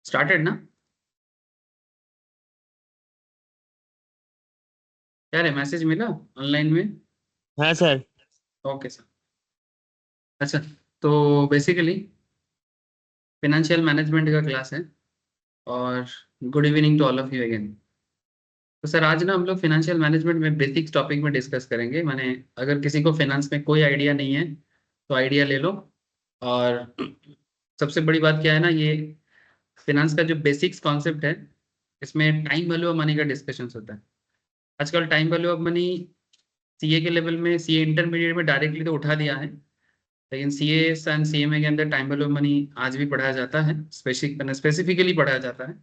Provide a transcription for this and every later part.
Started ना। क्या रे, मैसेज मिला ऑनलाइन में? हाँ सर। Okay sir. अच्छा, तो बेसिकली फिनेंशियल मैनेजमेंट का क्लास है। और good evening to all of you again. तो सर आज ना हम लोग फिनेंशियल मैनेजमेंट में बेसिक्स टॉपिक में डिस्कस करेंगे। माने अगर किसी को फाइनेंस में कोई आइडिया नहीं है तो आइडिया ले लो। और सबसे बड़ी बात क्या है ना, ये फिनेंस का जो बेसिक्स कॉन्सेप्ट है, इसमें टाइम वैल्यू ऑफ मनी का डिस्कशन होता है। आजकल time value of money CA के लेवल में, सीए इंटरमीडिएट में डायरेक्टली तो उठा दिया है, लेकिन सीए एंड सीएमए के अंदर टाइम वैल्यू ऑफ मनी आज भी पढ़ाया जाता है, स्पेसिफिकली पढ़ाया जाता है।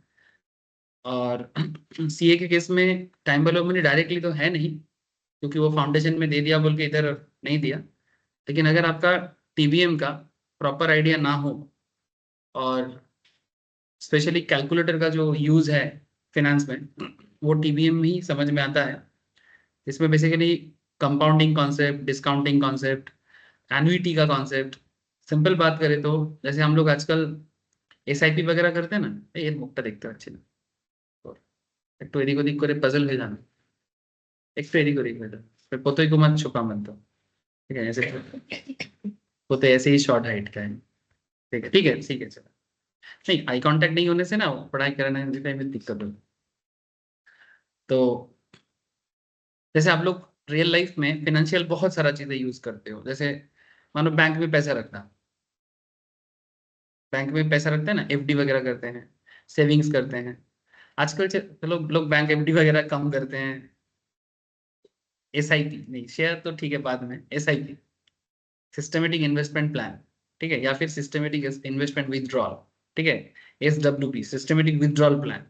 और सीए के केस में time value of money directly तो है नहीं, क्योंकि वो फाउंडेशन में दे दिया बोल के इधर नहीं दिया। लेकिन अगर आपका टीबीएम का प्रॉपर आइडिया ना हो, और स्पेशली कैलकुलेटर का जो यूज है फिनेंस में, वो टीबीएम में ही समझ में आता है। इसमें basically compounding concept, discounting concept, annuity का कॉन्सेप्ट। सिंपल बात करें तो जैसे हम लोग आजकल एसआईपी वगैरह करते हैं ना, ये मुक्ता देखते हैं अच्छे ना। और एक तो एदिक ओदिक करे पजल हो जाना, एक तो एदिक ओदिक हो जाना, फिर पोते को मत छुपा मत दो। ठीक है, ऐसे पोते ऐसे ही शॉर्ट हाइट का है। ठीक है, ठीक है, ठीक है, चलो। नहीं, आई कांटेक्ट नहीं होने से ना पढ़ाई करने में दिक्कत होती। तो जैसे आप लोग रियल लाइफ में फिनेंशियल बहुत सारा चीजें यूज करते हो, जैसे मानो बैंक में पैसा रखना। बैंक में पैसा रखते हैं ना, एफडी वगैरह करते हैं, सेविंग्स करते हैं। आजकल चलो लोग बैंक एफडी वगैरह कम करते हैं। एसआईपी नहीं, शेयर तो ठीक है, बाद में एसआईपी, सिस्टमेटिक इन्वेस्टमेंट प्लान। ठीक है, या फिर सिस्टमेटिक इन्वेस्टमेंट विथड्रॉल। ठीक है, SWP, systematic withdrawal plan.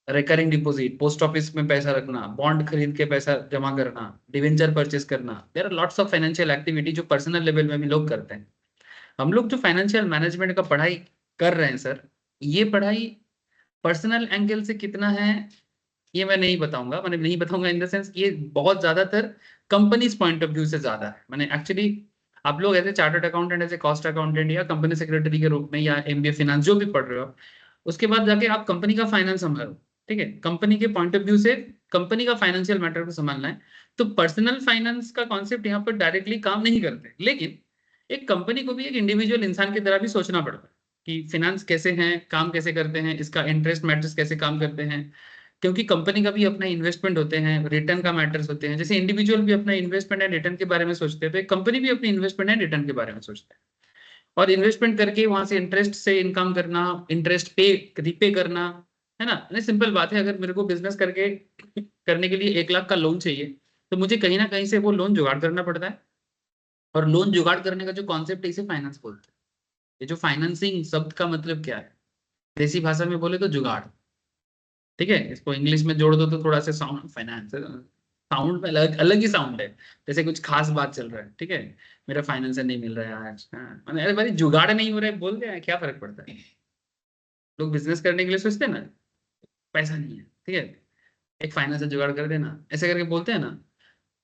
Recurring deposit, post office में पैसा रखना, बॉन्ड खरीद के पैसा जमा करना, डिवेंचर परचेस करना। There are lots of financial activity जो पर्सनल लेवल में भी लोग करते हैं। हम लोग जो फाइनेंशियल मैनेजमेंट का पढ़ाई कर रहे हैं सर, ये पढ़ाई पर्सनल एंगल से कितना है ये मैं नहीं बताऊंगा। मैंने नहीं बताऊंगा इन द सेंस, ये बहुत ज्यादातर कंपनीज पॉइंट ऑफ व्यू से ज्यादा है। मैंने एक्चुअली आप लोग as a chartered accountant, as a cost accountant या कंपनी सेक्रेटरी के रूप में, या एमबीए फाइनेंस जो भी पढ़ रहे हो, उसके बाद जाके आप कंपनी का फाइनेंस संभालो। ठीक है, कंपनी के पॉइंट ऑफ व्यू से कंपनी का फाइनेंशियल मैटर को संभालना है। तो पर्सनल फाइनेंस का कॉन्सेप्ट यहाँ पर डायरेक्टली काम नहीं करते, लेकिन एक कंपनी को भी एक इंडिविजुअल इंसान की तरह भी सोचना पड़ता है कि फिनेंस कैसे हैं, काम कैसे करते हैं, इसका इंटरेस्ट मैटर्स कैसे काम करते हैं। क्योंकि कंपनी का भी अपना इन्वेस्टमेंट होते हैं, रिटर्न का मैटर्स होते हैं। जैसे इंडिविजुअल भी अपना इन्वेस्टमेंट एंड रिटर्न के बारे में सोचते हैं, तो एक कंपनी भी अपनी इन्वेस्टमेंट एंड रिटर्न के बारे में सोचते हैं। और इन्वेस्टमेंट करके वहां से इंटरेस्ट से इनकम करना, इंटरेस्ट पे रिपे करना, है ना। नहीं, सिंपल बात है, अगर मेरे को बिजनेस करके करने के लिए 1 लाख का लोन चाहिए, तो मुझे कहीं ना कहीं से वो लोन जुगाड़ करना पड़ता है। और लोन जुगाड़ करने का जो कॉन्सेप्ट है, इसे फाइनेंस बोलते हैं। ये जो फाइनेंसिंग शब्द का मतलब क्या है, देसी भाषा में बोले तो जुगाड़। ठीक है, इसको इंग्लिश में जोड़ दो तो थोड़ा सा साउंड, फाइनेंस साउंड में अलग अलग ही साउंड है। जैसे कुछ खास बात चल रहा है, ठीक है, मेरा फाइनेंस नहीं मिल रहा है आज, हाँ, मैंने अरे भाई जुगाड़ नहीं हो रहा है बोल दिया, क्या फर्क पड़ता है। लोग बिजनेस करने के लिए सोचते हैं ना, पैसा नहीं है, ठीक है, एक फाइनेंस जुगाड़ कर देना, ऐसे करके बोलते हैं ना।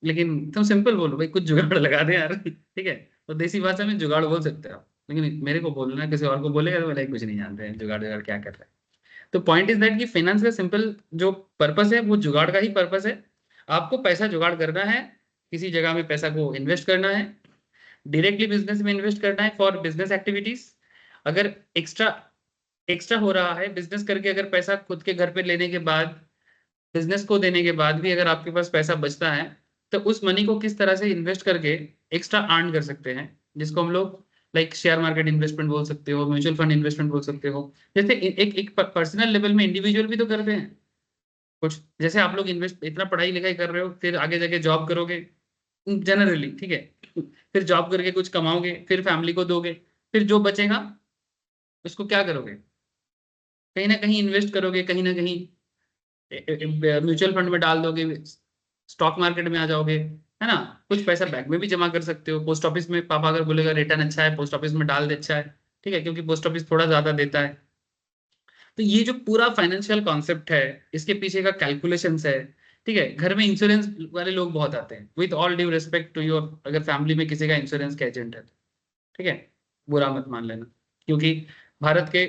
लेकिन तुम सिंपल बोलो भाई, कुछ जुगाड़ लगा दे यार। ठीक है, तो देसी भाषा में जुगाड़ बोल सकते हो आप, लेकिन मेरे को बोलना है, किसी और को बोलेगा तो बोले कुछ नहीं जानते हैं जुगाड़, जुगाड़ क्या कर रहे हैं। तो पॉइंट इज दैट कि फाइनेंस का सिंपल जो पर्पस है वो जुगाड़ का ही पर्पस है। आपको पैसा जुगाड़ करना है, किसी जगह में पैसा को इन्वेस्ट करना है, डायरेक्टली बिजनेस में इन्वेस्ट करना है फॉर बिजनेस एक्टिविटीज। अगर एक्स्ट्रा एक्स्ट्रा हो रहा है बिजनेस करके, अगर पैसा खुद के घर पे लेने के बाद, बिजनेस को देने के बाद भी अगर आपके पास पैसा बचता है, तो उस मनी को किस तरह से इन्वेस्ट करके एक्स्ट्रा अर्न कर सकते हैं, जिसको हम लोग लाइक शेयर मार्केट इन्वेस्टमेंट बोल सकते हो, म्यूचुअल फंड इन्वेस्टमेंट बोल सकते हो। जैसे एक एक पर्सनल लेवल में इंडिविजुअल भी तो करते हैं कुछ। जैसे आप लोग इन्वेस्ट इतना पढ़ाई लिखाई कर रहे हो, फिर आगे जाके जॉब करोगे जनरली, ठीक है, फिर जॉब करके कुछ कमाओगे, फिर फैमिली को दोगे, फिर जो बचेगा उसको क्या करोगे, कहीं ना कहीं इन्वेस्ट करोगे, कहीं ना कहीं म्यूचुअल फंड में डाल दोगे, स्टॉक मार्केट में आ जाओगे, है ना। कुछ पैसा बैंक में भी जमा कर सकते हो, पोस्ट ऑफिस में पापा अगर बोलेगा रिटर्न अच्छा है, पोस्ट ऑफिस में डाल दे, अच्छा है। ठीक है, क्योंकि पोस्ट ऑफिस थोड़ा ज्यादा देता है। तो ये जो पूरा फाइनेंशियल कॉन्सेप्ट है, इसके पीछे का कैलकुलेशंस है। ठीक है, घर में इंश्योरेंस वाले लोग बहुत आते हैं, with all due respect to your, अगर फैमिली में किसी का इंश्योरेंस का एजेंट है तो, ठीक है, बुरा मत मान लेना। क्योंकि भारत के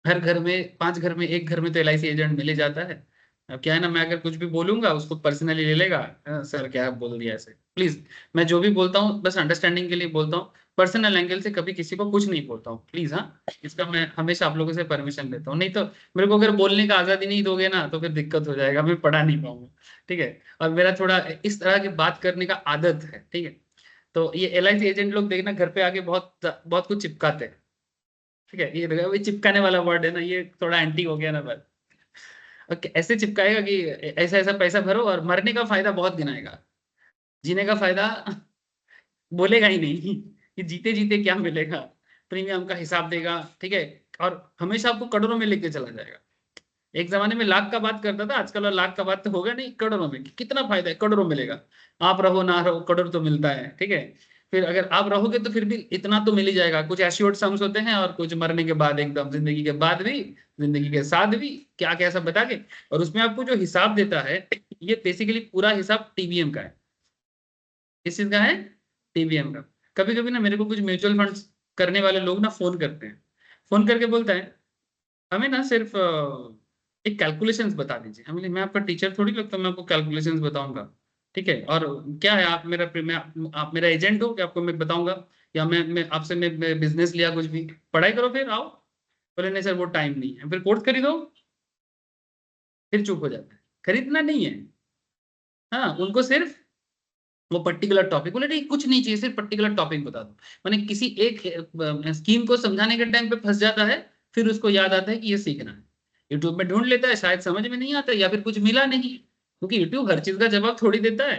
हर घर में 5 घर में एक घर में तो LIC एजेंट मिल ही जाता है। अब क्या है ना, मैं अगर कुछ भी बोलूंगा उसको पर्सनली ले लेगा, सर क्या बोल दिया ऐसे, प्लीज। मैं जो भी बोलता हूँ बस अंडरस्टैंडिंग के लिए बोलता हूँ, पर्सनल एंगल से कभी किसी को कुछ नहीं बोलता हूँ, प्लीज। हाँ, इसका मैं हमेशा आप लोगों से परमिशन लेता हूँ, नहीं तो मेरे को अगर बोलने का आजादी नहीं दोगे ना तो फिर दिक्कत हो जाएगा, मैं पढ़ा नहीं पाऊंगा। ठीक है, और मेरा थोड़ा इस तरह की बात करने का आदत है। ठीक है, तो ये LIC एजेंट लोग देखना घर पे आके बहुत बहुत कुछ चिपकाते हैं। ठीक है, ये चिपकाने वाला वर्ड है ना, ये थोड़ा एंटी हो गया ना बस। और ऐसे चिपकाएगा कि ऐसा ऐसा पैसा भरो, और मरने का फायदा बहुत गिनाएगा, जीने का फायदा बोलेगा ही नहीं कि जीते जीते क्या मिलेगा, प्रीमियम का हिसाब देगा। ठीक है, और हमेशा आपको करोड़ों में लेके चला जाएगा। एक जमाने में लाख का बात करता था, आजकल और लाख का बात तो होगा नहीं, करोड़ों में कितना फायदा है, करोड़ों मिलेगा। आप रहो ना रहो करोड़ तो मिलता है। ठीक है, फिर अगर आप रहोगे तो फिर भी इतना तो मिल ही जाएगा। कुछ एश्योर्ड सम्स होते हैं, और कुछ मरने के बाद एकदम, जिंदगी के बाद भी, जिंदगी के साथ भी, क्या क्या सब बता के। और उसमें आपको जो हिसाब देता है, ये बेसिकली पूरा हिसाब TBM का है। किस चीज का है? TBM का। कभी कभी ना मेरे को कुछ म्यूचुअल फंड्स करने वाले लोग ना फोन करते हैं, फोन करके बोलता है हमें ना सिर्फ एक कैलकुलेशंस बता दीजिए। हम बोले मैं आपका टीचर थोड़ी लगता हूँ, मैं आपको कैलकुलेशंस बताऊंगा। ठीक है, और क्या है, आप मेरा एजेंट हो कि आपको मैं बताऊंगा, या मैं आपसे मैं बिजनेस लिया कुछ भी, पढ़ाई करो फिर आओ। बोले नहीं सर वो टाइम नहीं है, फिर कोर्स खरीदो। फिर चुप हो जाता है, खरीदना नहीं है। हाँ, उनको सिर्फ वो पर्टिकुलर टॉपिक, बोले नहीं कुछ नहीं चाहिए, सिर्फ पर्टिकुलर टॉपिक बता दो। मैंने किसी एक स्कीम को समझाने के टाइम पे फंस जाता है, फिर उसको याद आता है कि ये सीखना है। यूट्यूब में ढूंढ लेता है, शायद समझ में नहीं आता, या फिर कुछ मिला नहीं, क्योंकि यूट्यूब हर चीज का जवाब थोड़ी देता है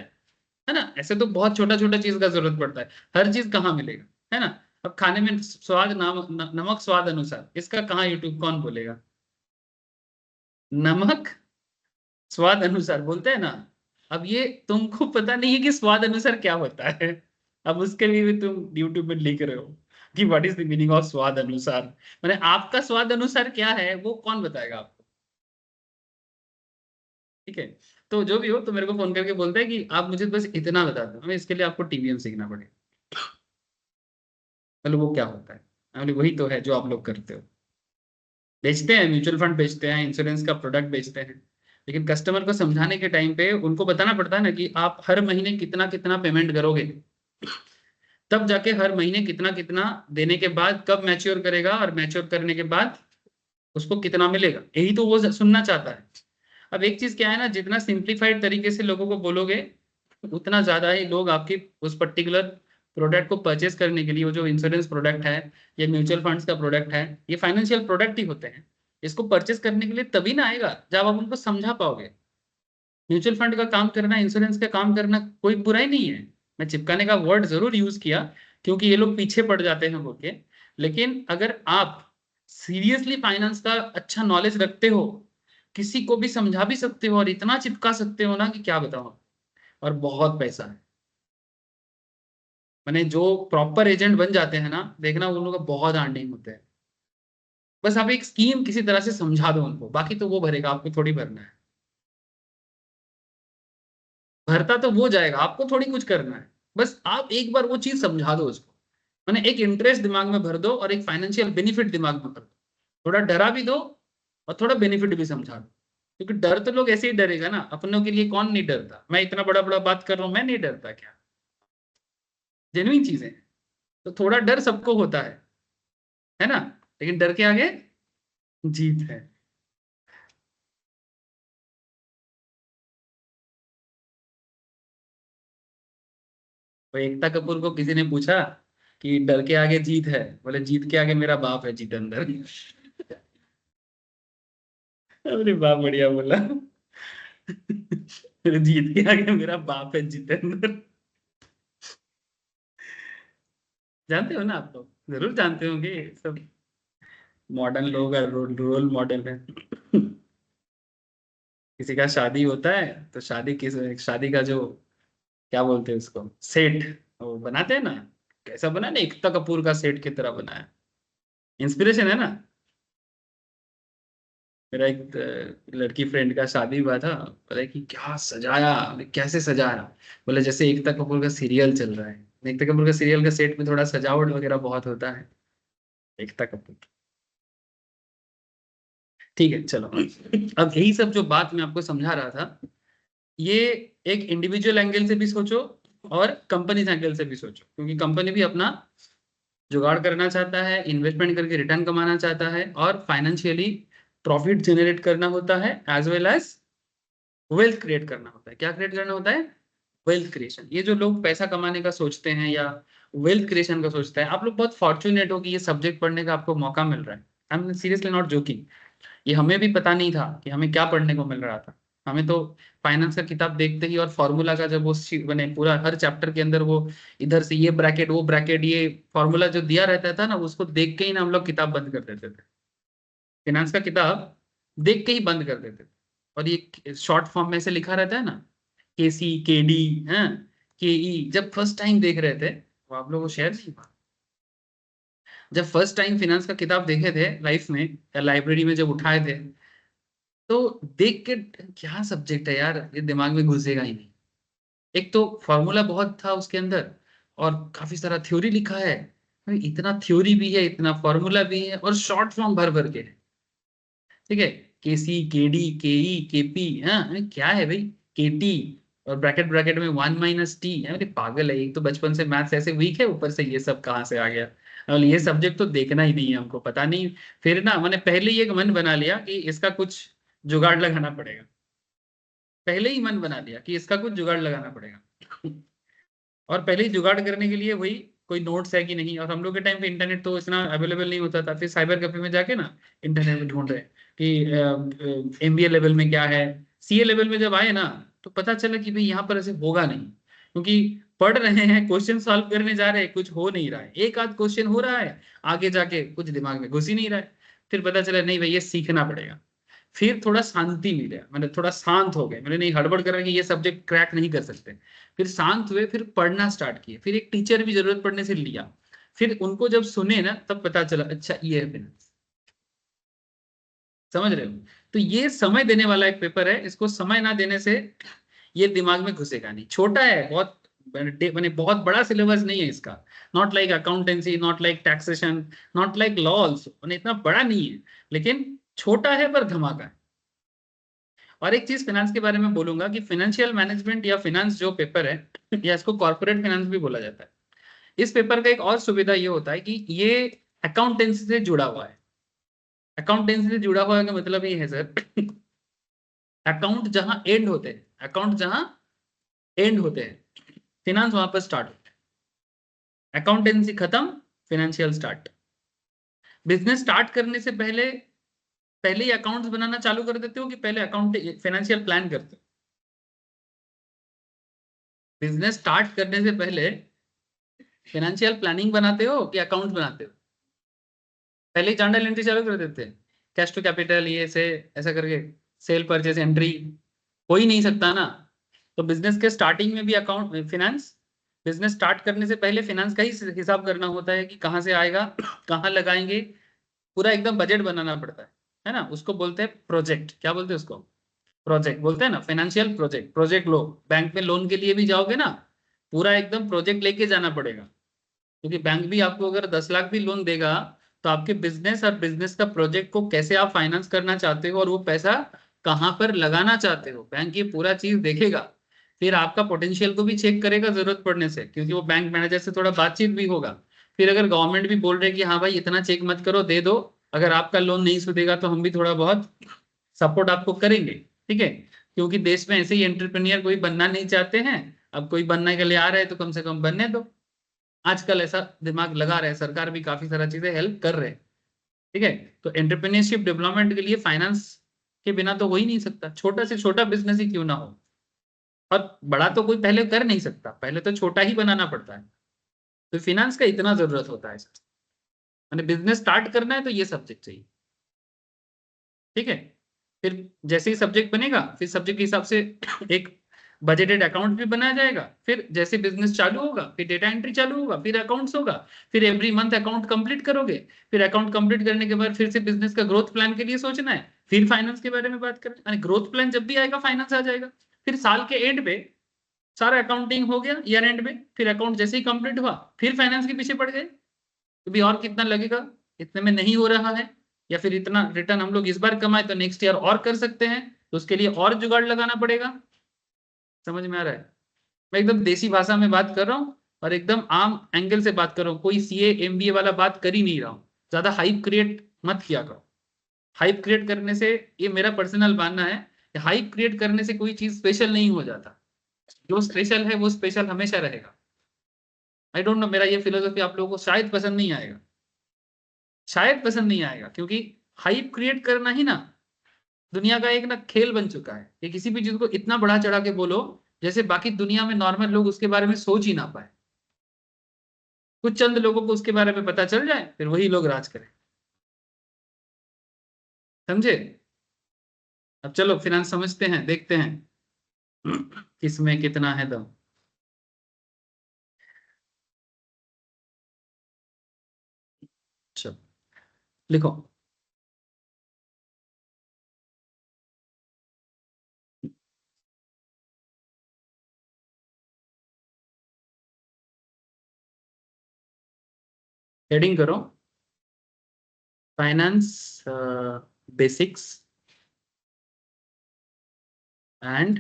ना। ऐसे तो बहुत छोटा छोटा चीज का जरूरत पड़ता है, हर चीज कहाँ मिलेगा, है ना। अब खाने में स्वाद नमक स्वाद अनुसार, इसका कहाँ यूट्यूब कौन बोलेगा? नमक स्वाद अनुसार बोलते हैं ना। अब ये तुमको पता नहीं है कि स्वाद अनुसार क्या होता है, अब उसके लिए भी तुम यूट्यूब में लिख रहे हो कि what is the meaning of स्वाद अनुसार। मैंने आपका स्वाद अनुसार क्या है वो कौन बताएगा आपको? ठीक है, तो जो भी हो तो मेरे को फोन करके बोलते हैं कि आप मुझे बस इतना बता दो, हमें इसके लिए आपको TBM सीखना पड़ेगा। मतलब वो क्या होता है? बोले वही तो है जो आप लोग करते हो, बेचते हैं म्यूचुअल फंड, बेचते हैं इंश्योरेंस का प्रोडक्ट बेचते हैं, लेकिन कस्टमर को समझाने के टाइम पे उनको बताना पड़ता है ना कि आप हर महीने कितना कितना पेमेंट करोगे, तब जाके हर महीने कितना कितना देने के बाद कब मैच्योर करेगा, और मैच्योर करने के बाद उसको कितना मिलेगा, यही तो वो सुनना चाहता है। अब एक चीज क्या है ना, जितना सिंप्लीफाइड तरीके से लोगों को बोलोगे, उतना ज्यादा ही लोग आपकी उस पर्टिकुलर प्रोडक्ट को परचेस करने के लिए, वो जो इंश्योरेंस प्रोडक्ट है, ये म्यूचुअल फंड्स का प्रोडक्ट है, ये फाइनेंशियल प्रोडक्ट ही होते हैं, इसको परचेस करने के लिए तभी ना आएगा जब आप उनको समझा पाओगे। म्यूचुअल फंड का काम करना, इंश्योरेंस का काम करना कोई बुराई नहीं है। मैं चिपकाने का वर्ड जरूर यूज किया क्योंकि ये लोग पीछे पड़ जाते हैं बोल के, लेकिन अगर आप सीरियसली फाइनेंस का अच्छा नॉलेज रखते हो, किसी को भी समझा भी सकते हो और इतना चिपका सकते हो ना कि क्या बताऊं। और बहुत पैसा है, मैंने जो प्रॉपर एजेंट बन जाते हैं ना, देखना उन लोगों का बहुत अर्निंग होते हैं। बस आप एक स्कीम किसी तरह से समझा दो उनको, बाकी तो वो भरेगा, आपको थोड़ी भरना है। भरता तो वो जाएगा, आपको थोड़ी कुछ करना है। बस आप एक बार वो चीज समझा दो उसको, मैंने एक इंटरेस्ट दिमाग में भर दो और एक फाइनेंशियल बेनिफिट दिमाग में भर दो, थोड़ा डरा भी दो और थोड़ा बेनिफिट भी समझा दो। क्योंकि डर तो लोग ऐसे ही डरेगा ना, अपनों के लिए कौन नहीं डरता, मैं इतना बड़ा बड़ा बात कर रहा हूं, मैं नहीं डरता क्या? जेन्युइन चीजें, तो थोड़ा डर सबको होता है ना, लेकिन डर के आगे जीत है। तो एकता कपूर को किसी ने पूछा कि डर के आगे जीत है, बोले जीत के आगे मेरा बाप है जितेंद्र। अरे बाप बढ़िया बोला। जीत के आगे मेरा बाप है जितेंद्र। जानते हो ना आप लोग, जरूर जानते होंगे ये सब, मॉडर्न लोग का रोल मॉडल है। किसी का शादी होता है तो शादी का जो, क्या बोलते हैं उसको, सेट, वो बनाते हैं ना, कैसा बना ना, एकता कपूर का सेट की तरह बनाया। इंस्पिरेशन है ना। मेरा एक लड़की फ्रेंड का शादी हुआ था, बोले कि क्या सजाया, बोले, कैसे सजाया? बोले जैसे एकता कपूर का सीरियल चल रहा है। एकता कपूर का सीरियल का सेट में थोड़ा सजावट वगैरह बहुत होता है। एकता कपूर ठीक है, चलो अब यही सब जो बात मैं आपको समझा रहा था, ये एक इंडिविजुअल एंगल से भी सोचो और कंपनी एंगल से भी सोचो, क्योंकि कंपनी भी अपना जुगाड़ करना चाहता है, इन्वेस्टमेंट करके रिटर्न कमाना चाहता है और फाइनेंशियली प्रॉफिट जनरेट करना होता है, as well as wealth create करना होता है। क्या क्रिएट करना होता है? Wealth creation. ये जो लोग पैसा कमाने का सोचते हैं या वेल्थ क्रिएशन का सोचते हैं, आप लोग बहुत फॉर्चुनेट हो कि ये सब्जेक्ट पढ़ने का आपको मौका मिल रहा है। I am seriously not joking. ये हमें भी पता नहीं था कि हमें क्या पढ़ने को मिल रहा था। हमें तो फाइनेंस का किताब देखते ही और फॉर्मूला का जब वो बने पूरा हर चैप्टर के अंदर वो इधर से ये ब्रैकेट वो ब्रैकेट ये फॉर्मूला जो दिया रहता था ना, उसको देख के ही ना हम लोग किताब बंद कर देते थे। फाइनेंस का किताब देख के ही बंद कर देते थे। और ये शॉर्ट फॉर्म में से लिखा रहता है ना, के सी के डी है, के ई। जब फर्स्ट टाइम देख रहे थे तो आप लोगों को शेयर नहीं हुआ, जब फर्स्ट टाइम फाइनेंस का किताब देखे थे लाइफ में या लाइब्रेरी में जब उठाए थे, तो देख के क्या सब्जेक्ट है यार, ये दिमाग में घुसेगा ही नहीं। एक तो फॉर्मूला बहुत था उसके अंदर और काफी सारा थ्योरी लिखा है। भाई इतना थ्योरी भी है, इतना फॉर्मूला भी है और शॉर्ट फॉर्म भर भर के है। ठीक है, के सी के डी के ई के पी, हाँ अरे क्या है भाई, के टी और ब्रैकेट ब्रैकेट में 1 - टी। अरे पागल है, एक तो बचपन से मैथ्स ऐसे वीक है, ऊपर से ये सब कहाँ से आ गया। और ये सब्जेक्ट तो देखना ही नहीं है हमको, पता नहीं। फिर ना मैंने पहले ही एक मन बना लिया कि इसका कुछ जुगाड़ लगाना पड़ेगा। पहले ही मन बना लिया कि इसका कुछ जुगाड़ लगाना पड़ेगा। और पहले ही जुगाड़ करने के लिए वही कोई नोट्स है कि नहीं। और हम लोग के टाइम पे इंटरनेट तो इतना अवेलेबल नहीं होता था, फिर साइबर कैफे में जाके ना इंटरनेट में ढूंढ रहे कि एमबीए लेवल में क्या है। सीए लेवल में जब आए ना, तो पता चला कि भाई यहाँ पर ऐसे होगा नहीं, क्योंकि पढ़ रहे हैं, क्वेश्चन सॉल्व करने जा रहे हैं, कुछ हो नहीं रहा है। एक आध क्वेश्चन हो रहा है, आगे जाके कुछ दिमाग में घुस ही नहीं रहा है। फिर पता चला नहीं भाई, ये सीखना पड़ेगा। फिर थोड़ा शांति मिला, मैंने थोड़ा शांत हो गए, मैंने नहीं हड़बड़ कर रहा कि ये सब्जेक्ट क्रैक नहीं कर सकते। फिर शांत हुए, फिर पढ़ना स्टार्ट किए, फिर एक टीचर भी जरूरत पड़ने से लिया। फिर उनको जब सुने ना, तब पता चला अच्छा ये है फाइनेंस। समझ रहे हो? तो ये समय देने वाला एक पेपर है, इसको समय ना देने से ये दिमाग में घुसेगा नहीं। छोटा है बहुत, मैंने बहुत बड़ा सिलेबस नहीं है इसका। Not like accountancy, not like taxation, not like law also, इतना बड़ा नहीं है, लेकिन छोटा है पर धमाका है। और एक चीज फाइनेंस के बारे में बोलूंगा कि फाइनेंशियल मैनेजमेंट या फाइनेंस जो पेपर है, या इसको कॉर्पोरेट फाइनेंस भी बोला जाता है। इस पेपर का एक और सुविधा ये होता है कि ये अकाउंटेंसी से जुड़ा हुआ है। अकाउंटेंसी से जुड़ा हुआ का मतलब ये है सर, अकाउंट जहां एंड होते हैं, अकाउंट जहां एंड होते हैं, फिनेंस वहां पर स्टार्ट होता है। अकाउंटेंसी खत्म, फाइनेंशियल स्टार्ट। बिजनेस स्टार्ट करने से पहले पहले ही अकाउंट्स बनाना चालू कर देते हो कि पहले अकाउंट फाइनेंशियल प्लान करते हो? बिजनेस स्टार्ट करने से पहले फाइनेंशियल प्लानिंग बनाते हो कि अकाउंट्स बनाते हो? पहले ही जर्नल एंट्री चालू कर देते हैं, कैश टू कैपिटल ये से ऐसा करके, सेल परचेज एंट्री। हो ही नहीं सकता ना। तो बिजनेस के स्टार्टिंग में भी अकाउंट फिनेंस, बिजनेस स्टार्ट करने से पहले फिनेंस का ही हिसाब करना होता है कि कहाँ से आएगा, कहाँ लगाएंगे। पूरा एकदम बजट बनाना पड़ता है ना। उसको बोलते हैं प्रोजेक्ट। क्या बोलते हैं उसको? प्रोजेक्ट बोलते हैं ना, फाइनेंशियल प्रोजेक्ट। प्रोजेक्ट लो, बैंक में लोन के लिए भी जाओगे ना, पूरा एकदम प्रोजेक्ट लेके जाना पड़ेगा। क्योंकि बैंक भी आपको अगर 10 लाख भी लोन देगा, तो आपके बिजनेस और बिजनेस का प्रोजेक्ट को कैसे आप फाइनेंस करना चाहते हो और वो पैसा कहाँ पर लगाना चाहते हो, बैंक ये पूरा चीज देखेगा। फिर आपका पोटेंशियल को भी चेक करेगा जरूरत पड़ने से, क्योंकि वो बैंक मैनेजर से थोड़ा बातचीत भी होगा। फिर अगर गवर्नमेंट भी बोल रहे कि हाँ भाई इतना चेक मत करो, दे दो, अगर आपका लोन नहीं सुधेगा तो हम भी थोड़ा बहुत सपोर्ट आपको करेंगे। ठीक है, क्योंकि देश में ऐसे ही एंटरप्रेन्योर कोई बनना नहीं चाहते हैं। अब कोई बनने के लिए आ रहे हैं तो कम से कम बनने दो। आजकल ऐसा दिमाग लगा रहे हैं, सरकार भी काफी सारा चीजें हेल्प कर रहे हैं। ठीक है, तो एंटरप्रेन्योरशिप डेवलपमेंट के लिए फाइनेंस के बिना तो हो ही नहीं सकता, छोटा से छोटा बिजनेस ही क्यों ना हो। और बड़ा तो कोई पहले कर नहीं सकता, पहले तो छोटा ही बनाना पड़ता है। तो फाइनेंस का इतना जरूरत होता है। मैंने बिजनेस स्टार्ट करना है तो ये सब्जेक्ट चाहिए। ठीक है, फिर जैसे ही सब्जेक्ट बनेगा, फिर सब्जेक्ट के हिसाब से एक बजटेड अकाउंट भी बनाया जाएगा। फिर जैसे बिजनेस चालू होगा, फिर डेटा एंट्री चालू होगा, फिर अकाउंट्स होगा। फिर एवरी मंथ अकाउंट कंप्लीट करोगे। फिर अकाउंट कंप्लीट करने के बाद फिर से बिजनेस का ग्रोथ प्लान के लिए सोचना है। फिर फाइनेंस के बारे में बात करें, ग्रोथ प्लान जब भी आएगा फाइनेंस आ जाएगा। फिर साल के एंड पे सारा अकाउंटिंग हो गया, ईयर एंड में फिर अकाउंट जैसे ही कंप्लीट हुआ, फिर फाइनेंस के पीछे पड़ गए। तो भी और कितना लगेगा, इतने में नहीं हो रहा है। या फिर इतना रिटर्न हम लोग इस बार कमाए तो नेक्स्ट ईयर और कर सकते हैं, तो उसके लिए और जुगाड़ लगाना पड़ेगा। समझ में आ रहा है? मैं एकदम देसी भाषा में बात कर रहा हूँ और एकदम आम एंगल से बात कर रहा हूँ, कोई सीए एमबीए वाला बात कर ही नहीं रहा हूँ। ज्यादा हाइप क्रिएट मत किया करो। हाइप क्रिएट करने से, ये मेरा पर्सनल मानना है, कि हाइप क्रिएट करने से कोई चीज स्पेशल नहीं हो जाता। जो स्पेशल है वो स्पेशल हमेशा रहेगा। आई डोंट नो, मेरा ये फिलोसफी आप लोगों को शायद पसंद नहीं आएगा, शायद पसंद नहीं आएगा, क्योंकि हाइप क्रिएट करना ही ना दुनिया का एक ना खेल बन चुका है, कि किसी भी चीज को इतना बढ़ा चढ़ा के बोलो जैसे बाकी दुनिया में नॉर्मल लोग उसके बारे में सोच ही ना पाए। कुछ चंद लोगों को उसके बारे में पता चल जाए, फिर वही लोग राज करें। समझे? अब चलो फिनांस समझते हैं, देखते हैं किसमें कितना है दम। चलो लिखो। हेडिंग करो, finance basics and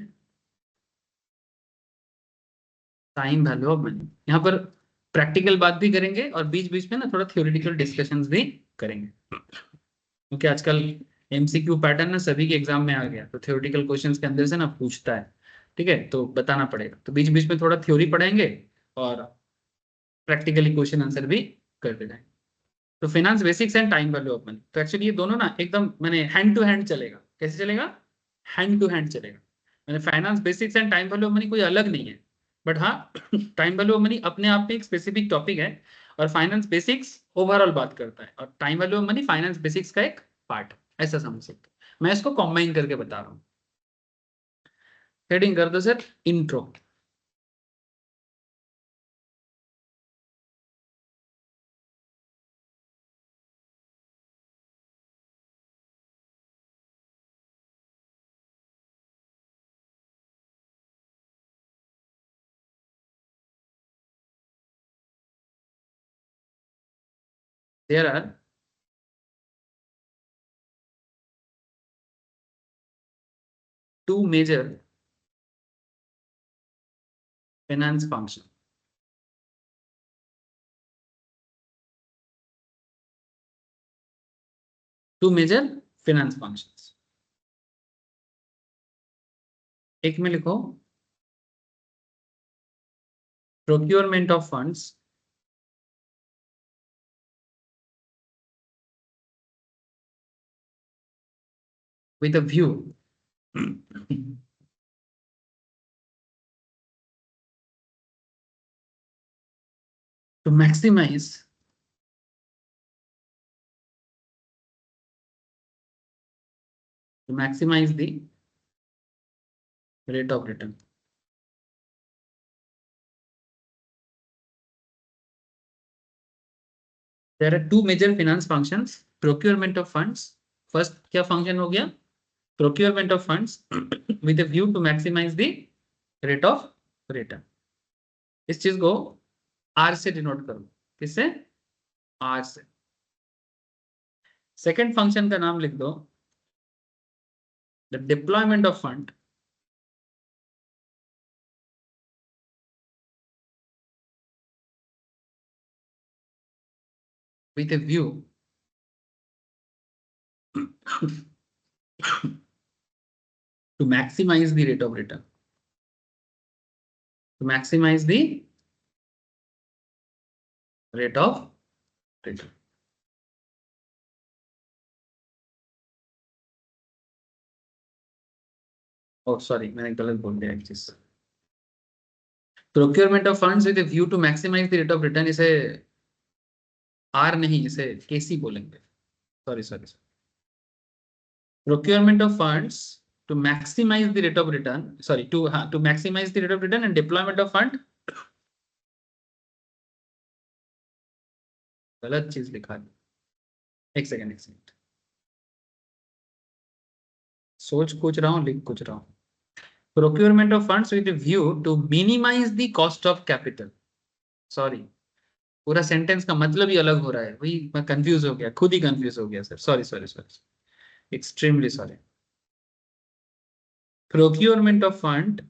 time value of money. यहाँ पर प्रैक्टिकल बात भी करेंगे और बीच बीच में ना थोड़ा थ्योरेटिकल डिस्कशंस भी करेंगे, क्योंकि आजकल एमसीक्यू पैटर्न ना सभी के एग्जाम में आ गया, तो थ्योरेटिकल क्वेश्चंस के अंदर से ना पूछता है। ठीक है, तो बताना पड़ेगा, तो बीच बीच में थोड़ा थ्योरी पढ़ाएंगे और प्रैक्टिकली क्वेश्चन आंसर भी करते जाएंगे। तो finance basics and time value of money, तो एक्चुअली ये दोनों ना एकदम मैंने हैंड टू हैंड चलेगा। कैसे चलेगा? हैंड टू हैंड चलेगा। मैंने finance basics and time value of money कोई अलग नहीं है, बट हाँ टाइम वैल्यू ऑफ मनी अपने आप में एक स्पेसिफिक टॉपिक है, और फाइनेंस बेसिक्स ओवरऑल बात करता है, और time value of money finance basics का एक पार्ट है, ऐसा समझ सकते हो। मैं इसको कॉम्बाइन करके बता रहा हूँ। हेडिंग कर दो sir, intro. There are two major finance function, two major finance functions. एक में लिखो, procurement of funds with a view to maximize the rate of return. There are two major finance functions, procurement of funds. First क्या function हो गया? Procurement of funds with a view to maximize the rate of return. इस चीज को R से denote करो। किससे? R से। सेकेंड फंक्शन का नाम लिख दो, the deployment of fund with a view to maximize the rate of return. To maximize the rate of return. Oh, sorry, मैंने गलत बोल दिया एक चीज। Procurement of funds with view to maximise the rate of return, इसे R नहीं, इसे KC बोलेंगे। Sorry sorry. Procurement of funds to maximise the rate of return, sorry to maximise the rate of return and deployment of fund, गलत चीज लिखा है। एक second एक सेकेंड, सोच कुछ रहा हूँ, लिख कुछ रहा हूँ। Procurement of funds with view to minimise the cost of capital, sorry, पूरा सेंटेंस का मतलब ही अलग हो रहा है, वही मैं कंफ्यूज हो गया, खुद ही कंफ्यूज हो गया sir, sorry sorry sorry, extremely sorry. Procurement of fund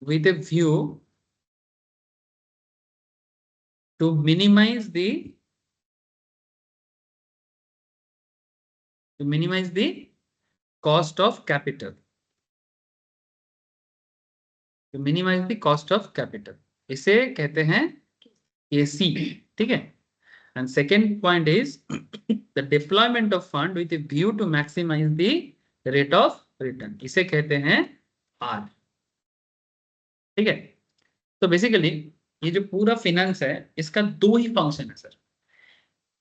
with a view to minimize the cost of capital, to minimize the cost of capital, इसे कहते हैं AC, ठीक है। And second point is the deployment of fund with a view to maximize the rate of return, इसे कहते हैं R, ठीक है। तो बेसिकली ये जो पूरा फिनेंस है इसका दो ही फंक्शन है सर।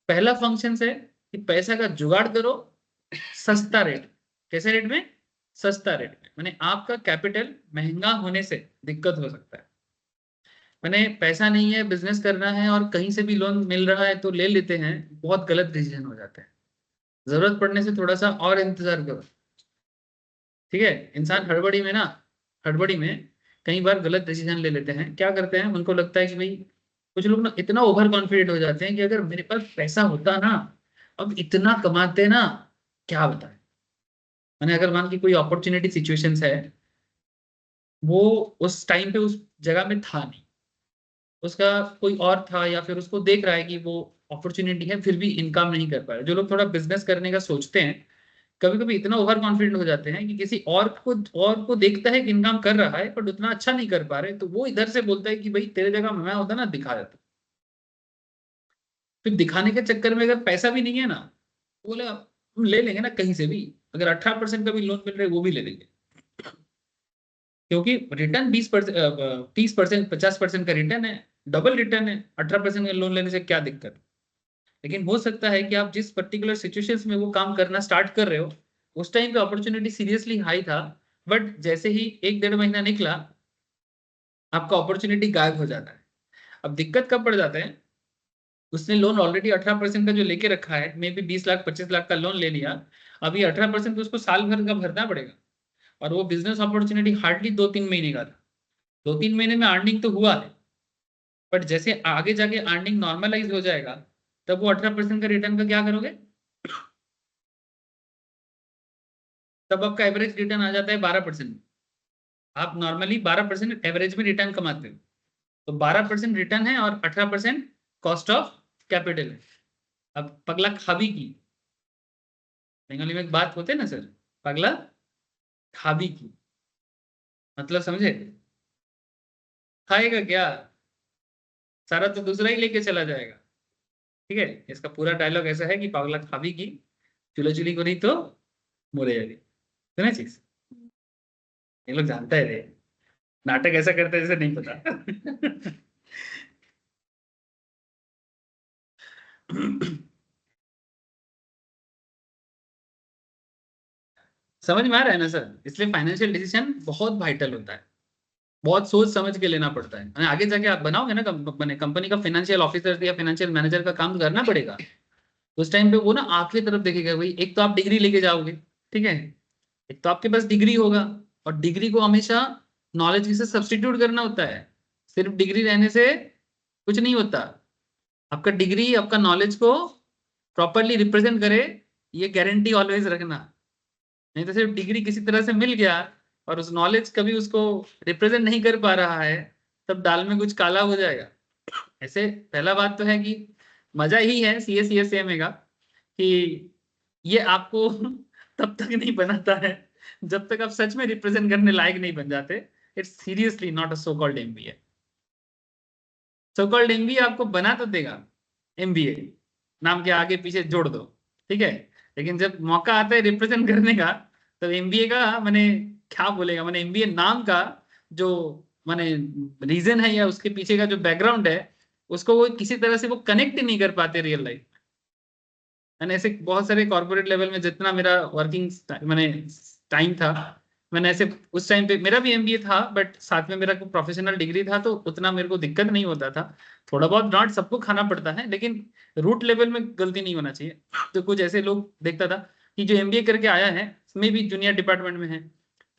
पहला फंक्शन है कि पैसा का जुगाड़ करो सस्ता रेट, कैसे रेट में, सस्ता रेट में, माने आपका कैपिटल महंगा होने से दिक्कत हो सकता है, माने पैसा नहीं है, बिजनेस करना है और कहीं से भी लोन मिल रहा है तो ले लेते हैं, बहुत गलत डिसीजन हो जाता है। जरूरत पड़ने से थोड़ा सा और इंतजार करो, ठीक है। इंसान हड़बड़ी में कई बार गलत डिसीजन ले लेते हैं। क्या करते हैं, उनको लगता है कि भाई, कुछ लोग ना इतना ओवर कॉन्फिडेंट हो जाते हैं कि अगर मेरे पास पैसा होता ना, अब इतना कमाते ना, क्या बताएं। मैंने अगर मान की कोई अपॉर्चुनिटी सिचुएशंस है, वो उस टाइम पे उस जगह में था नहीं, उसका कोई और था, या फिर उसको देख रहा है कि वो अपॉर्चुनिटी है फिर भी इनकम नहीं कर पा रहे। जो लोग थोड़ा बिजनेस करने का सोचते हैं, कभी कभी इतना ओवर कॉन्फिडेंट हो जाते हैं कि किसी और को देखता है कि इनकम कर रहा है बट उतना अच्छा नहीं कर पा रहे, तो वो इधर से बोलता है कि भाई तेरे जगह मैं होता ना दिखा देता। फिर दिखाने के चक्कर में अगर पैसा भी नहीं है ना, बोले हम ले लेंगे ना कहीं से भी, अगर 18% का भी लोन मिल रहा है वो भी ले लेंगे, क्योंकि रिटर्न 20%, 30%, 50% का रिटर्न है, डबल रिटर्न है, 18% का लोन लेने से क्या दिक्कत। लेकिन हो सकता है कि आप जिस पर्टिकुलर सिचुएशंस में वो काम करना स्टार्ट कर रहे हो, उस टाइम पे अपॉर्चुनिटी सीरियसली हाई था, बट जैसे ही एक डेढ़ महीना निकला, आपका अपॉर्चुनिटी गायब हो जाता है। अब दिक्कत कब पड़ जाता है, उसने लोन ऑलरेडी 18% का जो लेके रखा है, मे बी 20 लाख 25 लाख का लोन ले लिया, अभी 18% तो उसको साल भर का भरना पड़ेगा, और वो बिजनेस अपॉर्चुनिटी हार्डली 2-3 महीने का था। 2-3 महीने में अर्निंग तो हुआ है, बट जैसे आगे जाके अर्निंग नॉर्मलाइज हो जाएगा, तब वो 18% का रिटर्न का क्या करोगे, तब आपका एवरेज रिटर्न आ जाता है 12%। आप नॉर्मली 12% एवरेज में रिटर्न कमाते हो, तो 12% रिटर्न है और 18% कॉस्ट ऑफ कैपिटल है। अब पगला खाबी की, बंगाली में एक बात होते है ना सर, पगला खाबी की, मतलब समझे, खाएगा क्या, सारा तो दूसरा ही लेके चला जाएगा, ठीक है। इसका पूरा डायलॉग ऐसा है कि पगला खाबी की, चूल्हा चुली को नहीं तो मोरे जाएगी, सुना चीज, ये लोग जानता है रे, नाटक ऐसा करते हैं जैसे नहीं पता। समझ में आ रहा है ना सर, इसलिए फाइनेंशियल डिसीजन बहुत वाइटल होता है, बहुत सोच समझ के लेना पड़ता है। यानी आगे जाके आप बनाओगे ना कंपनी का फाइनेंशियल ऑफिसर या फाइनेंशियल मैनेजर का काम करना पड़ेगा, उस टाइम पे वो ना आपकी तरफ देखेगा। भाई एक तो आप डिग्री लेके जाओगे, ठीक है, एक तो आपके पास डिग्री होगा, और डिग्री को हमेशा नॉलेज से सब्स्टिट्यूट करना होता है, सिर्फ डिग्री रहने से कुछ नहीं होता। आपका डिग्री आपका नॉलेज को प्रॉपरली रिप्रेजेंट करे, ये गारंटी ऑलवेज रखना। नहीं तो सिर्फ डिग्री किसी तरह से मिल गया और उस नॉलेज कभी उसको रिप्रेजेंट नहीं कर पा रहा है, तब दाल में कुछ काला हो जाएगा। ऐसे पहला बात तो है कि मजा ही है CA का, कि ये आपको तब तक नहीं बनाता है जब तक आप सच में रिप्रेजेंट करने लायक नहीं बन जाते। It's seriously not a so called MBA। So called MBA आपको बना तो देगा, MBA नाम के आगे पीछे जोड़ दो, ठीक है, लेकिन जब मौका आता है रिप्रेजेंट करने का, तब MBA का मैंने क्या बोलेगा, मैंने MBA नाम का जो मैंने रीजन है या उसके पीछे का जो बैकग्राउंड है, उसको वो किसी तरह से वो कनेक्ट नहीं कर पाते रियल लाइफ। मैंने ऐसे बहुत सारे कॉर्पोरेट लेवल में जितना मेरा वर्किंग मैंने टाइम था, मैंने ऐसे उस टाइम पे मेरा भी MBA था, बट साथ में मेरा प्रोफेशनल डिग्री था, तो उतना मेरे को दिक्कत नहीं होता था। थोड़ा बहुत डांट सबको खाना पड़ता है, लेकिन रूट लेवल में गलती नहीं होना चाहिए। तो कुछ ऐसे लोग देखता था कि जो MBA करके आया है, में भी जूनियर डिपार्टमेंट में है,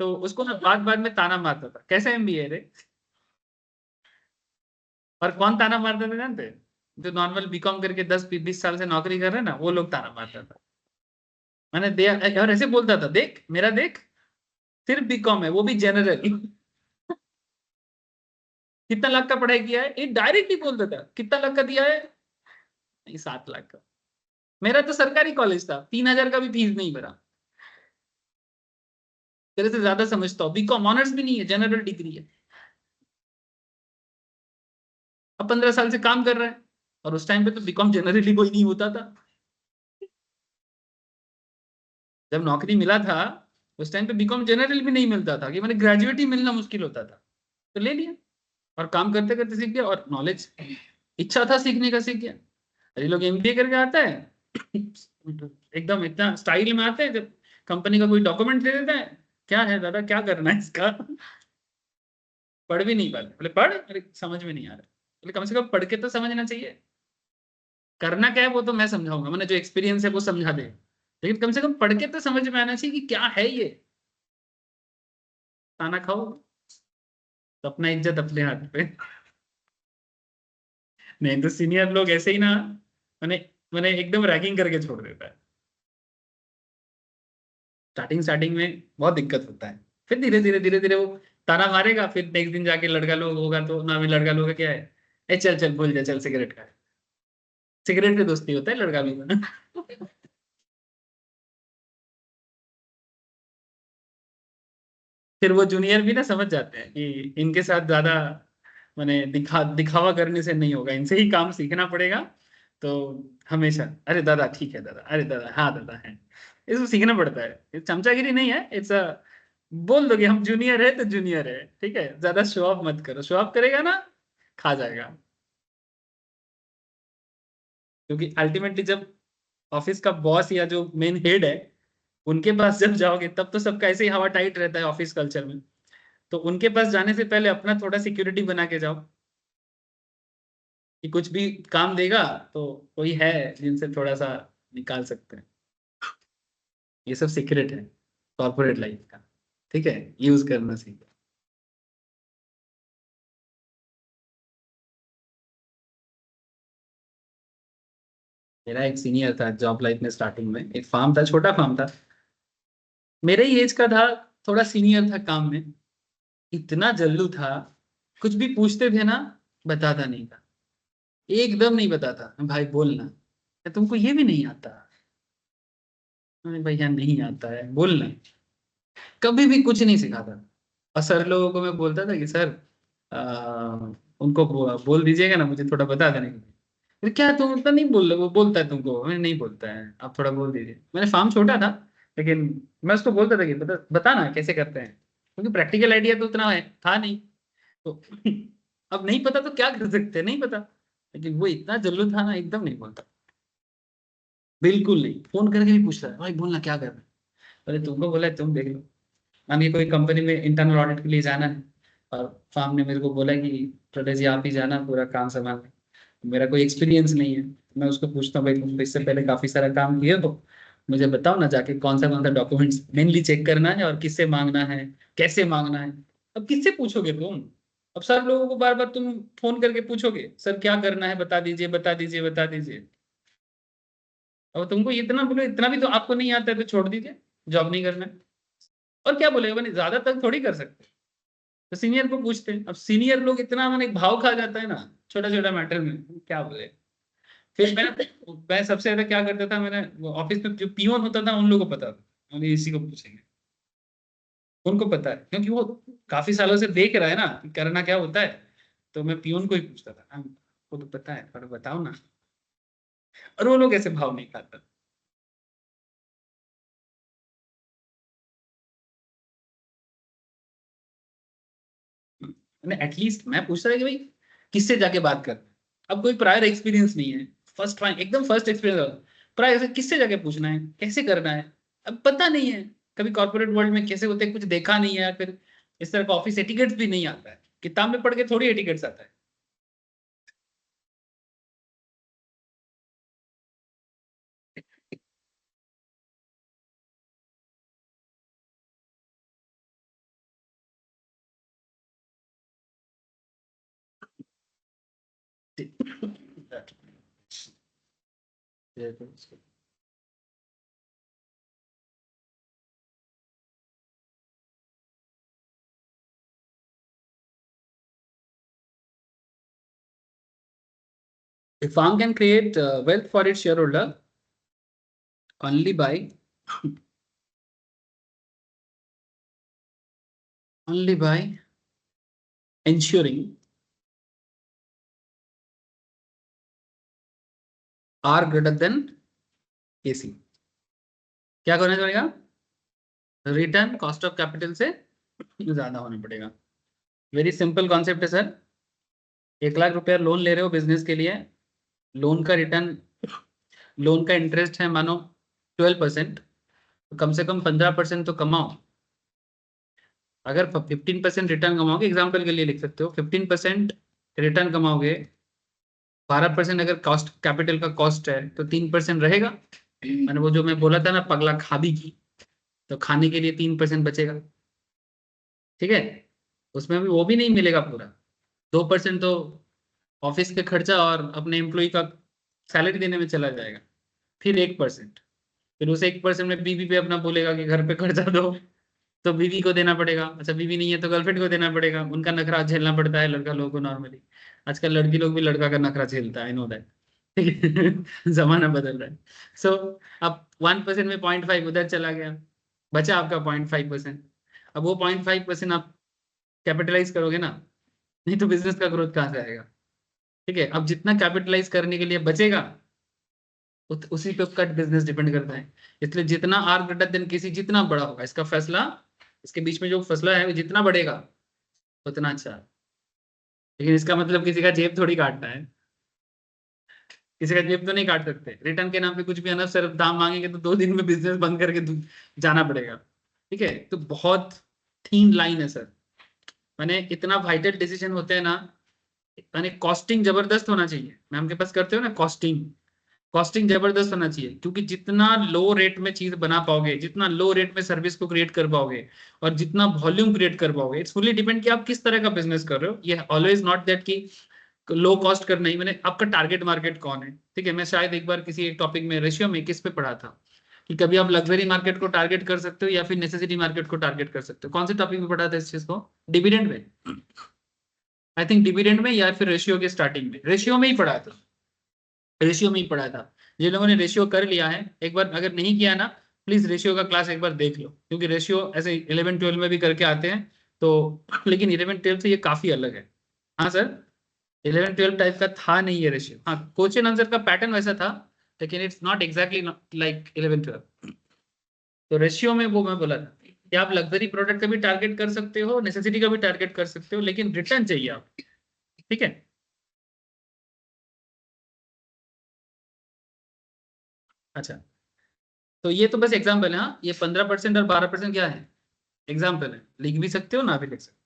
तो उसको मैं बाद बाद में ताना मारता था, कैसे एमबीए रे। और कौन ताना मारता था जानते हैं? जो नॉर्मल बीकॉम करके 10-20 साल से नौकरी कर रहे हैं ना, वो लोग ताना मारता था। मैंने दे और ऐसे बोलता था, देख मेरा देख, सिर्फ बीकॉम है, वो भी जनरल। कितना लाख का पढ़ाई किया है, ये डायरेक्टली बोलता था। कितना लाख का दिया है? नहीं, 7 लाख का। मेरा तो सरकारी कॉलेज था, 3,000 का भी फीस नहीं भरा। तेरे से ज्यादा समझता हूँ, बीकॉम ऑनर्स भी नहीं है, जनरल डिग्री है। अब 15 साल से काम कर रहा है। और उस टाइम पे तो बीकॉम जनरली कोई नहीं होता था। जब नौकरी मिला था, उस टाइम पे बीकॉम जनरल भी नहीं मिलता था, कि मैंने ग्रेजुएट ही मिलना मुश्किल होता था। तो ले लिया, और काम करते करते सीख गया, और नॉलेज, इच्छा था सीखने का, सीख गया। अरे लोग एमबीए करके आता है, एकदम इतना स्टाइल में आते हैं, जब कंपनी का कोई डॉक्यूमेंट दे देता है, क्या है दादा, क्या करना है इसका। पढ़ भी नहीं पाते, बोले पढ़, अरे समझ में नहीं आ रहा। बोले कम से कम पढ़ के तो समझना चाहिए। करना क्या है वो तो मैं समझाऊंगा, मैंने जो एक्सपीरियंस है वो समझा दे, लेकिन कम से कम पढ़ के तो समझ में आना चाहिए कि क्या है ये। खाना खाओ, तो अपना इज्जत अपने हाथ पे। नहीं तो सीनियर लोग ऐसे ही ना, मैंने मैंने एकदम रैगिंग करके छोड़ देता है। स्टार्टिंग स्टार्टिंग में बहुत दिक्कत होता है, फिर धीरे धीरे वो ताना मारेगा, फिर नेक्स्ट दिन जाके लड़का लोग होगा तो ना, भी लड़का लोग का क्या है, ए चल चल भूल जा, चल सिगरेट खा। सिगरेट पे दोस्ती होता है लड़का भी। फिर वो जूनियर भी ना समझ जाते हैं कि इनके साथ ज्यादा मैंने दिखावा करने से नहीं होगा, इनसे ही काम सीखना पड़ेगा। तो हमेशा, अरे दादा ठीक है दादा, अरे दादा हाँ दादा है, इसको सीखना पड़ता है। ये चमचागिरी नहीं है, इट्स अ, बोल दोगे हम जूनियर है तो जूनियर है, ठीक है, ज्यादा शो ऑफ मत करो, शो ऑफ करेगा ना, खा जाएगा। क्योंकि अल्टीमेटली जब ऑफिस का बॉस या जो मेन हेड है, उनके पास जब जाओगे तब तो सबका ऐसे ही हवा टाइट रहता है ऑफिस कल्चर में। तो उनके पास जाने से पहले अपना थोड़ा सिक्योरिटी बना के जाओ, कि कुछ भी काम देगा तो कोई है जिनसे थोड़ा सा निकाल सकते हैं। ये सब सीक्रेट है कॉर्पोरेट लाइफ का, ठीक है, यूज करना सीखो। मेरा एक सीनियर था जॉब लाइफ में, स्टार्टिंग में एक फार्म था, छोटा फार्म था, मेरे ही एज का था, थोड़ा सीनियर था काम में। इतना जल्लू था, कुछ भी पूछते थे ना, बताता नहीं था, एकदम नहीं बताता। भाई बोलना, तुमको ये भी नहीं आता? अरे भैया नहीं आता है, बोलना। कभी भी कुछ नहीं सिखाता। और सर लोगों को मैं बोलता था कि सर, उनको बोल दीजिएगा ना, मुझे थोड़ा बता देने के लिए। फिर क्या तुम उतना नहीं बोल रहे, वो बोलता है तुमको? मैंने नहीं बोलता है, आप थोड़ा बोल दीजिए। मैंने फार्म छोटा था, लेकिन मैं उसको बोलता था कि बता ना कैसे करते हैं, क्योंकि प्रैक्टिकल आइडिया तो उतना था नहीं। तो अब नहीं पता तो क्या कर सकते हैं, नहीं पता। लेकिन वो इतना जल्लू था ना, एकदम नहीं बोलता, बिल्कुल नहीं। फोन करके भी पूछता है, भाई बोलना क्या करना है। अरे तुमको बोला है, तुम देख लो। मानिए कोई कंपनी में इंटरनल ऑडिट के लिए जाना है, और फार्म ने मेरे को बोला कि प्रदेश जी आप ही जाना पूरा काम संभालने। मेरा कोई एक्सपीरियंस नहीं है, मैं उसको पूछता हूँ, भाई तुम तो इससे पहले काफी सारा काम किए हो, मुझे बताओ ना जाके कौन सा डॉक्यूमेंट्स मेनली चेक करना है, और किससे मांगना है, कैसे मांगना है। अब किससे पूछोगे तुम? अब सर लोगों को बार बार तुम फोन करके पूछोगे, सर क्या करना है, बता दीजिए बता दीजिए बता दीजिए। अब तुमको इतना बोलो, इतना भी तो आपको नहीं आता है, तो छोड़ दीजिए, जॉब नहीं करना है। और क्या बोलेगा, मैंने ज्यादा तक थोड़ी कर सकते। तो सीनियर को पूछते हैं, अब सीनियर लोग इतना मैंने भाव खा जाता है ना, छोटा छोटा मैटर में, क्या बोले। फिर मैं सबसे ज्यादा क्या करता था, मैंने ऑफिस में जो पियोन होता था उन लोगों को पता था, हम इसी को पूछेंगे, उनको पता है, क्योंकि वो काफी सालों से देख रहा है ना कि करना क्या होता है। तो मैं पियोन को ही पूछता था, वो तो पता है पर बताओ ना। और वो लोग ऐसे भाव नहीं खाता। मैंने एटलीस्ट मैं पूछता था कि भाई किससे जाके बात कर। अब कोई प्रायर एक्सपीरियंस नहीं है, फर्स्ट टाइम एकदम फर्स्ट एक्सपीरियंस, प्रायर किससे जाके पूछना है, कैसे करना है, अब पता नहीं है। कभी कॉर्पोरेट वर्ल्ड में कैसे होते हैं कुछ देखा नहीं है, फिर इस तरह का ऑफिस एटिकेट्स भी नहीं आता है, किताब में पढ़ के थोड़ी एटिकेट्स आता है। A firm can create wealth for its shareholder only by ensuring R greater than AC. क्या करना पड़ेगा? रिटर्न कॉस्ट ऑफ कैपिटल से ज्यादा होना पड़ेगा. वेरी सिंपल कॉन्सेप्ट है सर. 1,00,000 रुपया लोन ले रहे हो बिजनेस के लिए. लोन का रिटर्न, लोन का इंटरेस्ट है मानो 12%, तो कम से कम 15% तो कमाओ. अगर 15% रिटर्न कमाओगे, एग्जाम्पल के लिए लिख सकते हो, 15% रिटर्न कमाओगे, 12% अगर कॉस्ट कैपिटल का कॉस्ट है तो 3% रहेगा. मैंने वो जो मैं बोला था ना पगला खाबी की, तो खाने के लिए 3% बचेगा. ठीक है, उसमें भी वो भी नहीं मिलेगा पूरा. 2% तो ऑफिस के खर्चा और अपने एम्प्लॉय का सैलरी देने में चला जाएगा. फिर 1%, फिर उस 1% में बीवी पे अपना बोलेगा कि घर पे खर्चा दो, तो बीवी को देना पड़ेगा. अच्छा बीवी नहीं है तो गर्लफ्रेंड को देना पड़ेगा. उनका नखरा झेलना पड़ता है लड़का लोगों को नॉर्मली. आजकल लड़की लोग भी लड़का का नखरा झेलता है, नो दैट. ठीक है, जमाना बदल रहा है. सो अब 1% में 0.5 उधर चला गया, बचा आपका 0.5%. अब वो 0.5% आप कैपिटलाइज करोगे ना, नहीं तो बिजनेस का ग्रोथ कहाँ से आएगा? ठीक है, अब जितना कैपिटलाइज करने के लिए बचेगा उसी पे उसका बिजनेस डिपेंड करता है. इसलिए जितना आर ग्रेटर देन किसी जितना बड़ा होगा इसका फैसला, इसके बीच में जो फैसला है वो जितना बढ़ेगा उतना अच्छा है. लेकिन इसका मतलब किसी का जेब थोड़ी काटना है. किसी का जेब तो नहीं काट सकते. रिटर्न के नाम पे कुछ भी अनवसर दाम मांगेंगे तो 2 दिन में बिजनेस बंद करके जाना पड़ेगा. ठीक है, तो बहुत थीन लाइन है सर. मैंने इतना वाइटल डिसीजन होते हैं ना, मैंने कॉस्टिंग जबरदस्त होना चाहिए. मैम के पास करते हो ना कॉस्टिंग, कॉस्टिंग जबरदस्त होना चाहिए. क्योंकि जितना लो रेट में चीज बना पाओगे, जितना लो रेट में सर्विस को क्रिएट कर पाओगे, और जितना वॉल्यूम क्रिएट कर पाओगे, इट्स फुली डिपेंड कि आप किस तरह का बिजनेस कर रहे हो. ये ऑलवेज नॉट दैट कि लो कॉस्ट करना ही. मैंने आपका टारगेट मार्केट कौन है. ठीक है, मैं शायद एक बार किसी एक टॉपिक में रेशियो में किस पे पढ़ा था कि कभी आप लग्जरी मार्केट को टारगेट कर सकते हो या फिर नेसेसिटी मार्केट को टारगेट कर सकते हो. कौन से टॉपिक में पढ़ा था इस चीज को? डिविडेंड में, आई थिंक डिविडेंड में, या फिर रेशियो के स्टार्टिंग में. रेशियो में ही पढ़ा था, रेशियो में ही पढ़ा था. जिन लोगों ने रेशियो कर लिया है, एक बार अगर नहीं किया ना, प्लीज रेशियो का क्लास एक बार देख लो. क्योंकि रेशियो ऐसे 11-12 में भी करके आते हैं तो, लेकिन 11-12 से ये काफी अलग है. हाँ सर, 11-12 टाइप का था नहीं ये रेशियो. हाँ, क्वेश्चन आंसर का पैटर्न वैसा था, लेकिन इट्स नॉट एग्जैक्टली लाइक 11-12. तो रेशियो में वो मैं बोला था कि आप लग्जरी प्रोडक्ट का भी टारगेट कर सकते हो, नेसेसिटी का भी टारगेट कर सकते हो, लेकिन रिटर्न चाहिए आप. ठीक है. अच्छा, तो ये तो बस एग्जाम्पल है. हाँ, ये 15% और 12% क्या है? एग्जाम्पल है. लिख भी सकते हो ना भी लिख सकते हो.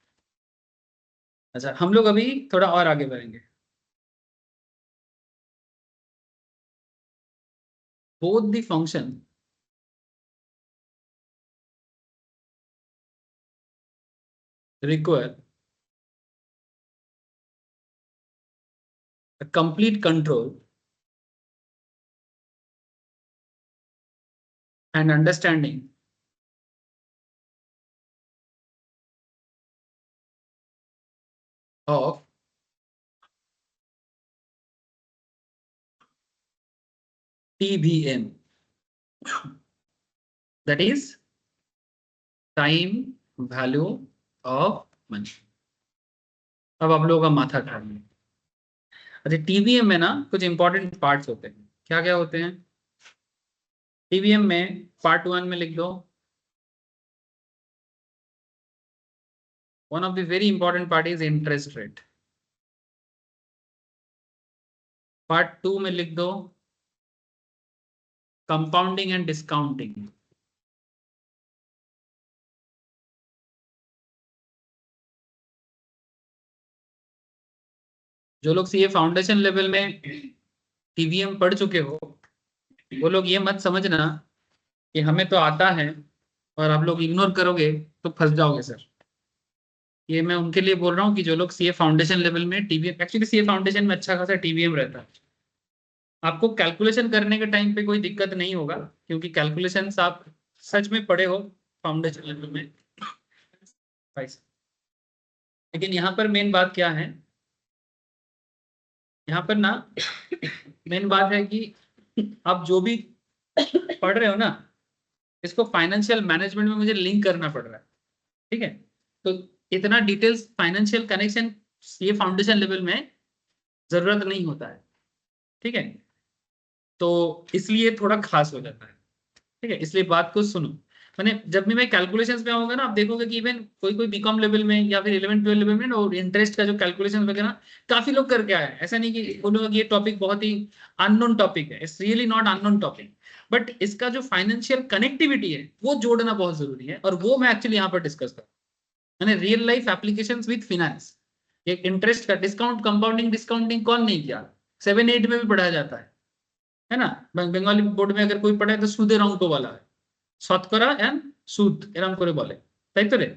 अच्छा, हम लोग अभी थोड़ा और आगे बढ़ेंगे. Both the function require complete control and understanding of TVM, that is time value of money. अब आप लोगों का माथा खा लिया. अच्छा, TVM में ना कुछ इंपॉर्टेंट पार्ट्स होते हैं. क्या क्या होते हैं TVM में? पार्ट 1 में लिख दो, one of the very important part is interest rate. Part 2 में लिख दो कंपाउंडिंग एंड डिस्काउंटिंग. जो लोग सीए फाउंडेशन लेवल में TVM पढ़ चुके हो, वो लोग ये मत समझना कि हमें तो आता है और आप लोग इग्नोर करोगे तो फंस जाओगे सर. ये मैं उनके लिए बोल रहा हूँ कि जो लोग सीए फाउंडेशन लेवल में टीवीएम, एक्चुअली सीए फाउंडेशन में अच्छा खासा टीवीएम रहता है, आपको कैलकुलेशन करने के टाइम पे कोई दिक्कत नहीं होगा, क्योंकि कैलकुलेशंस आप सच में पढ़े हो फाउंडेशन लेवल में। लेकिन यहाँ पर मेन बात क्या है, यहाँ पर ना मेन बात है कि आप जो भी पढ़ रहे हो ना, इसको फाइनेंशियल मैनेजमेंट में मुझे लिंक करना पड़ रहा है, ठीक है। तो इतना डिटेल्स फाइनेंशियल कनेक्शन ये फाउंडेशन लेवल में जरूरत नहीं होता है, ठीक है। तो इसलिए थोड़ा खास हो जाता है, ठीक है। इसलिए बात को सुनो, मैंने जब भी मैं कैलकुलेशंस में आऊंगा ना, आप देखोगे कि इवन कोई कोई बीकॉम लेवल में या फिर 11-12 लेवल में और इंटरेस्ट का जो कैलकुलेशन वगैरह काफी लोग करके आए हैं। ऐसा नहीं कि बोलोगे कि ये टॉपिक बहुत ही अननोन टॉपिक है, it's really not unknown topic, but इसका जो फाइनेंशियल कनेक्टिविटी है वो जोड़ना बहुत जरूरी है, और वो मैं एक्चुअली यहाँ पर डिस्कस कर, मैंने real life applications with finance. एक इंटरेस्ट का डिस्काउंट, कंपाउंडिंग डिस्काउंटिंग कौन नहीं किया, 7-8 में भी पढ़ाया जाता है ना। बंगाली बोर्ड में अगर कोई पढ़ा है तो सूदेर अंक वाला है, শতকরা এন্ড সুদ এরকম করে বলে, তাই তো রে,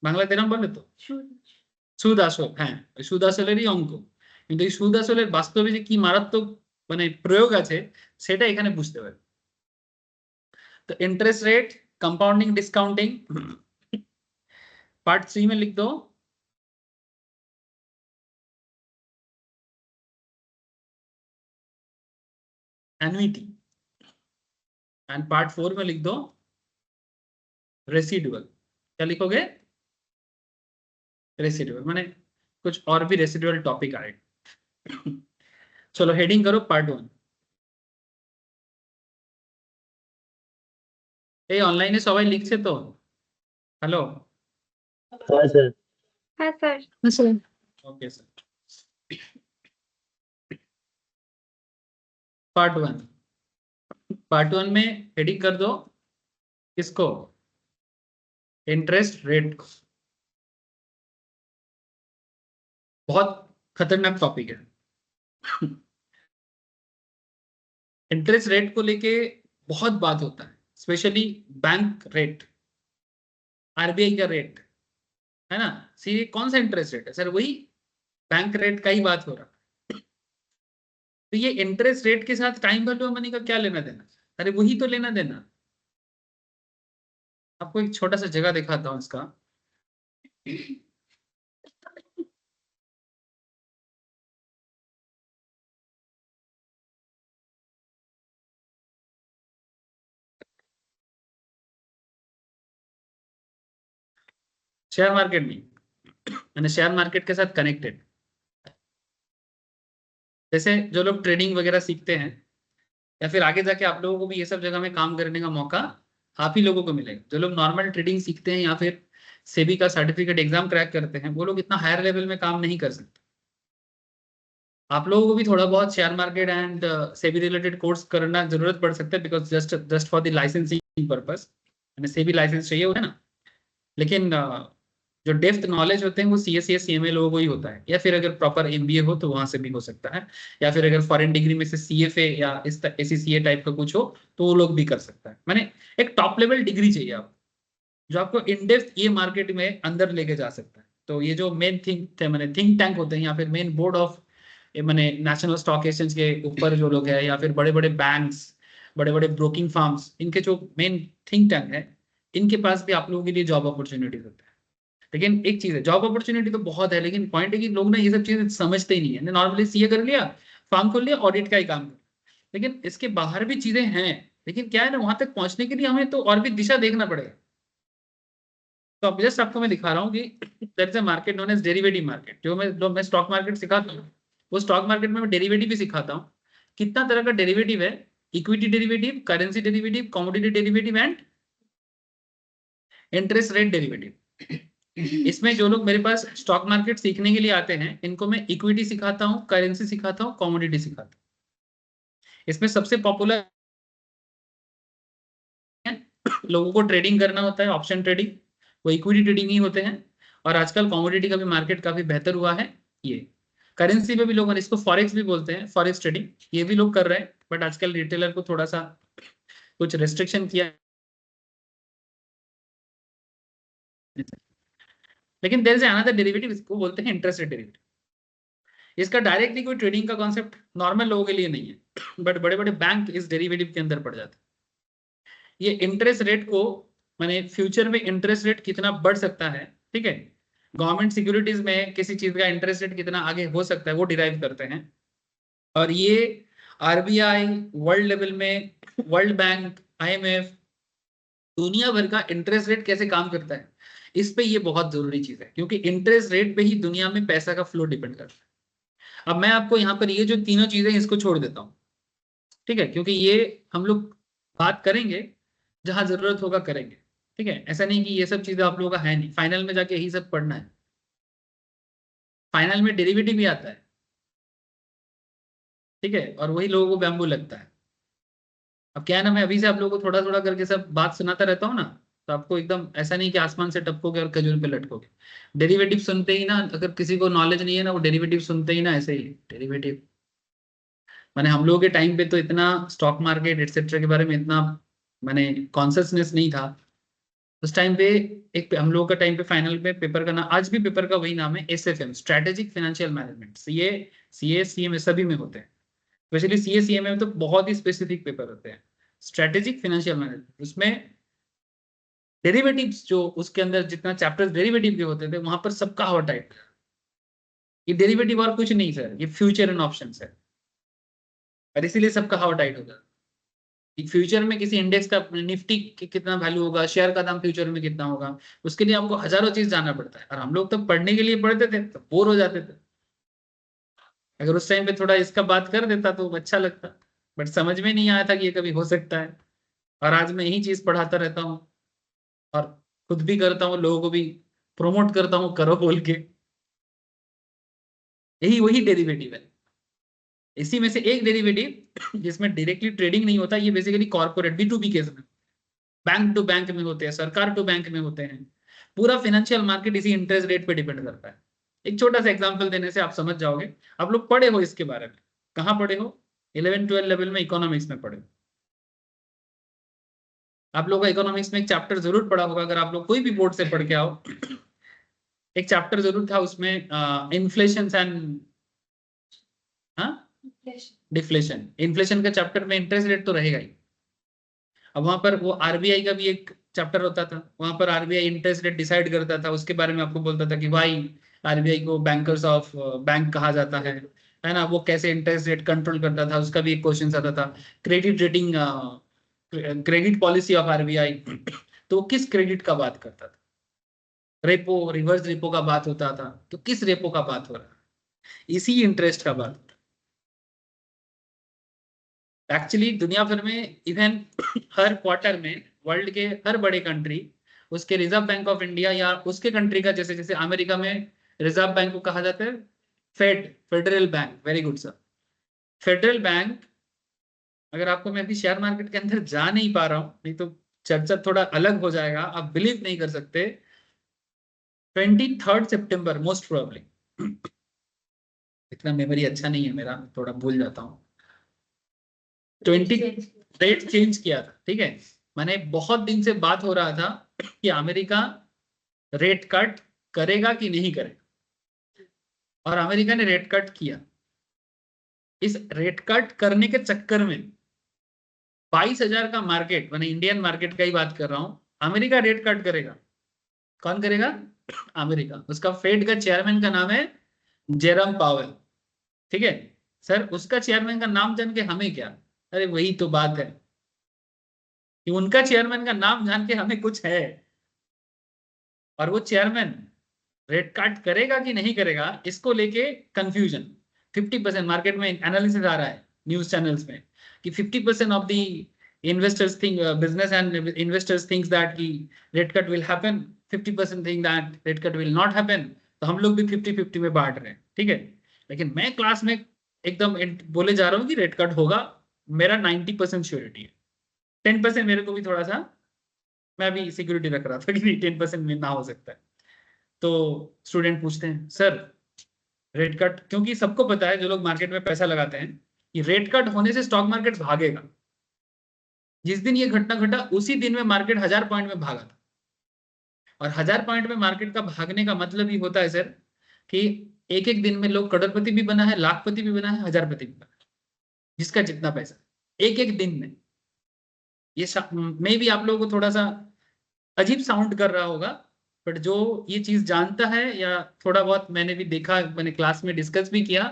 বাংলাতে এরকম বলে তো, সুদ আসল, হ্যাঁ ওই সুদ আসলেরই অঙ্ক। কিন্তু এই সুদ আসলের বাস্তবে যে কি মারাত্মক মানে প্রয়োগ আছে সেটা এখানে বুঝতে পারবে। तो interest rate, compounding discounting, part 3 में लिख दो एन्युटी, एंड पार्ट 4 में लिख दो रेसिडुअल। क्या लिखोगे, रेसिडुअल, माने कुछ और भी रेसिडुअल टॉपिक आए। चलो हेडिंग करो पार्ट 1। এই অনলাইনে সবাই লিখছে তো, হ্যালো? हाँ सर। हाँ सर। Okay sir. पार्ट 1 में हेडिंग कर दो किसको, इंटरेस्ट रेट को। बहुत खतरनाक टॉपिक है। इंटरेस्ट रेट को लेके बहुत बात होता है, स्पेशली बैंक रेट, आरबीआई का रेट, है ना। सी कौन सा इंटरेस्ट रेट है सर, वही बैंक रेट का ही बात हो रहा है। तो ये इंटरेस्ट रेट के साथ टाइम वैल्यू ऑफ मनी का क्या लेना देना, अरे वही तो लेना देना। आपको एक छोटा सा जगह दिखाता हूं इसका। शेयर मार्केट नहीं, मैंने शेयर मार्केट के साथ कनेक्टेड, जैसे जो लोग ट्रेडिंग वगैरह सीखते हैं, या फिर आगे जाके आप लोगों को भी ये सब जगह में काम करने का मौका आप ही लोगों को मिलेगा। जो लोग नॉर्मल ट्रेडिंग सीखते हैं या फिर सेबी का सर्टिफिकेट एग्जाम क्रैक करते हैं, वो लोग इतना हायर लेवल में काम नहीं कर सकते। आप लोगों को भी थोड़ा बहुत share market and SEBI related course करना जरूरत पड़ सकता है, because just for the licensing purpose, हमें सेबी लाइसेंस चाहिए होता है ना। लेकिन जो डेप्थ नॉलेज होते हैं वो सीएससी सीएमए लोगों को ही होता है, या फिर अगर प्रॉपर एमबीए हो तो वहां से भी हो सकता है, या फिर अगर फॉरेन डिग्री में से सीएफए या इस एसीसीए टाइप का कुछ हो तो वो लोग भी कर सकता है। मैंने एक टॉप लेवल डिग्री चाहिए आपको, जो आपको इन डेप्थ ये मार्केट में अंदर लेके जा सकता है। तो ये जो मेन थिंक टैंक होते हैं, या फिर मेन बोर्ड ऑफ मैंने नेशनल स्टॉक एक्सचेंज के ऊपर जो लोग हैं, या फिर बड़े बड़े बैंक्स, बड़े बड़े ब्रोकिंग फार्म्स, इनके जो मेन थिंक टैंक है, इनके पास भी आप लोगों के लिए जॉब अपॉर्चुनिटीज होते हैं। लेकिन एक चीज है, जॉब अपॉर्चुनिटी तो बहुत है, लेकिन पॉइंट है कि लोग ना ये सब चीजें समझते ही नहीं है। नॉर्मली सीए कर लिया, फार्म खोल लिया, ऑडिट का ही काम कर, लेकिन इसके बाहर भी चीजें हैं। लेकिन क्या है ना, वहां तक पहुंचने के लिए हमें तो और भी दिशा देखना पड़ेगा। तो अब जस्ट आपको मैं दिखा रहा हूँ कि there is a market known as derivative market. जो मैं स्टॉक मार्केट सिखाता हूँ, वो स्टॉक मार्केट में मैं डेरिवेटिव भी सिखाता हूँ। कितना तरह का डेरिवेटिव है, equity derivative, currency derivative, commodity derivative and interest rate derivative. इसमें जो लोग मेरे पास स्टॉक मार्केट सीखने के लिए आते हैं, इनको मैं इक्विटी सिखाता हूँ, करेंसी सिखाता हूँ, कमोडिटी सिखाता हूँ। इसमें सबसे पॉपुलर लोगों को ट्रेडिंग करना होता है, ऑप्शन ट्रेडिंग, वो इक्विटी ट्रेडिंग ही होते हैं। और आजकल कमोडिटी का भी मार्केट काफी बेहतर हुआ है। ये करेंसी पे भी लोग, इसको फॉरेक्स भी बोलते हैं, फॉरेक्स ट्रेडिंग, ये भी लोग कर रहे हैं। बट आजकल रिटेलर को थोड़ा सा कुछ रेस्ट्रिक्शन किया। लेकिन देयर इज अनदर डेरिवेटिव, इसको बोलते हैं इंटरेस्ट रेट डेरिवेटिव। इसका डायरेक्टली कोई ट्रेडिंग का कॉन्सेप्ट नॉर्मल लोगों के लिए नहीं है, बट बड़े बड़े बैंक इस डेरिवेटिव के अंदर पड़ जाते हैं। ये इंटरेस्ट रेट को, माने फ्यूचर में इंटरेस्ट रेट कितना बढ़ सकता है, ठीक है, गवर्नमेंट सिक्योरिटीज में किसी चीज का इंटरेस्ट रेट कितना आगे हो सकता है, वो डिराइव करते हैं। और ये आरबीआई, वर्ल्ड लेवल में वर्ल्ड बैंक, आईएमएफ, दुनिया भर का इंटरेस्ट रेट कैसे काम करता है, इस पे ये बहुत जरूरी चीज है, क्योंकि इंटरेस्ट रेट पे ही दुनिया में पैसा का फ्लो डिपेंड करता है। अब मैं आपको यहाँ पर ये जो तीनों चीजें इसको छोड़ देता हूँ, ठीक है, क्योंकि ये हम लोग बात करेंगे जहां जरूरत होगा करेंगे, ठीक है। ऐसा नहीं कि ये सब चीजें आप लोगों का है नहीं, फाइनल में जाके यही सब पढ़ना है, फाइनल में डेरिवेटिव भी आता है, ठीक है, और वही लोगों को बैम्बू लगता है। अब क्या है ना, मैं अभी से आप लोगों को थोड़ा थोड़ा करके सब बात सुनाता रहता हूँ ना, तो आपको एकदम ऐसा नहीं कि आसमान से टपकोगे और खजूर पे लटकोगे। डेरिवेटिव सुनते ही ना, अगर किसी को नॉलेज नहीं है ना, वो डेरिवेटिव सुनते ही ना ऐसे ही डेरिवेटिव, माने हम लोगों के टाइम पे तो इतना स्टॉक मार्केट एक्सेट्रा के बारे में इतना माने कॉन्शियसनेस नहीं था उस टाइम पे। एक हम लोगों का टाइम पे फाइनल पे पेपर का नाम, आज भी पेपर का वही नाम है, SFM, strategic financial management. CA CMA सभी में होते हैं, स्पेशली सीए सीएमए में तो बहुत ही स्पेसिफिक पेपर होते हैं। स्ट्रेटेजिक फाइनेंशियल मैनेजमेंट, उसमें डेरिवेटिव्स, जो उसके अंदर जितना चैप्टर्स डेरिवेटिव के होते थे, वहां पर सबका हवा टाइट। ये डेरिवेटिव और कुछ नहीं सर, ये फ्यूचर एंड ऑप्शन है, और इसीलिए सबका हवा टाइट होता है। फ्यूचर में किसी इंडेक्स का निफ्टी कितना वैल्यू होगा, शेयर का दाम फ्यूचर में कितना होगा, उसके लिए आपको हजारों चीज जानना पड़ता है, और हम लोग तब पढ़ने के लिए पढ़ते थे तो बोर हो जाते थे। अगर उस टाइम पे थोड़ा इसका बात कर देता तो अच्छा लगता, बट समझ में नहीं आया था कि ये कभी हो सकता है। और आज मैं यही चीज पढ़ाता रहता हूँ, और खुद भी करता हूँ, लोगों को भी प्रोमोट करता हूँ, करो बोल के। यही वही डेरिवेटिव है। इसी में से एक डेरिवेटिव जिसमें डायरेक्टली ट्रेडिंग नहीं होता, ये बेसिकली कॉर्पोरेट B2B केस में, बैंक टू बैंक में होते हैं, सरकार टू बैंक में होते हैं। पूरा फाइनेंशियल मार्केट इसी इंटरेस्ट रेट पे डिपेंड करता है। एक छोटा सा एग्जांपल देने से आप समझ जाओगे। आप लोग पढ़े हो इसके बारे में, कहाँ पढ़े हो? 11-12 लेवल में इकोनॉमिक्स में पढ़े हो। आप लोग का इकोनॉमिक्स में एक चैप्टर जरूर पढ़ा होगा, अगर आप लोग कोई भी बोर्ड से पढ़ के आओ। एक चैप्टर जरूर था उसमें, इन्फ्लेशन एंड डिफ्लेशन। इन्फ्लेशन का चैप्टर में इंटरेस्ट रेट तो रहेगा ही। अब वहां पर वो आरबीआई का भी एक चैप्टर होता था, वहां पर आरबीआई इंटरेस्ट रेट डिसाइड करता था, उसके बारे में आपको बोलता था कि भाई आरबीआई को बैंकर्स ऑफ बैंक कहा जाता है ना, वो कैसे इंटरेस्ट रेट कंट्रोल करता था, उसका भी एक क्वेश्चन आता था। Credit rating, credit policy of RBI, तो वो किस क्रेडिट का बात करता था? रेपो, रिवर्स रेपो का बात होता था, तो किस रेपो का बात हो रहा है? इसी इंटरेस्ट का बात। एक्चुअली दुनिया भर में इवन हर क्वार्टर में वर्ल्ड के हर बड़े कंट्री, उसके रिजर्व बैंक ऑफ इंडिया या उसके कंट्री का, जैसे जैसे अमेरिका में रिजर्व बैंक को कहा जाता है Fed, Federal Bank, very good sir, Federal Bank. अगर आपको मैं अभी शेयर मार्केट के अंदर जा नहीं पा रहा हूं, नहीं तो चर्चा थोड़ा अलग हो जाएगा, आप बिलीव नहीं कर सकते। 23 सितंबर मोस्ट प्रोबेबली, इतना मेमोरी अच्छा नहीं है मेरा, थोड़ा भूल जाता हूँ। 20 रेट चेंज किया था, ठीक है। मैंने बहुत दिन से बात हो रहा था कि अमेरिका रेट कट करेगा कि नहीं करेगा, और अमेरिका ने रेट कट किया। इस रेट कट करने के चक्कर में 22,000 का मार्केट, मैंने इंडियन मार्केट का ही बात कर रहा हूं, अमेरिका रेट कट करेगा। कौन करेगा? अमेरिका। उसका फेड का चेयरमैन का नाम है जेरम पावेल, ठीक है। सर उसका चेयरमैन का नाम जान के हमें क्या? अरे वही तो बात है कि उनका चेयरमैन का नाम जान के हमें कुछ है, और वो चेयरमैन रेट कट करेगा कि नहीं करेगा, इसको लेके कंफ्यूजन। 50% मार्केट में एनालिसिस आ रहा है न्यूज चैनल्स में कि 50% of the investors think, business and investors thinks that कि rate cut will happen, 50% think that rate cut will not happen. तो हम लोग भी 50-50 में बांट रहे हैं, ठीक है। लेकिन मैं क्लास में एकदम बोले जा रहा हूँ कि रेट कट होगा, मेरा 90% श्योरिटी है। 10% मेरे को भी थोड़ा सा, मैं भी सिक्योरिटी रख रहा था कि 10% में ना हो सकता है। तो स्टूडेंट पूछते हैं सर रेट कट, क्योंकि सबको पता है जो लोग मार्केट में पैसा लगाते हैं कि रेट कट होने से स्टॉक मार्केट भागेगा। जिस दिन ये घटना घटा उसी दिन में मार्केट 1000 पॉइंट में भागा था। और 1000 पॉइंट में मार्केट का भागने का मतलब ही होता है सर कि एक एक दिन में लोग करोड़पति भी बना है, लाखपति भी बना है, हजारपति भी बना है, जिसका जितना पैसा एक एक दिन में। ये मे भी आप लोगों को थोड़ा सा अजीब साउंड कर रहा होगा, बट जो ये चीज जानता है या थोड़ा बहुत मैंने भी देखा, मैंने क्लास में डिस्कस भी किया,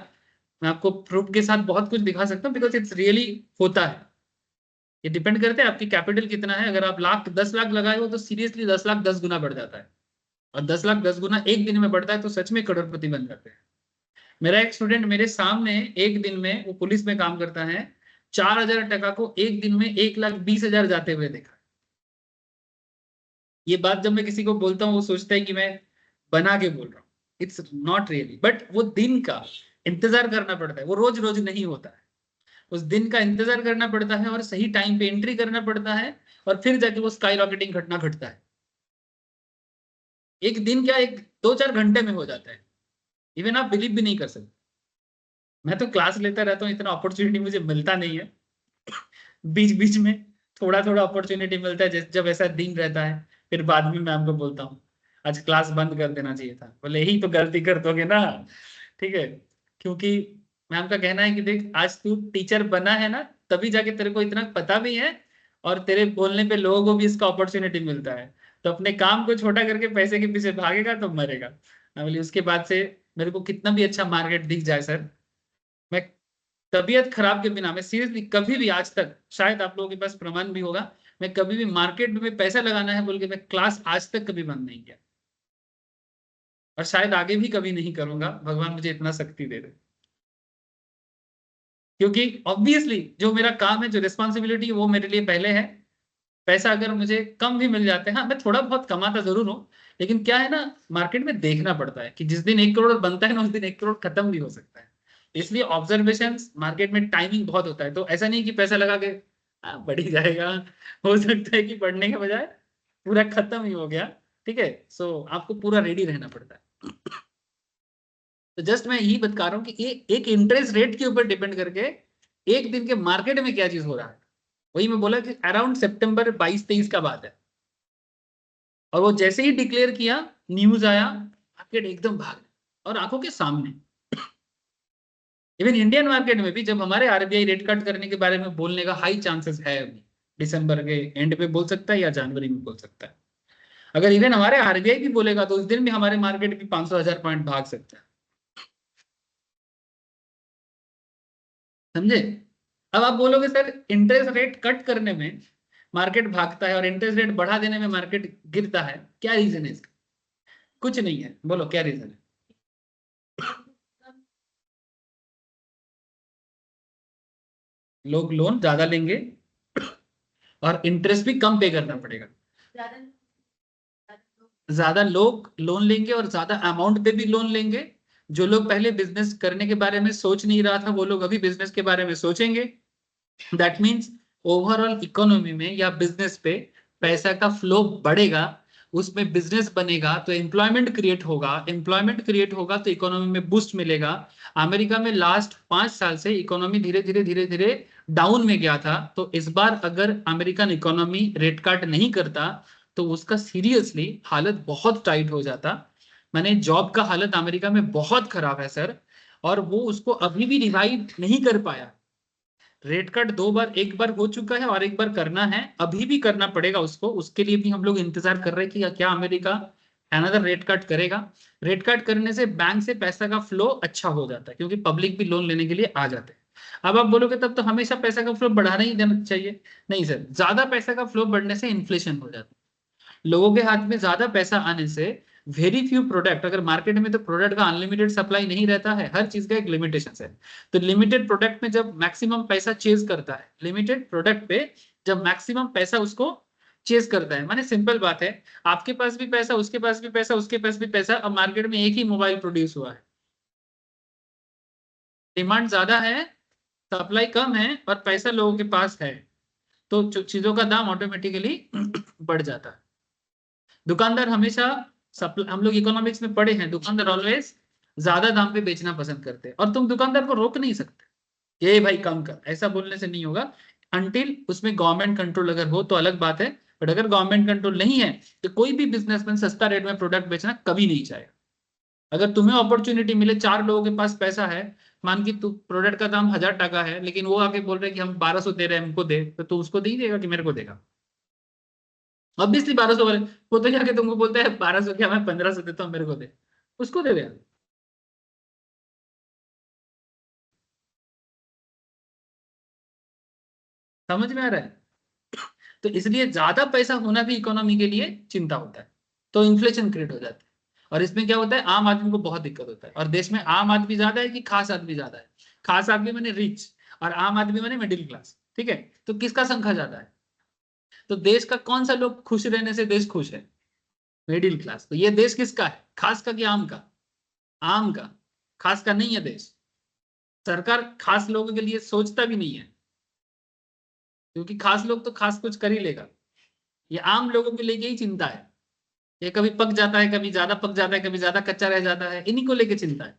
मैं आपको प्रूफ के साथ बहुत कुछ दिखा सकता हूँ, बिकॉज इट्स रियली होता है। ये डिपेंड करता है आपकी कैपिटल कितना है। अगर आप लाख 10 लाख लगाए हो तो सीरियसली 10 लाख 10 गुना बढ़ जाता है, और 10 लाख 10 गुना एक दिन में बढ़ता है तो सच में करोड़पति बन जाते हैं। मेरा एक स्टूडेंट मेरे सामने एक दिन में, वो पुलिस में काम करता है, 4000 टका को एक दिन में 1,20,000 जाते हुए देखा। ये बात जब मैं किसी को बोलता हूँ वो सोचता है कि मैं बना के बोल रहा हूँ। इट्स नॉट रियली, बट वो दिन का इंतजार करना पड़ता है, वो रोज रोज नहीं होता है। उस दिन का इंतजार करना पड़ता है और सही टाइम पे एंट्री करना पड़ता है, और फिर जाके वो स्काई रॉकेटिंग घटना घटता है। एक दिन क्या, एक 2-4 घंटे में हो जाता है। इवन आप बिलीव भी नहीं कर सकते। मैं तो क्लास लेता रहता हूँ, इतना अपॉर्चुनिटी मुझे मिलता नहीं है। बीच बीच में थोड़ा थोड़ा अपॉर्चुनिटी मिलता है, जब ऐसा दिन रहता है, फिर बाद में मैम को बोलता हूँ आज क्लास बंद कर देना चाहिए था। बोले यही तो गलती कर दोगे ना, ठीक है। क्योंकि मैम का कहना है कि देख, आज तू टीचर बना है ना, तभी जाके तेरे को इतना पता भी है, और तेरे बोलने पे लोगों को भी इसका अपॉर्चुनिटी मिलता है। तो अपने काम को छोटा करके पैसे के पीछे भागेगा तो मरेगा। मैं बोली उसके बाद से मेरे को कितना भी अच्छा मार्केट दिख जाए सर, मैं तबीयत खराब के बिना, मैं सीरियसली कभी भी आज तक, शायद आप लोगों के पास प्रमाण भी होगा, मैं कभी भी मार्केट में पैसा लगाना है बोल के मैं क्लास आज तक कभी बंद नहीं किया, और शायद आगे भी कभी नहीं करूंगा। भगवान मुझे इतना शक्ति दे दे। क्योंकि ऑब्वियसली जो मेरा काम है, जो रिस्पॉन्सिबिलिटी है, वो मेरे लिए पहले है। पैसा अगर मुझे कम भी मिल जाते हैं, हाँ मैं थोड़ा बहुत कमाता जरूर हूँ, लेकिन क्या है ना, मार्केट में देखना पड़ता है कि जिस दिन 1 करोड़ बनता है ना, उस दिन 1 करोड़ खत्म भी हो सकता है। इसलिए ऑब्जर्वेशन, मार्केट में टाइमिंग बहुत होता है। तो ऐसा नहीं कि पैसा लगा के बढ़ ही जाएगा, हो सकता है कि बढ़ने के बजाय पूरा खत्म ही हो गया। ठीक है, सो आपको पूरा रेडी रहना पड़ता है। तो जस्ट मैं यही बता रहा हूँ कि ये एक इंटरेस्ट रेट के ऊपर डिपेंड करके एक दिन के मार्केट में क्या चीज हो रहा है। वही मैं बोला कि अराउंड सितंबर 22-23 का बात है, और वो जैसे ही डिक्लेयर किया, न्यूज आया, मार्केट एकदम भाग, और आंखों के सामने। इवन इंडियन मार्केट में भी जब हमारे आरबीआई रेट कट करने के बारे में बोलने का हाई चांसेस है, अभी दिसंबर के एंड में बोल सकता है या जनवरी में बोल सकता है। अगर इवन हमारे आरबीआई भी बोलेगा तो उस दिन भी हमारे मार्केट भी 500,000 पॉइंट भाग सकता है। समझे? अब आप बोलोगे सर इंटरेस्ट रेट कट करने में मार्केट भागता है और इंटरेस्ट रेट बढ़ा देने में मार्केट गिरता है, क्या रीजन है इसका? कुछ नहीं है, बोलो क्या रीजन है? लोग लोन ज्यादा लेंगे और इंटरेस्ट भी कम पे करना पड़ेगा। ज्यादा लोग लोन लेंगे और ज्यादा अमाउंट पे भी लोन लेंगे। जो लोग पहले बिजनेस करने के बारे में सोच नहीं रहा था, वो लोग अभी बिजनेस के बारे में सोचेंगे। दैट मीन्स ओवरऑल इकोनॉमी में या बिजनेस पे पैसा का फ्लो बढ़ेगा, उसमें बिजनेस बनेगा तो एम्प्लॉयमेंट क्रिएट होगा, एम्प्लॉयमेंट क्रिएट होगा तो इकोनॉमी में बूस्ट मिलेगा। अमेरिका में लास्ट 5 साल से इकोनॉमी धीरे धीरे धीरे धीरे डाउन में गया था, तो इस बार अगर अमेरिकन इकोनॉमी रेट कट नहीं करता तो उसका सीरियसली हालत बहुत टाइट हो जाता। मैंने जॉब का हालत अमेरिका में बहुत खराब है सर, और वो उसको अभी भी रिवाइव नहीं कर पाया। रेट कट 2 बार, एक बार हो चुका है और एक बार करना है, अभी भी करना पड़ेगा उसको। उसके लिए भी हम लोग इंतजार कर रहे हैं कि क्या अमेरिका अनदर रेट कट करेगा। रेट कट करने से बैंक से पैसा का फ्लो अच्छा हो जाता है, क्योंकि पब्लिक भी लोन लेने के लिए आ जाते हैं। अब आप बोलोगे तब तो हमेशा पैसा का फ्लो बढ़ाना ही देना चाहिए। नहीं सर, ज्यादा पैसा का फ्लो बढ़ने से इन्फ्लेशन हो जाता है। लोगों के हाथ में ज्यादा पैसा आने से वेरी फ्यू प्रोडक्ट, अगर मार्केट में तो प्रोडक्ट का अनलिमिटेड सप्लाई नहीं रहता है, हर चीज का एक लिमिटेशन है। तो लिमिटेड प्रोडक्ट में जब मैक्सिमम पैसा चेज करता है, लिमिटेड प्रोडक्ट पे जब मैक्सिमम पैसा उसको चेज करता है, माने सिंपल बात है, आपके पास भी पैसा, उसके पास भी पैसा, उसके पास भी पैसा, अब मार्केट में एक ही मोबाइल प्रोड्यूस हुआ है, डिमांड ज्यादा है, सप्लाई कम है, और पैसा लोगों के पास है, तो चीजों का दाम ऑटोमेटिकली बढ़ जाता है। दुकानदार हमेशा, हम लोग इकोनॉमिक्स में पढ़े हैं, दुकानदार ऑलवेज ज्यादा दाम पे बेचना पसंद करते हैं, और तुम दुकानदार को रोक नहीं सकते ये भाई कम कर, ऐसा बोलने से नहीं होगा। अनटिल उसमें गवर्नमेंट कंट्रोल अगर हो तो अलग बात है, बट अगर गवर्नमेंट कंट्रोल नहीं है तो कोई भी बिजनेसमैन सस्ता रेट में प्रोडक्ट बेचना कभी नहीं चाहेगा। अगर तुम्हें अपॉर्चुनिटी मिले, 4 लोगों के पास पैसा है, मान की तू प्रोडक्ट का दाम 1000 टका है, लेकिन वो आके बोल रहे कि हम 1200 दे रहे हैं, हमको दे, तो तू उसको दे ही देगा कि मेरे को देगा? ऑब्वियसली 1200 वाले, वो तो जाके तुमको बोलता है 1200 क्या, मैं 1500 देता हूँ, मेरे को दे, उसको दे देगा। समझ में आ रहा है? तो इसलिए ज्यादा पैसा होना भी इकोनॉमी के लिए चिंता होता है, तो इन्फ्लेशन क्रिएट हो जाता है। और इसमें क्या होता है, आम आदमी को बहुत दिक्कत होता है। और देश में आम आदमी ज्यादा है कि खास आदमी ज्यादा है? खास आदमी माने रिच, और आम आदमी माने मिडिल क्लास, ठीक है? तो किसका संख्या ज्यादा है? तो देश का कौन सा लोग खुश रहने से देश खुश है? Middle class. तो ये देश किसका है, खास का कि आम का? आम का। खास का नहीं है देश। सरकार खास लोगों के लिए सोचता भी नहीं है, क्योंकि खास लोग तो खास कुछ कर ही लेगा। ये आम लोगों के लेके ही चिंता है। ये कभी पक जाता है, कभी ज्यादा पक जाता है, कभी ज्यादा कच्चा रह जाता है, इन्हीं को लेके चिंता है।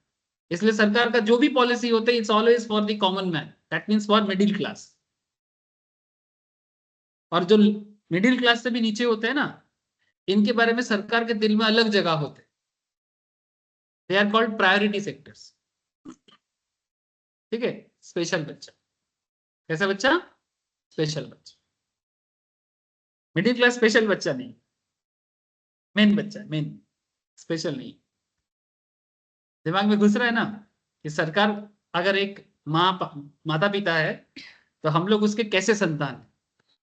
इसलिए सरकार का जो भी पॉलिसी होते हैं, it's always for the common man, that means for middle class. और जो मिडिल क्लास से भी नीचे होते हैं ना, इनके बारे में सरकार के दिल में अलग जगह होते हैं। They are called priority sectors. ठीक है? स्पेशल बच्चा। कैसा बच्चा? स्पेशल बच्चा। मिडिल क्लास स्पेशल बच्चा नहीं, मेन बच्चा, मेन, स्पेशल नहीं। दिमाग में घुस रहा है ना कि सरकार, अगर एक माता पिता है, तो हम लोग उसके कैसे संतान हैं?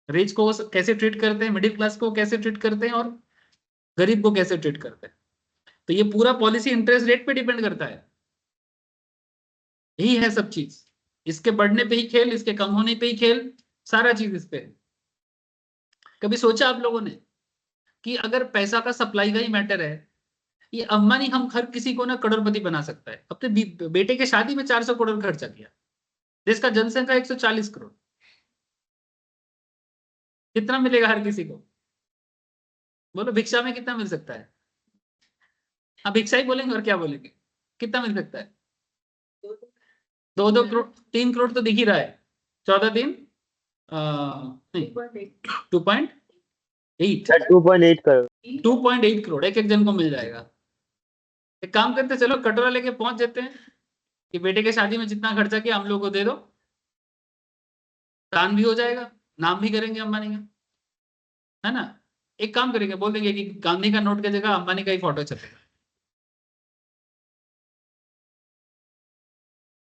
रिच को वो कैसे ट्रीट करते हैं, मिडिल क्लास को कैसे ट्रीट करते हैं, और गरीब को कैसे ट्रीट करते हैं? तो ये पूरा पॉलिसी इंटरेस्ट रेट पे डिपेंड करता है। यही है सब चीज। इसके बढ़ने पे ही खेल, इसके कम होने पे ही खेल, सारा चीज इस पे है। कभी सोचा आप लोगों ने कि अगर पैसा का सप्लाई का ही मैटर है, ये अंबानी हम हर किसी को ना करोड़पति बना सकता है। अपने बेटे के शादी में 400 करोड़ खर्चा किया। देश का जनसंख्या 140 करोड़, कितना मिलेगा हर किसी को? बोलो भिक्षा में कितना मिल सकता है? हाँ, भिक्षा ही बोलेंगे और क्या बोलेंगे? कितना मिल सकता है? 2-2 करोड़, 3 करोड़ तो दिख ही रहा है। 14 दिन, नहीं, 2.8, 2.8 करोड़। 2.8 करोड़ एक एक जन को मिल जाएगा। एक काम करते, चलो कटोरा लेके पहुंच जाते हैं कि बेटे के शादी में जितना खर्चा किया हम लोग को दे दो, दान भी हो जाएगा, नाम भी करेंगे अंबानी का, है ना? एक काम करेंगे, बोल देंगे कि गांधी का नोट की जगह अंबानी का ही फोटो छपेगा।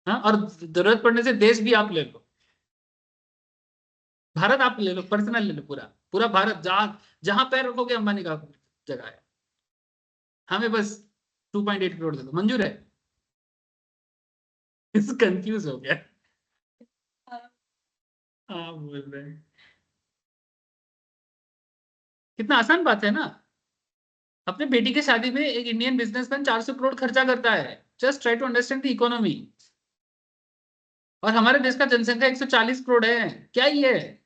हाँ, और जरूरत पड़ने से देश भी आप ले लो, भारत आप ले लो, पर्सनल ले लो, पूरा पूरा भारत, जहां जहां पैर रखोगे अंबानी का जगह है। हमें बस 2.8 करोड़ दे दो, मंजूर है? इस कंफ्यूज हो गया। हाँ, बोल रहे हैं। कितना आसान बात है ना। अपने बेटी की शादी में एक इंडियन बिजनेसमैन 400 करोड़ खर्चा करता है। Just try to understand the economy. और हमारे देश का जनसंख्या 140 करोड़ है, क्या ये है?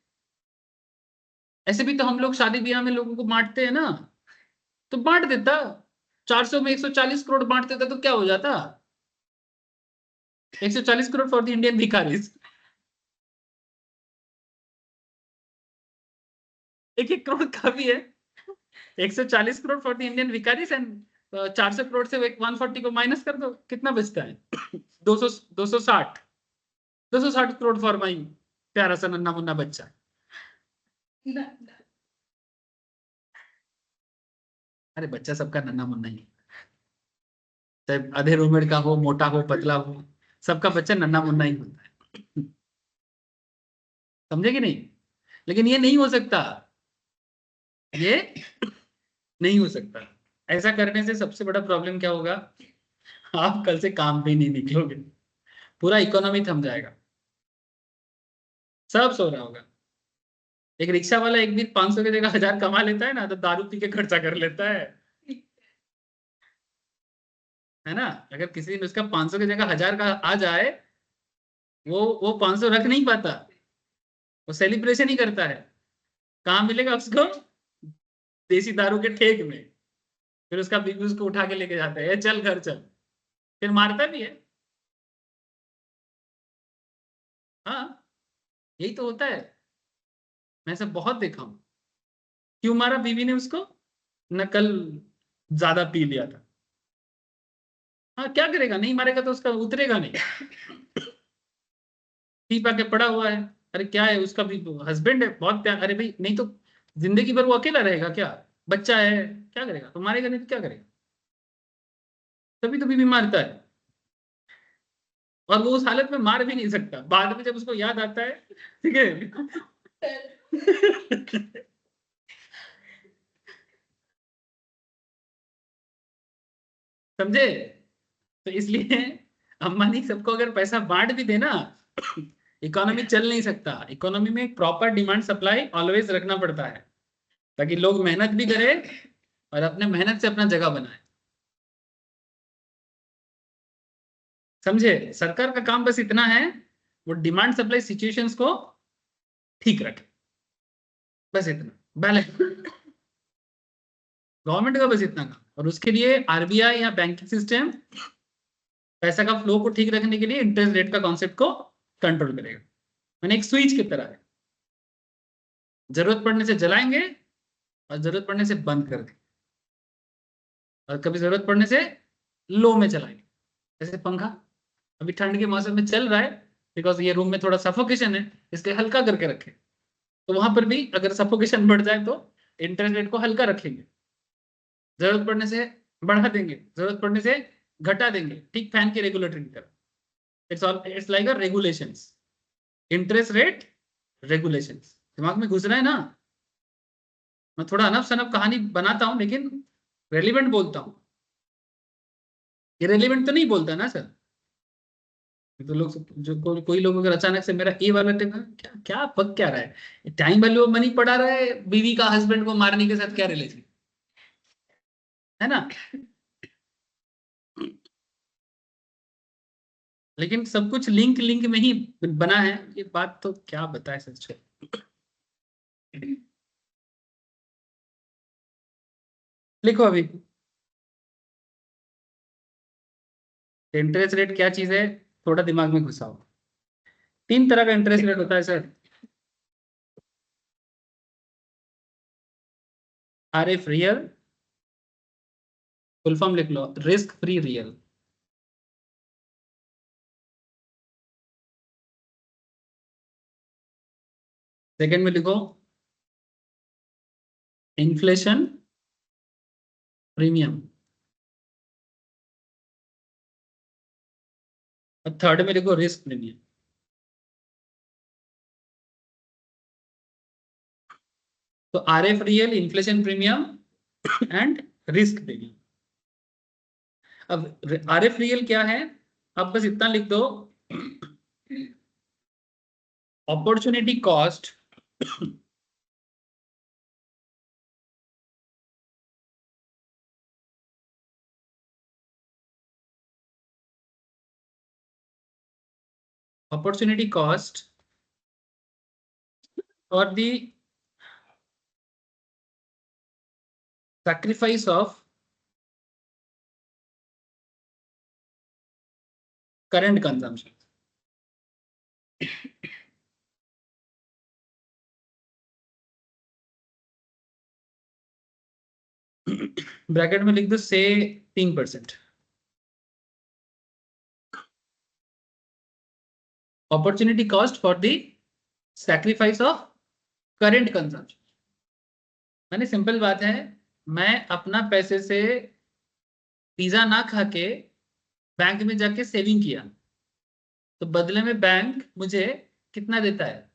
ऐसे भी तो हम लोग शादी ब्याह में लोगों को बांटते हैं ना, तो बांट देता। 400 में 140 करोड़ बांट देता तो क्या हो जाता? 140 करोड़ फॉर द इंडियन भिखारीज। 1-1 करोड़ का भी है। 140 करोड़ फॉर द इंडियन भिखारीज, एंड 400 करोड़ से 140 को माइनस कर दो, कितना बचता है? 200, 260, 260 करोड़ फॉर माई प्यारा सा नन्ना मुन्ना बच्चा। अरे बच्चा सबका नन्ना मुन्ना ही है। चाहे अधेड़ उम्र का हो, मोटा हो, पतला हो, सबका बच्चा नन्ना मुन्ना ही होता है। समझे कि नहीं? लेकिन ये नहीं हो सकता, ये नहीं हो सकता। ऐसा करने से सबसे बड़ा प्रॉब्लम क्या होगा? आप कल से काम पे नहीं निकलोगे, पूरा इकोनॉमी थम जाएगा, सब सो रहा होगा। एक रिक्शा वाला एक दिन 500 की जगह 1000 कमा लेता है ना, तो दारू पी के खर्चा कर लेता है ना? अगर किसी दिन उसका 500 की जगह 1000 का आ जाए, वो 500 रख नहीं पाता, वो सेलिब्रेशन ही करता है। कहाँ मिलेगा उसको? देसी दारू के ठेक में। फिर उसका बीबी उसको उठा के लेके जाता है, चल घर चल, फिर मारता भी है। हाँ, यही तो होता है। मैं सब बहुत देखा हूँ। क्यों मारा? बीवी ने उसको न कल ज्यादा पी लिया था। हाँ, क्या करेगा? नहीं मारेगा तो उसका उतरेगा नहीं। पी पा के पड़ा हुआ है। अरे क्या है, उसका भी हस्बैंड है, बहुत प्यार। अरे भाई, नहीं तो जिंदगी भर वो अकेला रहेगा क्या? बच्चा है, क्या करेगा? तो मारेगा नहीं तो क्या करेगा? तभी तो बीवी मारता है। और वो उस हालत में मार भी नहीं सकता, बाद में जब उसको याद आता है, ठीक है। समझे? तो इसलिए अंबानी सबको अगर पैसा बांट भी देना, इकोनॉमी चल नहीं सकता। इकोनॉमी में एक प्रॉपर डिमांड सप्लाई ऑलवेज रखना पड़ता है, ताकि लोग मेहनत भी करें और अपने मेहनत से अपना जगह बनाए। समझे? सरकार का काम बस इतना है, वो डिमांड सप्लाई सिचुएशंस को ठीक रखे, बस इतना। बैलेंस, गवर्नमेंट का बस इतना काम। और उसके लिए आरबीआई या बैंकिंग सिस्टम पैसा का फ्लो को ठीक रखने के लिए इंटरेस्ट रेट का कॉन्सेप्ट को कंट्रोल करेगा। मैंने एक स्विच की तरह है, जरूरत पड़ने से जलाएंगे और जरूरत पड़ने से बंद कर देंगे, और कभी जरूरत पड़ने से लो में चलाएंगे। जैसे पंखा अभी ठंड के मौसम में चल रहा है, बिकॉज ये रूम में थोड़ा सफोकेशन है, इसलिए हल्का करके रखें। तो वहां पर भी अगर सफोकेशन बढ़ जाए तो इंटरेस्ट रेट को हल्का रखेंगे, जरूरत पड़ने से बढ़ा देंगे, जरूरत पड़ने से घटा देंगे, ठीक फैन की रेगुलेटरी की तरह। It's like a regulations, interest rate regulations. दिमाग में घुस रहा है ना? मैं थोड़ा अनफ सनफ कहानी बनाता हूं, लेकिन रेलिवेंट बोलता हूं। इरेलीवेंट तो नहीं बोलता ना सर। तो लोग जो कोई लोग अगर अचानक से मेरा ए वाला टेप, क्या क्या पक क्या रहा है, टाइम वैल्यू ऑफ मनी पढ़ा रहा है, बीवी का हस्बैंड को मारने के साथ क्या रिलेशन है ना? लेकिन सब कुछ लिंक लिंक में ही बना है, ये बात तो क्या बताए सच। लिखो अभी, इंटरेस्ट रेट क्या चीज है, थोड़ा दिमाग में घुसाओ। तीन तरह का इंटरेस्ट रेट होता है sir. R F real, full form लिख लो, रिस्क फ्री रियल। सेकंड में लिखो इन्फ्लेशन प्रीमियम, और थर्ड में लिखो रिस्क प्रीमियम। तो R F real, inflation premium and risk premium. अब आर एफ रियल क्या है? अब बस इतना लिख दो, opportunity cost opportunity cost or the sacrifice of current consumption। Bracket में लिख दो से 3%। Opportunity cost for the sacrifice of current consumption. मैंने सिंपल बात है, मैं अपना पैसे से पिज्जा ना खा के बैंक में जाके सेविंग किया, तो बदले में बैंक मुझे कितना देता है?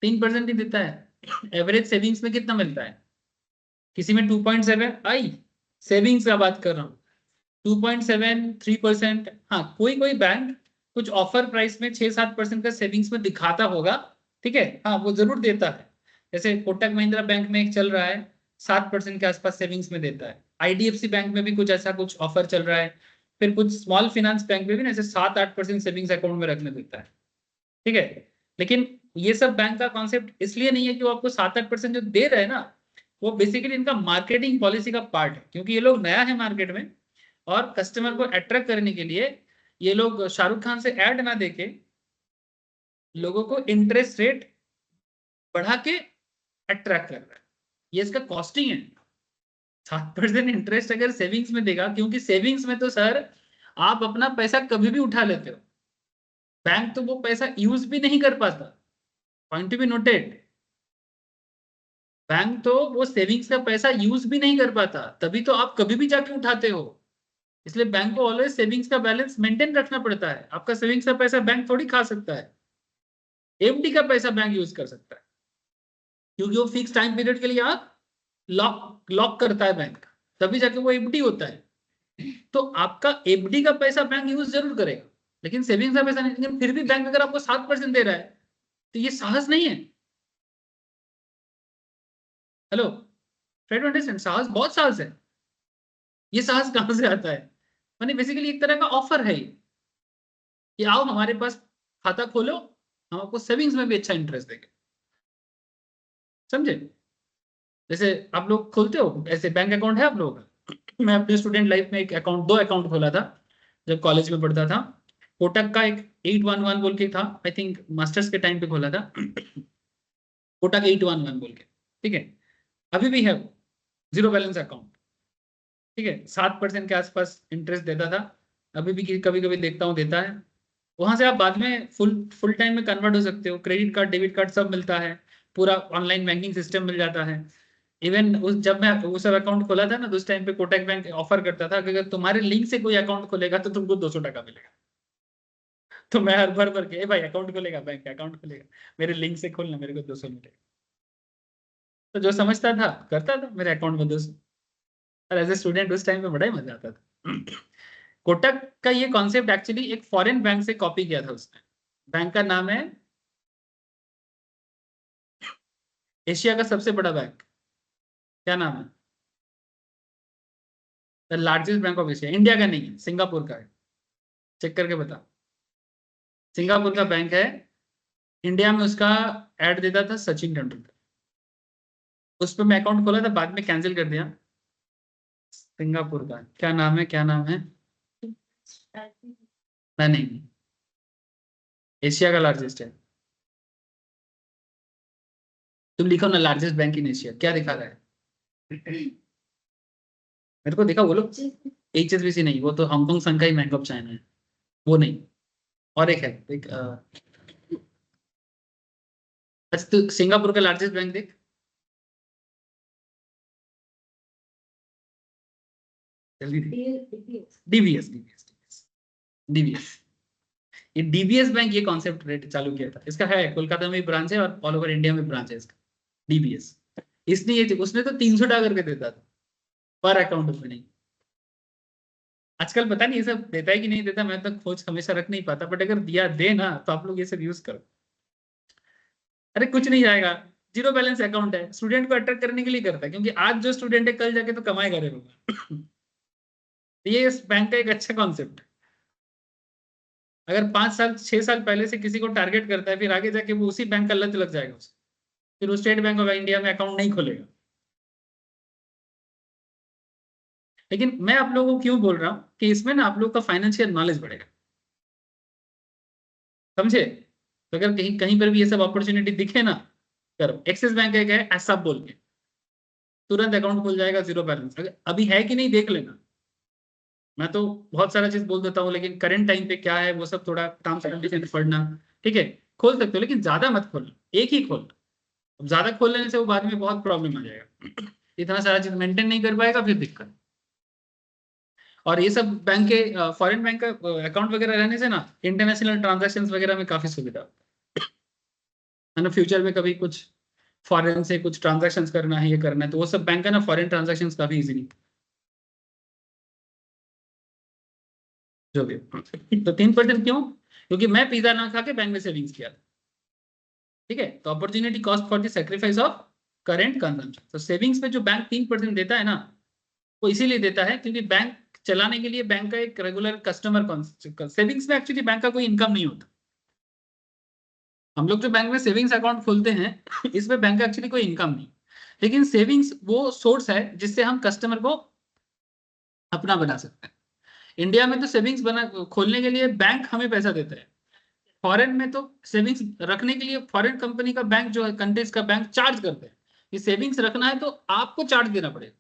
3% ही देता है। एवरेज सेविंग्स में कितना मिलता है? किसी में 2.7 आई, सेविंग्स का बात कर रहा हूँ। 2.7 3%। हाँ, कोई कोई बैंक कुछ ऑफर प्राइस में 6-7% का सेविंग्स में दिखाता होगा, ठीक है, हाँ वो जरूर देता है। जैसे कोटक महिंद्रा बैंक में एक चल रहा है, 7% के आसपास सेविंग्स में देता है। आईडीएफसी बैंक में भी कुछ ऐसा कुछ ऑफर चल रहा है। फिर कुछ स्मॉल फाइनेंस बैंक में भी ना ऐसे 7-8% सेविंग्स अकाउंट में रखने देता है, ठीक है। लेकिन ये सब बैंक का कॉन्सेप्ट इसलिए नहीं है कि वो आपको 7-8% जो दे रहे हैं ना, वो बेसिकली इनका मार्केटिंग पॉलिसी का पार्ट है, क्योंकि ये लोग नया है मार्केट में, और कस्टमर को अट्रैक्ट करने के लिए ये लोग शाहरुख खान से ऐड ना देके लोगों को इंटरेस्ट रेट बढ़ा के अट्रैक्ट कर रहा है। ये इसका कॉस्टिंग है। 7% इंटरेस्ट अगर सेविंग्स में देगा, क्योंकि सेविंग्स में तो सर आप अपना पैसा कभी भी उठा लेते हो, बैंक तो वो पैसा यूज भी नहीं कर पाता। Point to be noted, bank तो वो सेविंग्स का पैसा यूज भी नहीं कर पाता, तभी तो आप कभी भी जाके उठाते हो। इसलिए बैंक को ऑलवेज सेविंग्स का बैलेंस मेंटेन रखना पड़ता है। आपका सेविंग्स का पैसा बैंक थोड़ी खा सकता है, एफडी का पैसा बैंक यूज कर सकता है, क्योंकि वो फिक्स टाइम पीरियड के लिए आप लॉक लॉक करता है बैंक, तभी जाके वो एफडी होता है। तो आपका एफडी का पैसा बैंक यूज जरूर करेगा, लेकिन सेविंग्स का पैसा नहीं। लेकिन फिर भी बैंक अगर आपको 7% दे रहा है, तो ये साहस नहीं है। हेलो, ट्राई टू अंडरस्टैंड, साहस, बहुत साहस है। ये साहस कहां से आता है? माने बेसिकली एक तरह का ऑफर है ये, कि आओ हमारे पास खाता खोलो, हम आपको सेविंग्स में भी अच्छा इंटरेस्ट देंगे। समझे? जैसे आप लोग खोलते हो ऐसे बैंक अकाउंट है आप लोगों का? मैं अपने स्टूडेंट लाइफ में एक अकाउंट, 2 अकाउंट खोला था जब कॉलेज में पढ़ता था। कोटक का एक 811 बोल के था, आई थिंक मास्टर्स के टाइम पे खोला था। कोटक 811 बोल के, ठीक है, अभी भी है, जीरो बैलेंस अकाउंट, ठीक है, 7% के आसपास इंटरेस्ट देता था, अभी भी कभी कभी देखता हूँ देता है। वहां से आप बाद में फुल फुल टाइम में कन्वर्ट हो सकते हो, क्रेडिट कार्ड डेबिट कार्ड सब मिलता है, पूरा ऑनलाइन बैंकिंग सिस्टम मिल जाता है। इवन उस जब मैं उस अकाउंट खोला था ना, तो उस टाइम पे कोटक बैंक ऑफर करता था कि अगर तुम्हारे लिंक से कोई अकाउंट खोलेगा तो तुमको 200 टका मिलेगा। तो मैं हर भर भर के, भाई अकाउंट खोलेगा, बैंक अकाउंट खोलेगा, मेरे लिंक से खोलना, मेरे को 200 मिलेगा। तो जो समझता था करता था मेरे अकाउंट में 200। और एज ए स्टूडेंट उस टाइम पे बड़ा ही मजा आता था। कोटक का ये कॉन्सेप्ट एक्चुअली एक फॉरेन बैंक से कॉपी किया था उसने। बैंक का नाम है, एशिया का सबसे बड़ा बैंक, क्या नाम है? The largest bank of Asia, India का नहीं है, सिंगापुर का है, चेक करके बता। सिंगापुर का बैंक है, इंडिया में उसका ऐड देता था सचिन तेंदुलकर। उस पर मैं अकाउंट खोला था, बाद में कैंसिल कर दिया। सिंगापुर का क्या नाम है, क्या नाम है? नहीं, एशिया का लार्जेस्ट है। तुम लिखो ना लार्जेस्ट बैंक इन एशिया, क्या दिखा रहा है? मेरे को दिखा, बोलो। HSBC नहीं, वो तो Hong Kong Shanghai bank of China है, वो नहीं। और एक है, एक अच्छा तो सिंगापुर का लार्जेस्ट बैंक देख, जल्दी देख। DBS, DBS, DBS. ये डीबीएस बैंक ये कॉन्सेप्ट रेट चालू किया था। इसका है कोलकाता में भी ब्रांच है और ऑल ओवर इंडिया में ब्रांच है इसका, डीबीएस। इसलिए उसने तो 300 टका करके देता था पर अकाउंट में, नहीं। आजकल पता नहीं ये सब देता है कि नहीं देता, मैं तो खोज हमेशा रख नहीं पाता, बट अगर दिया दे ना तो आप लोग ये सब यूज करो। अरे कुछ नहीं जाएगा, जीरो बैलेंस अकाउंट है, स्टूडेंट को अट्रैक्ट करने के लिए करता है, क्योंकि आज जो स्टूडेंट है कल जाके तो कमाएगा रे होगा। ये इस बैंक का एक अच्छा कॉन्सेप्ट है। अगर 5 साल 6 साल पहले से किसी को टारगेट करता है, फिर आगे जाके वो उसी बैंक का लत लग जाएगा उसे, फिर वो स्टेट बैंक ऑफ इंडिया में अकाउंट नहीं खोलेगा। लेकिन मैं आप लोगों को क्यों बोल रहा हूँ कि इसमें ना आप लोग का फाइनेंशियल नॉलेज बढ़ेगा, समझे? तो अगर कहीं कहीं पर भी ये सब अपॉर्चुनिटी दिखे ना, करो। एक्सिस बैंक एक है ऐसा बोल के, तुरंत अकाउंट खुल जाएगा, जीरो बैलेंस। अगर अभी है कि नहीं देख लेना। मैं तो बहुत सारा चीज बोल देता हूँ, लेकिन करंट टाइम पे क्या है वो सब थोड़ा टर्म्स एंड कंडीशन पढ़ना, ठीक है। खोल सकते हो, लेकिन ज्यादा मत खोलना, एक ही खोल। अब ज्यादा खोल लेने से वो बाद में बहुत प्रॉब्लम आ जाएगा। इतना सारा चीज मेंटेन नहीं कर पाएगा, फिर दिक्कत। और ये सब बैंक के फॉरेन बैंक का अकाउंट वगैरह रहने से ना, इंटरनेशनल ट्रांजैक्शंस वगैरह में काफी सुविधा है ना। फ्यूचर में कभी कुछ फॉरेन से कुछ ट्रांजैक्शंस करना है, ये करना है, तो वो सब बैंक का ना फॉरेन ट्रांजैक्शंस काफी इजीली, जो भी। तो 3% क्यों? क्योंकि मैं पिज्जा ना खा के बैंक में सेविंग्स किया था, ठीक है। तो opportunity cost for the sacrifice of current consumption. तो सेविंग्स में जो बैंक 3% देता है ना, वो इसीलिए देता है क्योंकि बैंक चलाने के लिए बैंक का एक रेगुलर कस्टमर, सेविंग्स में एक्चुअली बैंक का कोई इनकम नहीं होता। हम लोग जो बैंक में सेविंग्स अकाउंट खोलते हैं, इसमें बैंक का एक्चुअली कोई इनकम नहीं, लेकिन सेविंग्स वो सोर्स है जिससे हम कस्टमर को अपना बना सकते हैं। इंडिया में तो सेविंग्स बना खोलने के लिए बैंक हमें पैसा देता है, फॉरेन में तो सेविंग्स रखने के लिए फॉरेन कंपनी का बैंक जो है, कंट्रीज का बैंक चार्ज करते हैं। कि सेविंग्स रखना है तो आपको चार्ट देना पड़ेगा,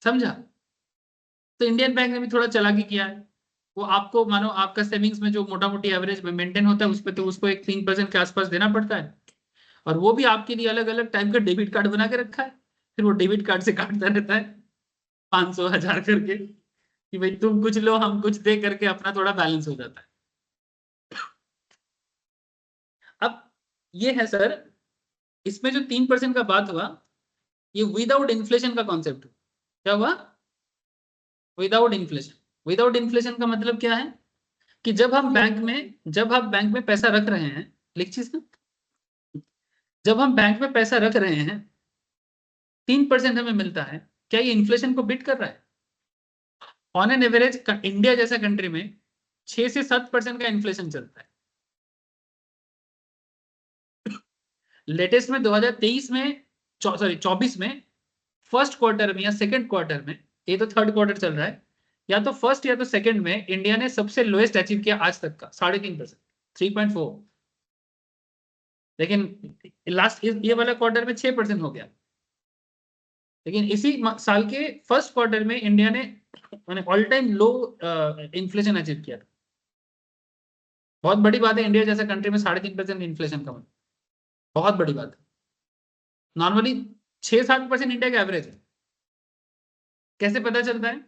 समझा? तो इंडियन बैंक ने भी थोड़ा चालाकी किया है, वो आपको मानो आपका सेविंग्स में जो मोटा मोटी एवरेज में मेंटेन होता है उस पर तो उसको एक 3% के आसपास देना पड़ता है, और वो भी आपके लिए अलग अलग टाइप का डेबिट कार्ड बना के रखा है, फिर वो डेबिट कार्ड से काटता रहता है 500 1000 करके, कि भाई तुम कुछ लो हम कुछ दे करके अपना थोड़ा बैलेंस हो जाता है। अब ये है सर, इसमें जो 3% का बात हुआ, ये विदाउट इन्फ्लेशन का कॉन्सेप्ट। क्या हुआ? Without inflation. विदाउट इन्फ्लेशन का मतलब क्या है कि जब आप बैंक में पैसा रख रहे हैं, लिख चीज ना, जब हम बैंक में पैसा रख रहे हैं 3% हमें मिलता है, क्या ये इन्फ्लेशन को बीट कर रहा है? ऑन एन एवरेज इंडिया जैसा कंट्री में 6 से 7% का इन्फ्लेशन चलता है। लेटेस्ट में 2023 में, सॉरी 24 में, फर्स्ट क्वार्टर में या सेकंड क्वार्टर में, ये तो थर्ड क्वार्टर चल रहा है, या तो फर्स्ट या तो सेकंड में इंडिया ने सबसे लोएस्ट अचीव किया आज तक का 3.5%, 3.4। लेकिन लास्ट ये वाला क्वार्टर में 6% हो गया। लेकिन इसी साल के फर्स्ट क्वार्टर में इंडिया ने मैंने ऑल टाइम लो इन्फ्लेशन अचीव किया था। बहुत बड़ी बात है इंडिया जैसा कंट्री में 3.5% इन्फ्लेशन का, बहुत बड़ी बात है। नॉर्मली 6-7% इंडिया का एवरेज है। कैसे पता चलता है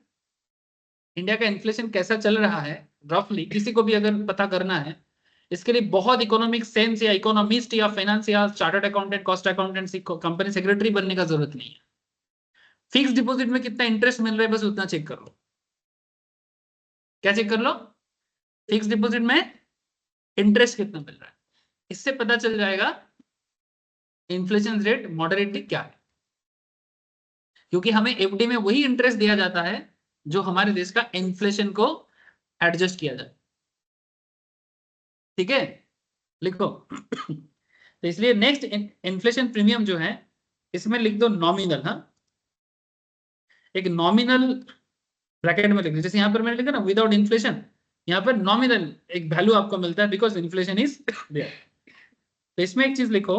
इंडिया का इन्फ्लेशन कैसा चल रहा है? रफली किसी को भी अगर पता करना है, इसके लिए बहुत इकोनॉमिक सेंस या इकोनॉमिस्ट या फाइनेंस या chartered accountant, cost accountant, company secretary बनने का जरूरत नहीं है। फिक्स डिपॉजिट में कितना इंटरेस्ट मिल रहा है बस उतना चेक कर लो। क्या चेक कर लो? फिक्स डिपॉजिट में इंटरेस्ट कितना मिल रहा है, इससे पता चल जाएगा इन्फ्लेशन रेट मॉडरेटली क्या है। क्योंकि हमें एफडी में वही इंटरेस्ट दिया जाता है जो हमारे देश का इन्फ्लेशन को एडजस्ट किया जाए। ठीक है, लिखो। तो इसलिए नेक्स्ट इन्फ्लेशन प्रीमियम जो है, इसमें लिख दो नॉमिनल। हाँ, एक नॉमिनल ब्रैकेट में लिख दो, जैसे यहां पर मैंने लिखा ना विदाउट इन्फ्लेशन, यहाँ पर नॉमिनल एक वैल्यू आपको मिलता है बिकॉज इन्फ्लेशन इज देयर। तो इसमें एक चीज लिखो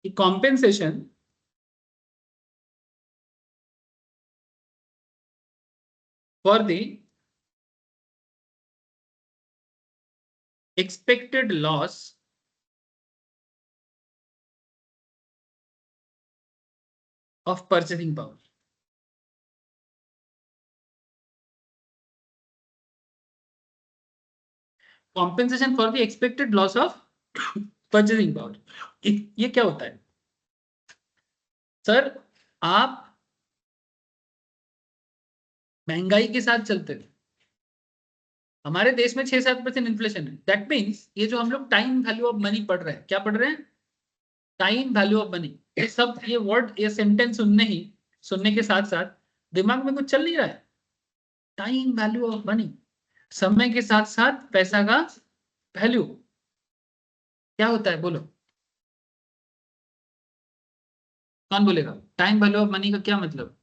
कि compensation for the expected loss of purchasing power। Compensation for the expected loss of purchasing power, ये क्या होता है सर? आप महंगाई के साथ चलते थे, हमारे देश में 6-7% इन्फ्लेशन है, दैट मीन्स ये जो हम लोग टाइम वैल्यू ऑफ मनी पढ़ रहे हैं, क्या पढ़ रहे हैं? Time value of money. ये सब ये वर्ड ये सेंटेंस सुनने के साथ साथ दिमाग में कुछ चल नहीं रहा है। टाइम वैल्यू ऑफ मनी, समय के साथ साथ पैसा का वैल्यू क्या होता है बोलो? कौन बोलेगा? टाइम वैल्यू ऑफ मनी का क्या मतलब?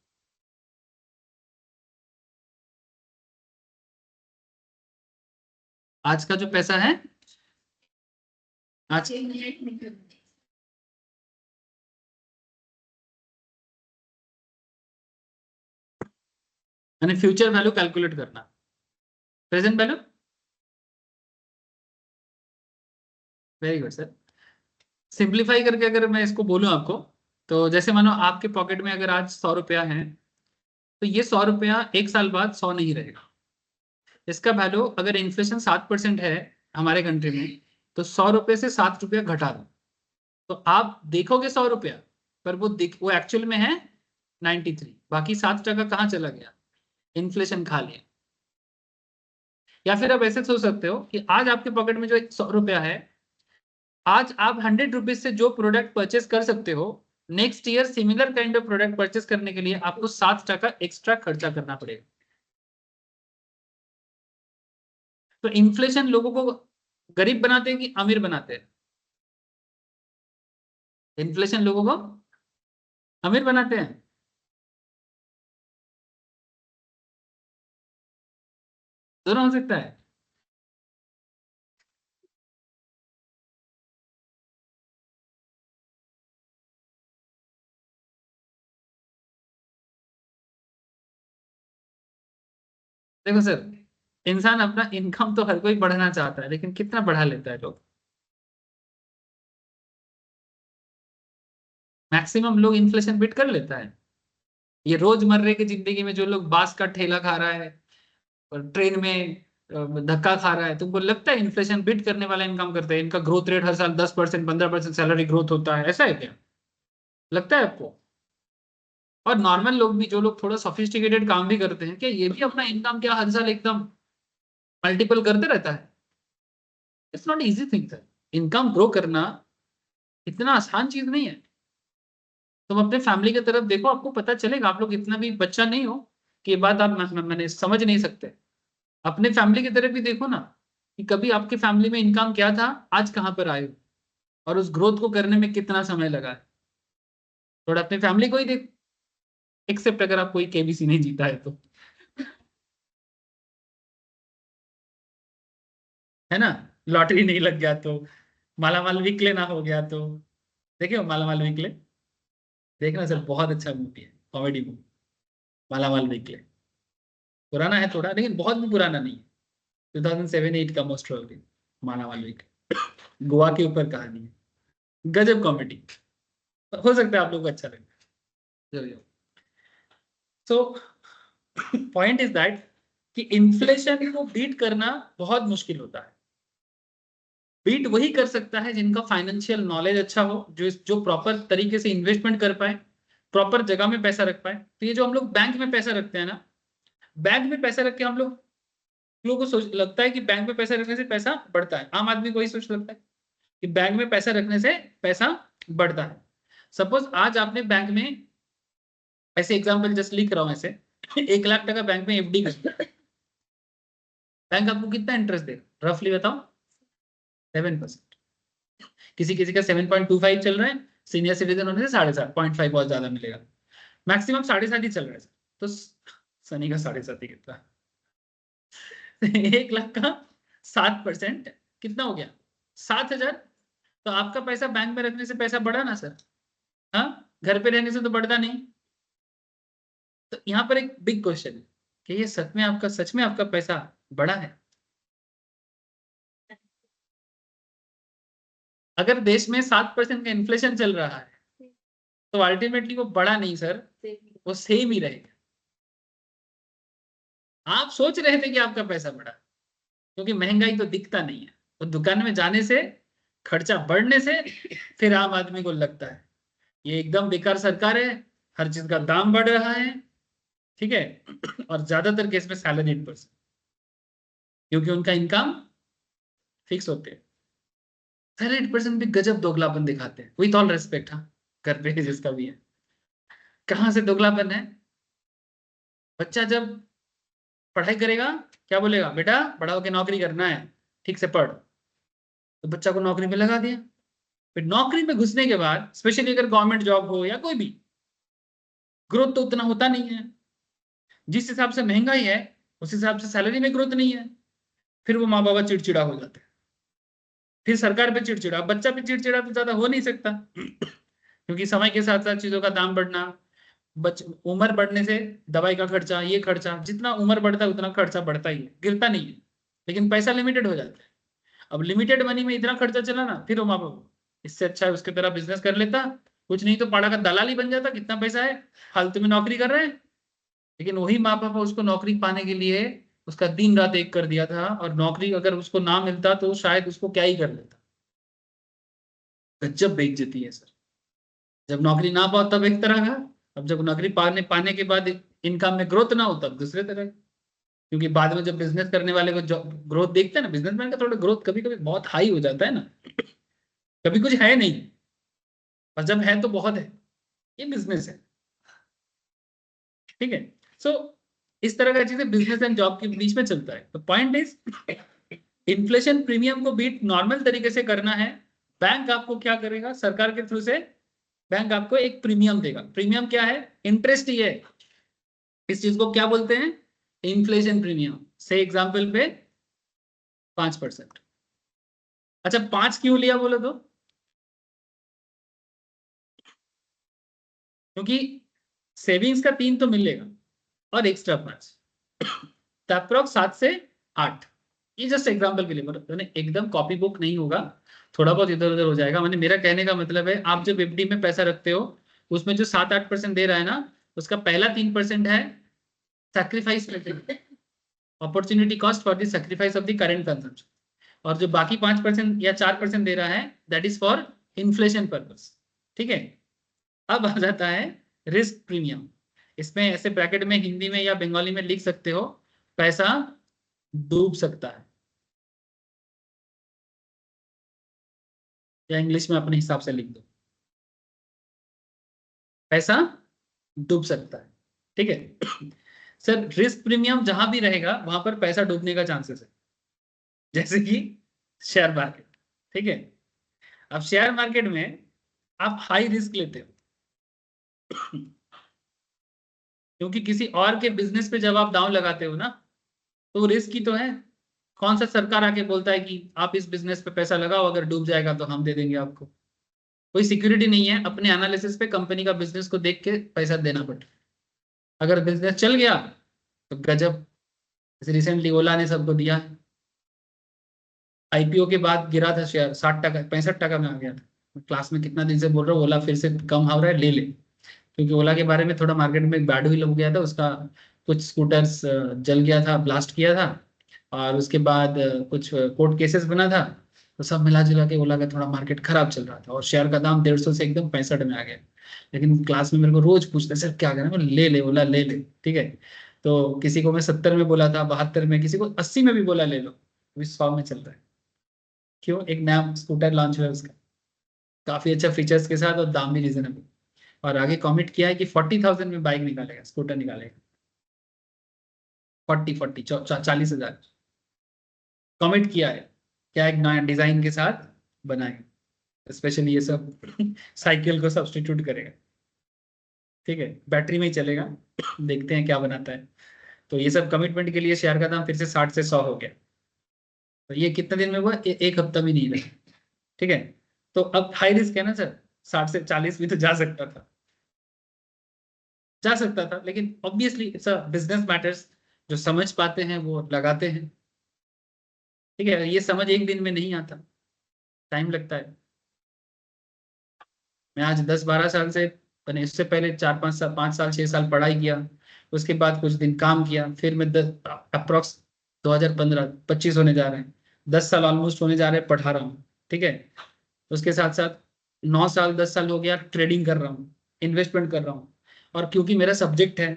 आज का जो पैसा है, आज यानी फ्यूचर वैल्यू कैलकुलेट करना, present value. Very good sir. Simplify करके अगर मैं इसको बोलूं आपको, तो जैसे मानो आपके पॉकेट में अगर आज 100 रुपया है, तो ये 100 रुपया एक साल बाद 100 नहीं रहेगा। इसका वैल्यू अगर इन्फ्लेशन 7% है हमारे कंट्री में, तो 100 रुपये से 7 रुपया घटा दो, तो आप देखोगे 100 रुपया, पर वो एक्चुअल में है 93, बाकी 7 टका कहाँ चला गया? इन्फ्लेशन खा लिया। या फिर आप ऐसे सोच सकते हो कि आज आपके पॉकेट में जो 100 रुपया है, आज आप 100 रुपीज से जो प्रोडक्ट परचेस कर सकते हो, next year similar kind of product purchase करने के लिए आपको 7 टका एक्स्ट्रा खर्चा करना पड़ेगा। तो इन्फ्लेशन लोगों को गरीब बनाते हैं कि अमीर बनाते हैं? इन्फ्लेशन लोगों को अमीर बनाते हैं। दोनों हो सकता है। देखो सर, इंसान अपना इनकम तो हर कोई बढ़ाना चाहता है, लेकिन कितना बढ़ा लेता है लोग? मैक्सिमम लोग इन्फ्लेशन बीट कर लेता है? ये रोजमर्रे की जिंदगी में जो लोग बांस का ठेला खा रहा है और ट्रेन में धक्का खा रहा है, तुमको लगता है इन्फ्लेशन बीट करने वाला इनकम करते हैं? इनका ग्रोथ रेट हर साल 10% 15% सैलरी ग्रोथ होता है, ऐसा है क्या? लगता है आपको? और नॉर्मल लोग भी, जो लोग थोड़ा सोफिस्टिकेटेड काम भी करते हैं, क्या ये भी अपना इनकम क्या हर साल एकदम मल्टीपल करते रहता है? It's not easy thing sir. Income grow करना इतना आसान चीज नहीं है। तुम अपने फैमिली की तरफ देखो, आपको पता चलेगा। आप लोग इतना भी बच्चा नहीं हो कि ये बात आप मैंने समझ नहीं सकते। अपने फैमिली की तरफ भी देखो ना, कि कभी आपके फैमिली में इनकम क्या था, आज कहां पर आए हो, और उस ग्रोथ को करने में कितना समय लगा है। थोड़ा अपने फैमिली को ही देख, एक्सेप्ट अगर आप कोई केबीसी नहीं जीता है तो, है ना? लॉटरी नहीं लग गया तो, माला माल वीकले ना हो गया तो। देखे हो माला माल वीकले? देखना सर, बहुत अच्छा मूवी है, कॉमेडी मूवी, माला माल वीकले। पुराना है थोड़ा, लेकिन बहुत भी पुराना नहीं है। 2007-8 का मोस्ट प्रोबेबली माला माल वीकले। गोवा के ऊपर कहानी है, गजब कॉमेडी। हो सकता है आप लोगों को अच्छा लगे। सो पॉइंट इज दैट कि इन्फ्लेशन को बीट करना बहुत मुश्किल होता है। बीट वही कर सकता है जिनका फाइनेंशियल नॉलेज अच्छा हो, जो प्रॉपर तरीके से इन्वेस्टमेंट कर पाए, प्रॉपर जगह में पैसा रख पाए। तो ये जो हम लोग बैंक में पैसा रखते हैं ना, बैंक में पैसा रख के हम लोगों को सोच लगता है कि बैंक में पैसा रखने से पैसा बढ़ता है। आम आदमी को ही सोच लगता है कि बैंक में पैसा रखने से पैसा बढ़ता है। सपोज आज आपने बैंक में, ऐसे एग्जांपल जस्ट लिख रहा हूं ऐसे, 1 लाख टका बैंक में एफडी कर, बैंक आपको कितना इंटरेस्ट देगा रफली बताओ? 7%। किसी किसी का 7.25 चल रहा है, सीनियर सिटीजन होने से 7.5 बहुत ज्यादा मिलेगा। मैक्सिमम 7.5 ही चल रहा है सर। तो सनी का 7.5 ही कितना? 1 लाख का 7% कितना हो गया? 7,000। तो आपका पैसा बैंक में रखने से पैसा बढ़ा ना सर? हाँ, घर पे रहने से तो बढ़ता नहीं। तो यहाँ पर एक बिग क्वेश्चन है कि ये सच में आपका पैसा बढ़ा है? अगर देश में 7% का इन्फ्लेशन चल रहा है, तो अल्टीमेटली वो बढ़ा नहीं सर, वो सेम ही रहेगा। आप सोच रहे थे कि आपका पैसा बढ़ा, क्योंकि महंगाई तो दिखता नहीं है। तो दुकान में जाने से, खर्चा बढ़ने से, फिर आम आदमी को लगता है ये एकदम बेकार सरकार है, हर चीज का दाम बढ़ रहा है। ठीक है। और ज्यादातर केस में सैलरीड पर्सन, क्योंकि उनका इनकम फिक्स होते हैं। सैलरीड पर्सन भी गजब दोगलापन दिखाते हैं, विथ ऑल रेस्पेक्ट। हाँ, घर पे जिसका भी है, कहाँ से दोगलापन है? बच्चा जब पढ़ाई करेगा, क्या बोलेगा? बेटा बड़ा होके नौकरी करना है, ठीक से पढ़। तो बच्चा को नौकरी में लगा दिया। फिर नौकरी में घुसने के बाद, स्पेशली अगर गवर्नमेंट जॉब हो या कोई भी, ग्रोथ तो उतना होता नहीं है। जिस हिसाब से महंगाई है, उस हिसाब से सैलरी में ग्रोथ नहीं है। फिर वो माँ बाबा चिड़चिड़ा हो जाते हैं। फिर सरकार पे चिड़चिड़ा, बच्चा पे चिड़चिड़ा तो ज्यादा हो नहीं सकता, क्योंकि समय के साथ साथ चीजों का दाम बढ़ना, उम्र बढ़ने से दवाई का खर्चा, ये खर्चा, जितना उम्र बढ़ता है उतना खर्चा बढ़ता ही है, गिरता नहीं है। लेकिन पैसा लिमिटेड हो जाता है। अब लिमिटेड मनी में इतना खर्चा चला ना, फिर वो माँ बाप, इससे अच्छा है उसकी तरह बिजनेस कर लेता, कुछ नहीं तो पाड़ा का दलाल ही बन जाता, कितना पैसा है, फालतू में नौकरी कर रहे हैं। लेकिन वही माँ बाप उसको नौकरी पाने के लिए उसका दिन रात एक कर दिया था, और नौकरी अगर उसको ना मिलता तो शायद उसको क्या ही कर लेता। गजब बेइज्जती है सर। जब नौकरी ना पाओ तब एक तरह का, अब जब नौकरी पाने पाने के बाद इनकम में ग्रोथ ना हो तब दूसरे तरह का। क्योंकि बाद में जब बिजनेस करने वाले को ग्रोथ देखते हैं ना, बिजनेसमैन का थोड़ा ग्रोथ कभी कभी बहुत हाई हो जाता है ना, कभी कुछ है नहीं, और जब है तो बहुत है। ये बिजनेस है। ठीक है। सो इस तरह का चीजें बिजनेस एंड जॉब के बीच में चलता है। तो पॉइंट इज, इन्फ्लेशन प्रीमियम को बीट नॉर्मल तरीके से करना है। बैंक आपको क्या करेगा? सरकार के थ्रू से बैंक आपको एक प्रीमियम देगा। प्रीमियम क्या है? इंटरेस्ट ही है। इस चीज को क्या बोलते हैं? Inflation premium. से एग्जाम्पल पे 5%। अच्छा, 5 क्यों लिया बोलो तो? क्योंकि सेविंग्स का 3 तो मिलेगा, और एक्स्ट्रा 5, अप्रोक्स 7 से 8। ये जस्ट एग्जांपल के लिए मैंने एकदम कॉपी बुक नहीं होगा, थोड़ा बहुत इधर उधर हो जाएगा। मैंने मेरा कहने का मतलब है आप जब एफडी में पैसा रखते हो उसमें जो 7-8% दे रहा है ना, उसका पहला 3% है sacrifice, opportunity cost for the sacrifice of the current consumption, और जो बाकी 5% या 4% दे रहा है that is for inflation purpose. ठीक है, अब आ जाता है रिस्क प्रीमियम। इसमें ऐसे ब्रैकेट में हिंदी में या बंगाली में लिख सकते हो, पैसा डूब सकता है, या इंग्लिश में अपने हिसाब से लिख दो, पैसा डूब सकता है। ठीक है सर, रिस्क प्रीमियम जहां भी रहेगा वहां पर पैसा डूबने का चांसेस है, जैसे कि शेयर मार्केट। ठीक है, अब शेयर मार्केट में आप हाई रिस्क लेते हो क्योंकि किसी और के बिजनेस पे जब आप दांव लगाते हो ना, तो रिस्क ही तो है। कौन सा सरकार आके बोलता है कि आप इस बिजनेस पे पैसा लगाओ, अगर डूब जाएगा तो हम दे देंगे आपको। कोई सिक्योरिटी नहीं है, अपने एनालिसिस पे कंपनी का बिजनेस को देख के पैसा देना पड़ता है। अगर बिजनेस चल गया तो गजब, जैसे रिसेंटली ओला ने सबको दिया, आईपीओ के बाद गिरा था शेयर 60 टका 65 टका में आ गया था। मैं क्लास में कितना दिन से बोल रहा हूँ ओला फिर से कम हो रहा है, ले ले। क्योंकि ओला के बारे में थोड़ा मार्केट में एक बैड भी लग गया था, उसका कुछ स्कूटर्स जल गया था, ब्लास्ट किया था, और उसके बाद कुछ कोर्ट केसेस बना था, तो सब मिला जुला के ओला का थोड़ा मार्केट खराब चल रहा था और शेयर का दाम 150 से एकदम 65 में आ गया। लेकिन क्लास में मेरे को रोज पूछते सर क्या करें, मैं ले ले ओला ले ले। ठीक है, तो किसी को मैं 70 में बोला था, 72 में, किसी को 80 में भी बोला ले लो, अभी 100 में चल रहा है। क्यों? एक नया स्कूटर लॉन्च हुआ है उसका, काफी अच्छा फीचर्स के साथ और दाम भी रीजनेबल। और आगे कमिट किया है कि 40,000 में बाइक निकालेगा, स्कूटर निकालेगा, 40,000 कमिट किया है। क्या एक नया डिजाइन के साथ बनाएगा, स्पेशली ये सब साइकिल को सब्सटीट्यूट करेगा। ठीक है, बैटरी में ही चलेगा देखते हैं क्या बनाता है। तो ये सब कमिटमेंट के लिए शेयर का दाम फिर से 60 से 100 हो गया। तो ये कितने दिन में हुआ? एक हफ्ता भी नहीं लगा। ठीक है, तो अब हाई रिस्क है ना सर, 60 से 40 भी तो जा सकता था, जा सकता था, लेकिन obviously it's a business matters, जो समझ पाते हैं वो लगाते हैं। ठीक है, ये समझ एक दिन में नहीं आता, टाइम लगता है। मैं आज 10-12 साल से, मैंने इससे पहले 4-5 साल 5 साल 6 साल पढ़ाई किया, उसके बाद कुछ दिन काम किया, फिर मैं 10 अप्रोक्स 2015-25 होने जा रहे हैं, 10 साल ऑलमोस्ट होने जा रहे हैं पढ़ा रहा हूँ। ठीक है, उसके साथ साथ 9 साल 10 साल हो गया ट्रेडिंग कर रहा हूँ, इन्वेस्टमेंट कर रहा हूँ, और क्योंकि मेरा सब्जेक्ट है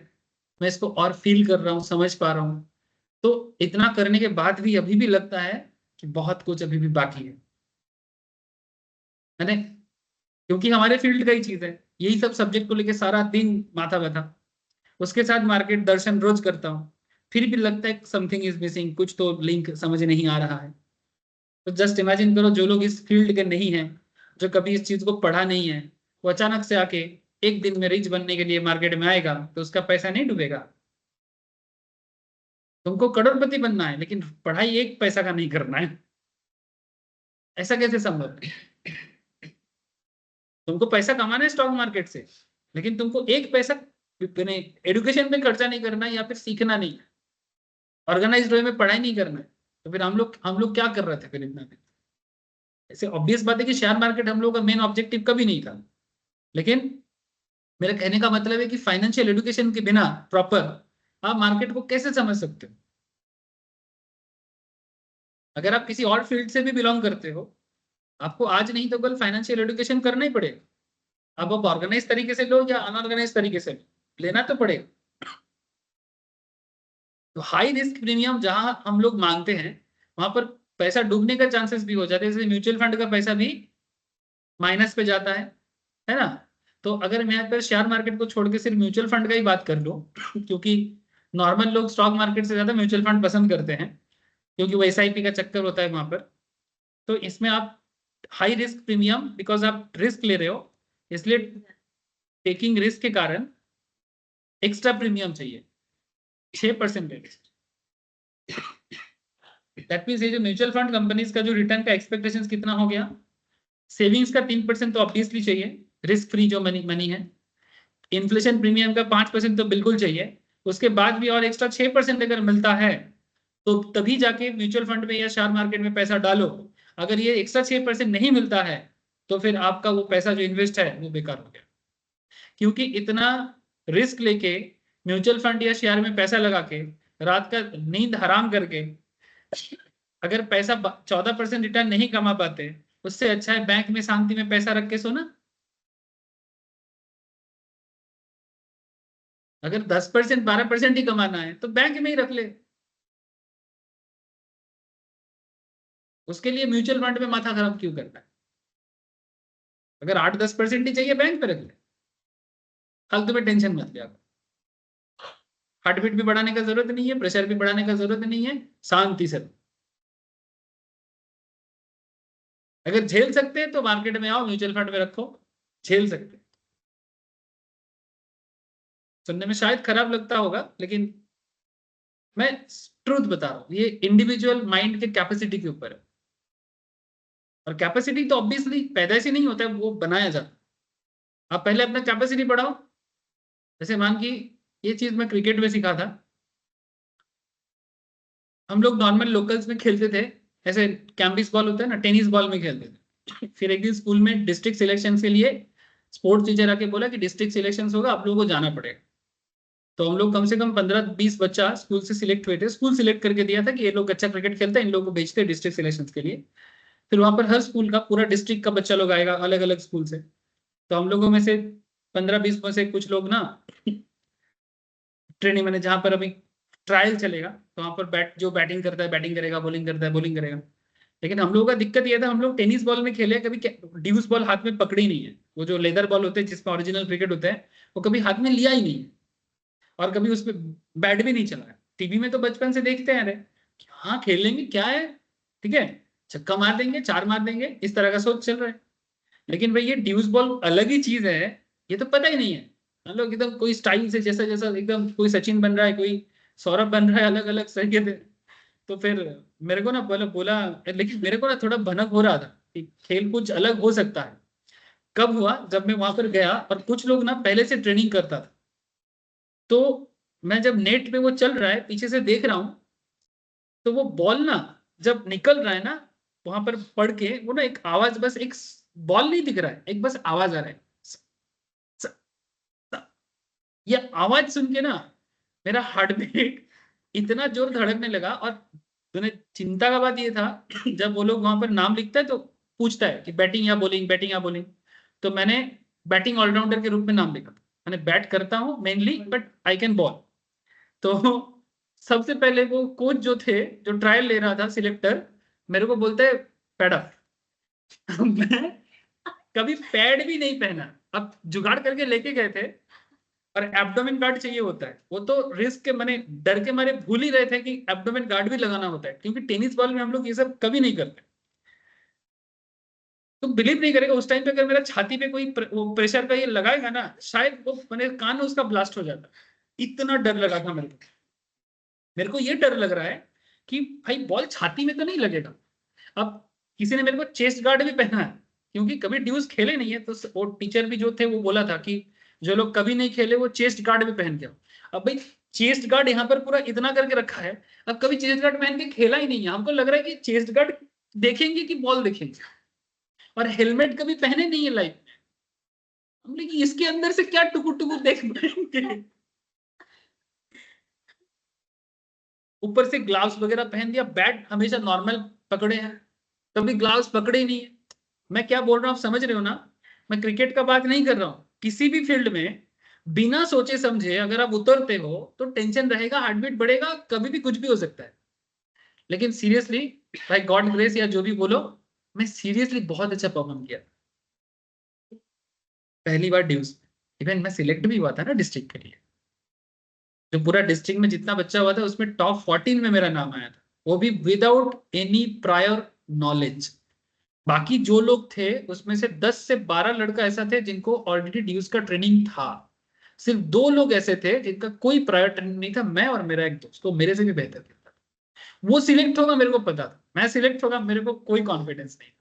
मैं इसको और फील कर रहा हूँ, समझ पा रहा हूँ। तो इतना करने के बाद भी अभी भी लगता है कि बहुत कुछ अभी भी बाकी है ना, क्योंकि हमारे फील्ड का ही चीज है, यही सब सब्जेक्ट को लेके सारा दिन माथा व्यथा, उसके साथ मार्केट दर्शन रोज करता हूँ, फिर भी लगता है समथिंग इज मिसिंग, कुछ तो लिंक समझ नहीं आ रहा है। तो जस्ट इमेजिन करो, जो लोग इस फील्ड के नहीं है, जो कभी इस चीज को पढ़ा नहीं है, वो अचानक से आके एक दिन में रिच बनने के लिए मार्केट में आएगा, तो उसका पैसा नहीं डूबेगा? तुमको करोड़पति बनना है लेकिन पढ़ाई एक पैसा का नहीं करना है, ऐसा कैसे संभव है? तुमको पैसा कमाना है स्टॉक मार्केट से, लेकिन तुमको एक पैसा एडुकेशन में खर्चा नहीं करना है, या फिर सीखना नहीं है, ऑर्गेनाइज्ड वे में पढ़ाई नहीं करना है। तो फिर हम लोग क्या कर रहे थे फिर इतना दिन? ऐसे ऑब्वियस बात है कि शेयर मार्केट हम लोग का मेन ऑब्जेक्टिव कभी नहीं था। लेकिन मेरे कहने का मतलब है कि फाइनेंशियल एजुकेशन के बिना प्रॉपर आप मार्केट को कैसे समझ सकते हो? अगर आप किसी और फील्ड से भी बिलोंग करते हो, आपको आज नहीं तो कल फाइनेंशियल एजुकेशन करना ही पड़ेगा। अब आप ऑर्गेनाइज तरीके से लो या अनऑर्गेनाइज तरीके से लो, लेना तो पड़ेगा। तो हाई रिस्क प्रीमियम जहां हम लोग मांगते हैं, वहां पर पैसा डूबने का चांसेस भी हो जाते हैं, जैसे म्यूचुअल फंड का पैसा भी माइनस पे जाता है ना। तो अगर मैं यहाँ पर शेयर मार्केट को छोड़ के सिर्फ म्यूचुअल फंड का ही बात कर लूं क्योंकि नॉर्मल लोग स्टॉक मार्केट से ज्यादा म्यूचुअल फंड पसंद करते हैं, क्योंकि वो एसआईपी का चक्कर होता है वहां पर। तो इसमें आप हाई रिस्क प्रीमियम, बिकॉज आप रिस्क ले रहे हो, इसलिए टेकिंग रिस्क के कारण एक्स्ट्रा प्रीमियम चाहिए, 6% दैट मीन्स ये जो म्यूचुअल फंड कंपनीज का जो रिटर्न का एक्सपेक्टेशन कितना हो गया, सेविंग्स का 3% तो ऑब्वियसली चाहिए, रिस्क फ्री जो मनी मनी है। इन्फ्लेशन प्रीमियम का 5% तो बिल्कुल चाहिए, उसके बाद भी और एक्स्ट्रा 6% अगर मिलता है तो तभी जाके म्यूचुअल फंड में या शेयर मार्केट में पैसा डालो। अगर ये एक्स्ट्रा 6% नहीं मिलता है तो फिर आपका वो पैसा जो इन्वेस्ट है वो बेकार हो गया। क्योंकि इतना रिस्क लेके म्यूचुअल फंड या शेयर में पैसा लगा के रात का नींद हराम करके अगर पैसा 14% रिटर्न नहीं कमा पाते, उससे अच्छा है बैंक में शांति में पैसा रख के सोना। अगर 10% 12% ही कमाना है तो बैंक में ही रख ले। उसके लिए म्यूचुअल फंड में माथा खराब क्यों करना है? अगर 8-10% ही चाहिए बैंक पे रख ले, फालतू में टेंशन मत लिया। हार्ट बीट भी बढ़ाने का जरूरत नहीं है, प्रेशर भी बढ़ाने का जरूरत नहीं है, शांति से। अगर झेल सकते हैं तो मार्केट में आओ, म्यूचुअल फंड में रखो, झेल सकते हैं। सुनने में शायद खराब लगता होगा लेकिन मैं ट्रूथ बता रहा हूं, ये इंडिविजुअल माइंड के कैपेसिटी के ऊपर है। और कैपेसिटी तो ऑब्वियसली पैदा से नहीं होता है, वो बनाया जाता है। आप पहले अपना कैपेसिटी बढ़ाओ। जैसे मान की ये चीज मैं क्रिकेट में सीखा था। हम लोग नॉर्मल लोकल्स में खेलते थे, ऐसे कैम्बिस बॉल होता है ना, टेनिस बॉल में खेलते थे। फिर एक दिन स्कूल में डिस्ट्रिक्ट सिलेक्शन के लिए स्पोर्ट्स टीचर आके बोला कि डिस्ट्रिक्ट सिलेक्शन होगा, आप लोगों को जाना पड़ेगा। तो हम लोग कम से कम 15-20 बच्चा स्कूल से सिलेक्ट हुए थे। स्कूल सिलेक्ट करके दिया था कि ये लोग अच्छा क्रिकेट खेलते हैं, इन लोगों को भेजते हैं डिस्ट्रिक्ट सिलेक्शन के लिए। फिर वहां पर हर स्कूल का पूरा डिस्ट्रिक्ट का बच्चा लोग आएगा अलग अलग स्कूल से। तो हम लोगों में से 15-20 में से कुछ लोग ना ट्रेनिंग, मैंने जहां पर अभी ट्रायल चलेगा तो वहां पर जो बैटिंग करता है बैटिंग करेगा, बॉलिंग करता है बॉलिंग करेगा। लेकिन हम लोगों का दिक्कत ये था, हम लोग टेनिस बॉल में खेले, कभी ड्यूस बॉल हाथ में पकड़ी नहीं है। वो जो लेदर बॉल होते हैं जिसमें ओरिजिनल क्रिकेट होता है, वो कभी हाथ में लिया ही नहीं है। और कभी उस पर बैट भी नहीं चला है। टीवी में तो बचपन से देखते हैं, अरे हाँ खेल लेंगे क्या है, ठीक है, छक्का मार देंगे, चार मार देंगे, इस तरह का सोच चल रहा है। लेकिन भाई ये ड्यूस बॉल अलग ही चीज है, ये तो पता ही नहीं है। हम लोग एकदम कोई स्टाइल से, जैसा जैसा एकदम कोई सचिन बन रहा है, कोई सौरभ बन रहा है, अलग अलग तरीके से। तो फिर मेरे को ना बोला बोला लेकिन मेरे को ना थोड़ा भनक हो रहा था कि खेल कुछ अलग हो सकता है। कब हुआ, जब मैं वहां पर गया और कुछ लोग ना पहले से ट्रेनिंग करता था। तो मैं जब नेट पे वो चल रहा है पीछे से देख रहा हूं, तो वो बॉल ना जब निकल रहा है ना, वहां पर पड़ के वो ना एक आवाज, बस एक बॉल नहीं दिख रहा है, एक बस आवाज आ रहा है। स- स- स- ये आवाज सुन के ना मेरा हार्ट बीट इतना जोर धड़कने लगा। और तूने चिंता का बात ये था जब वो लोग वहां पर नाम लिखता है तो पूछता है कि बैटिंग या बॉलिंग, बैटिंग या बॉलिंग। तो मैंने बैटिंग ऑलराउंडर के रूप में नाम लिखा था। मैंने बैट करता हूं mainly, but I can ball. तो सबसे पहले वो कोच जो थे, जो ट्रायल ले रहा था सिलेक्टर, मेरे को बोलते हैं पैड अप। मैं कभी पैड भी नहीं पहना, अब जुगाड़ करके लेके गए थे। और एब्डोमेन गार्ड चाहिए होता है, वो तो रिस्क के मैंने डर के मारे भूल ही रहे थे कि एब्डोमेन गार्ड भी लगाना होता है, क्योंकि टेनिस बॉल में हम लोग ये सब कभी नहीं करते। तो बिलीव नहीं करेगा, उस टाइम पे अगर मेरा छाती पे कोई वो प्रेशर का ये लगाएगा ना, शायद वो मैंने कान में उसका ब्लास्ट हो जाता। इतना डर लगा था मेरे को। मेरे को ये डर लग रहा है कि भाई बॉल छाती में तो नहीं लगेगा। अब किसी ने मेरे को चेस्ट गार्ड भी पहना है, क्योंकि कभी ड्यूज खेले नहीं है। तो वो टीचर भी जो थे वो बोला था कि जो लोग कभी नहीं खेले वो चेस्ट गार्ड भी पहन के आओ। अब भाई चेस्ट गार्ड यहाँ पर पूरा इतना करके रखा है, अब कभी चेस्ट गार्ड पहन के खेला ही नहीं है। हमको लग रहा है कि चेस्ट गार्ड देखेंगे कि बॉल देखेंगे। और हेलमेट कभी पहने नहीं है लाइफ में। हमने कि इसके अंदर से क्या टुकुर टुकुर देख पाएंगे। ऊपर से ग्लाव्स वगैरह पहन दिया, बैट हमेशा नॉर्मल पकड़े हैं, कभी ग्लाव्स पकड़े ही नहीं है। मैं क्या बोल रहा हूं आप समझ रहे हो ना? मैं क्रिकेट का बात नहीं कर रहा हूं, किसी भी फील्ड में बिना सोचे समझे अगर आप उतरते हो तो टेंशन रहेगा, हार्ट बीट बढ़ेगा, कभी भी कुछ भी हो सकता है। लेकिन सीरियसली, भाई गॉड ग्रेस या जो भी बोलो, मैं सीरियसली बहुत अच्छा परफॉर्म किया पहली बार ड्यूज। इवन मैं सिलेक्ट भी हुआ था ना डिस्ट्रिक्ट के लिए। जो पूरा डिस्ट्रिक्ट में जितना बच्चा हुआ था उसमें टॉप 14 में मेरा नाम आया था, वो भी विदाउट एनी प्रायर नॉलेज। बाकी जो लोग थे उसमें से 10 से 12 लड़का ऐसा थे जिनको ऑलरेडी ड्यूज का ट्रेनिंग था। सिर्फ 2 लोग ऐसे थे जिनका कोई प्रायर ट्रेनिंग नहीं था, मैं और मेरा एक दोस्त, वो मेरे से भी बेहतर खेलता था। वो सिलेक्ट होगा मेरे को पता था, मैं सिलेक्ट होगा मेरे को कोई कॉन्फिडेंस नहीं।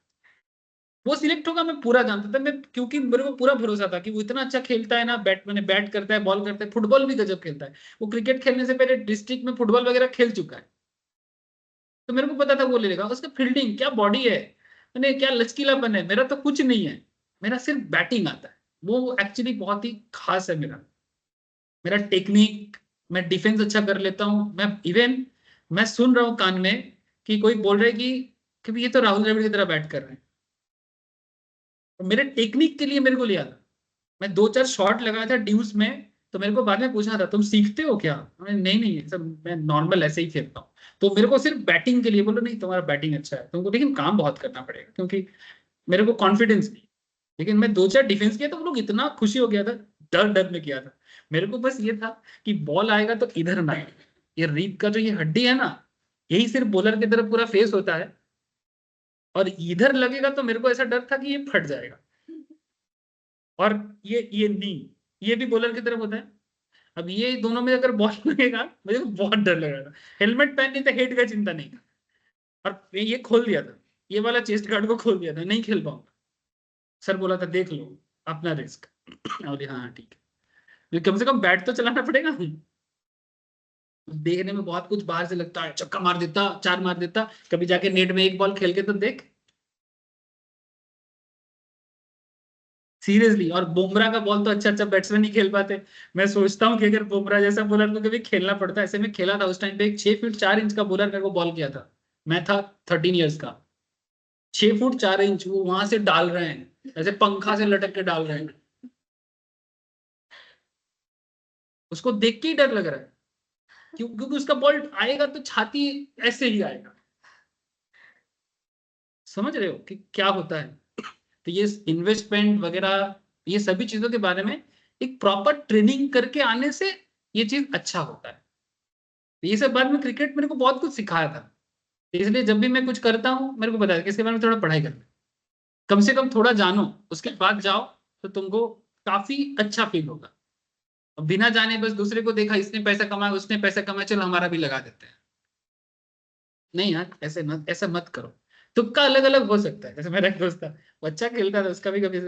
वो सिलेक्ट होगा मैं पूरा जानता था, मैं क्योंकि मेरे को पूरा भरोसा था कि वो इतना अच्छा खेलता है ना, बैट करता है, बॉल करता है, फुटबॉल भी गजब खेलता है। वो क्रिकेट खेलने से पहले डिस्ट्रिक्ट में फुटबॉल वगैरह खेल चुका है, तो मेरे को पता था वो ले लेगा। उसका फील्डिंग क्या बॉडी है, मैंने क्या लचकीलापन है, मेरा तो कुछ नहीं है, मेरा सिर्फ बैटिंग आता है। वो एक्चुअली बहुत ही खास है मेरा, मेरा टेक्निक, मैं डिफेंस अच्छा कर लेता हूँ। मैं इवन मैं सुन रहा हूँ कान में कि कोई बोल रहे कि ये तो राहुल द्रविड़ की तरह बैट कर रहे हैं, तो मेरे टेक्निक के लिए मेरे को लिया था। मैं 2-4 शॉट लगाया था ड्यूस में, तो मेरे को बाद में पूछा था तुम सीखते हो क्या, नहीं नहीं सब मैं नॉर्मल ऐसे ही खेलता हूँ। तो मेरे को सिर्फ बैटिंग के लिए बोलो, नहीं तुम्हारा बैटिंग अच्छा है तुमको, लेकिन काम बहुत करना पड़ेगा, क्योंकि मेरे को कॉन्फिडेंस नहीं। लेकिन मैं 2-4 डिफेंस किया तो वो लोग इतना खुशी हो गया था, डर डर में किया था। मेरे को बस ये था कि बॉल आएगा तो इधर ना आए। ये रीढ़ का जो ये हड्डी है ना, यही सिर्फ बॉलर की तरफ पूरा फेस होता है, और इधर लगेगा तो मेरे को ऐसा डर था कि ये फट जाएगा। और ये नी, ये भी बॉलर की तरफ होता है। अब ये दोनों में अगर बॉल लगेगा, मुझे तो बहुत डर लग रहा था। हेलमेट पहन नहीं था, हेड का चिंता नहीं था। और ये खोल दिया था, ये वाला चेस्ट गार्ड को खोल दिया था, नहीं खेल पाऊंगा। सर बोला था देख लो अपना रिस्क। और हाँ हाँ, ठीक है, कम से कम बैट तो चलाना पड़ेगा। देखने में बहुत कुछ बाहर से लगता है, चक्का मार देता, चार मार देता, कभी जाके नेट में एक बॉल खेल के तो देख। सीरियसली, और बुमराह का बॉल तो अच्छा अच्छा बैट्समैन नहीं खेल पाते। मैं सोचता हूँ कि अगर बुमराह जैसा बॉलर को कभी खेलना पड़ता, ऐसे में खेला था उस टाइम पे, एक 6 फीट 4 इंच का बॉलर मेरे को बॉल किया था, मैं था 13 ईयर्स का। 6 फुट 4 इंच वो वहां से डाल रहे हैं, ऐसे पंखा से लटक के डाल रहे हैं, उसको देख के ही डर लग रहा है। क्योंकि उसका बॉल आएगा तो छाती ऐसे ही आएगा। समझ रहे हो कि क्या होता है। तो ये इन्वेस्टमेंट वगैरह, ये सभी चीजों के बारे में एक प्रॉपर ट्रेनिंग करके आने से ये चीज अच्छा होता है। तो ये सब बात में क्रिकेट मेरे को बहुत कुछ सिखाया था। इसलिए जब भी मैं कुछ करता हूँ मेरे को पता है कि इसके बारे में थोड़ा पढ़ाई करना, कम से कम थोड़ा जानो, उसके बाद जाओ, तो तुमको काफी अच्छा फील होगा। अब बिना जाने बस दूसरे को देखा, इसने पैसा कमाया उसने पैसा कमाया, चलो हमारा भी लगा देते हैं। नहीं यार, ऐसा मत करो। तुक्का अलग अलग हो सकता है। जैसे मेरा एक दोस्त था, वो अच्छा खेलता था, उसका भी कभी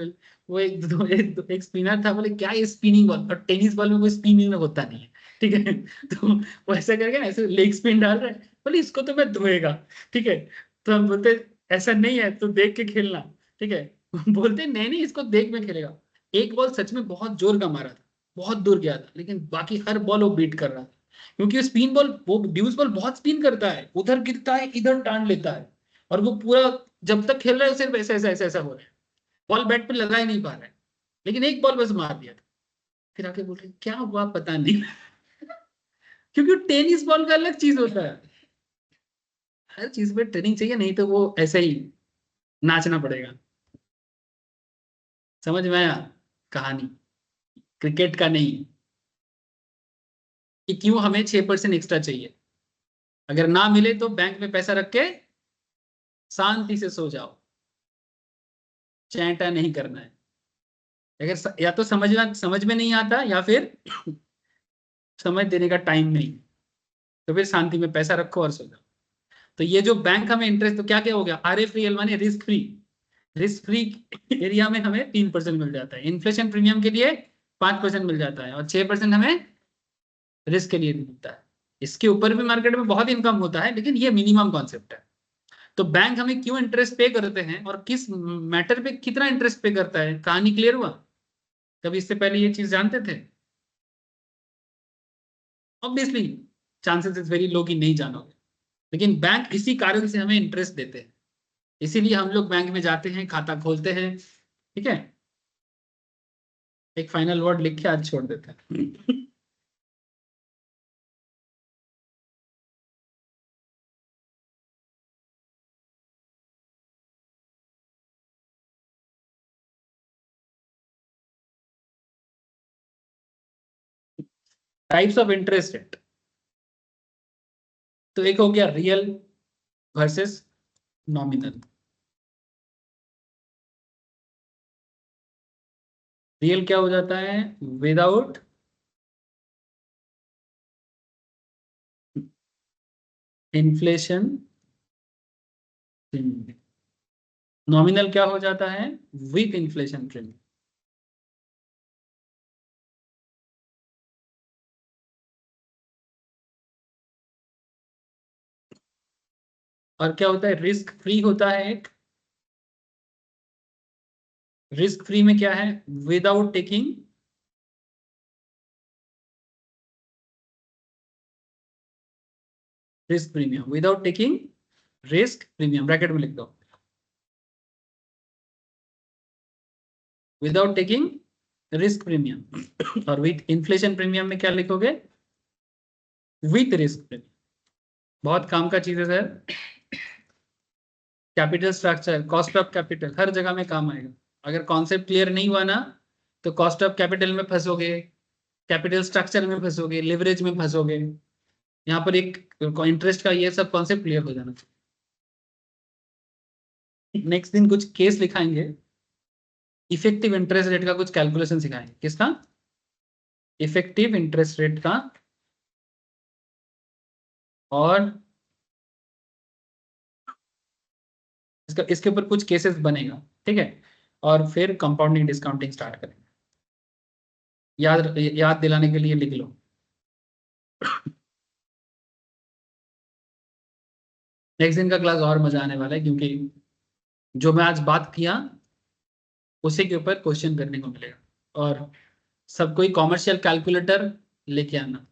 वो एक स्पिनर था, बोले क्या ये स्पिनिंग बॉल, और टेनिस बॉल में कोई स्पिनिंग होता नहीं है, ठीक है। तो वो ऐसा करके ना ऐसे लेग स्पिन डाल रहा है, बोले इसको तो मैं धोएगा, ठीक है। तो हम बोलते ऐसा नहीं है, तो देख के खेलना, ठीक है। बोलते नहीं नहीं इसको देख में खेलेगा। एक बॉल सच में बहुत जोर का मारा था, बहुत दूर गया था, लेकिन बाकी हर बॉल वो बीट कर रहा था। क्योंकि स्पिन बॉल, वो ड्यूस बॉल बहुत स्पिन करता है, उधर गिरता है इधर टान लेता है, और वो पूरा जब तक खेल रहा है सिर्फ ऐसा ऐसा ऐसा ऐसा हो रहा है, बॉल बैट पे लगा ही नहीं पा रहा है। लेकिन एक बॉल बस मार दिया था, फिर आके बोल रहे क्या हुआ पता नहीं। क्योंकि टेनिस बॉल का अलग चीज होता है, हर चीज में ट्रेनिंग चाहिए, नहीं तो वो ऐसे ही नाचना पड़ेगा। समझ में आया कहानी, क्रिकेट का नहीं, कि क्यों हमें 6% एक्स्ट्रा चाहिए। अगर ना मिले तो बैंक में पैसा रख के शांति से सो जाओ, चैंटा नहीं करना है। अगर या तो समझ में नहीं आता, या फिर समझ देने का टाइम नहीं, तो फिर शांति में पैसा रखो और सो जाओ। तो ये जो बैंक हमें इंटरेस्ट, तो क्या क्या हो गया, आर एफ रियल माने risk free. Risk free area में हमें 3% मिल जाता है, इन्फ्लेशन प्रीमियम के लिए 5% मिल जाता है, और 6% हमें रिस्क के लिए मिलता है। इसके ऊपर भी मार्केट में बहुत इनकम होता है, लेकिन ये मिनिमम कॉन्सेप्ट है। तो बैंक हमें क्यों इंटरेस्ट पे करते हैं, और किस मैटर पे कितना इंटरेस्ट पे करता है, कहानी क्लियर हुआ। कभी इससे पहले ये चीज जानते थे? Obviously chances is very low कि नहीं जानोगे, लेकिन बैंक इसी कारण से हमें इंटरेस्ट देते हैं। इसीलिए हम लोग बैंक में जाते हैं, खाता खोलते हैं, ठीक है। एक फाइनल वर्ड लिख के आज छोड़ देते हैं। टाइप्स ऑफ इंटरेस्ट रेट, तो एक हो गया रियल वर्सेस नॉमिनल। रियल क्या हो जाता है, विदाउट इन्फ्लेशन, नॉमिनल क्या हो जाता है? With inflation premium. और क्या होता है? रिस्क फ्री होता है एक। रिस्क फ्री में क्या है? Without taking risk premium, without taking risk premium, bracket में लिख दो, विदाउट टेकिंग रिस्क प्रीमियम। और विथ इन्फ्लेशन प्रीमियम में क्या लिखोगे? With risk premium. बहुत काम का चीज है sir. Capital structure, cost of capital हर जगह में काम आएगा। अगर कॉन्सेप्ट क्लियर नहीं हुआ ना तो कॉस्ट ऑफ कैपिटल में फंसोगे, कैपिटल स्ट्रक्चर में फंसोगे, लिवरेज में फंसोगे। यहाँ पर एक इंटरेस्ट का ये सब कॉन्सेप्ट क्लियर हो जाना चाहिए। नेक्स्ट दिन कुछ केस लिखाएंगे, इफेक्टिव इंटरेस्ट रेट का कुछ कैलकुलेशन सिखाएंगे। किसका? इफेक्टिव इंटरेस्ट रेट का। और इसके ऊपर कुछ केसेस बनेगा, ठीक है। और फिर कंपाउंडिंग डिस्काउंटिंग स्टार्ट करेंगे। याद याद दिलाने के लिए लिख लो। नेक्स्ट दिन का क्लास और मजा आने वाला है, क्योंकि जो मैं आज बात किया उसी के ऊपर क्वेश्चन करने को मिलेगा। और सब कोई कॉमर्शियल कैलकुलेटर लेके आना।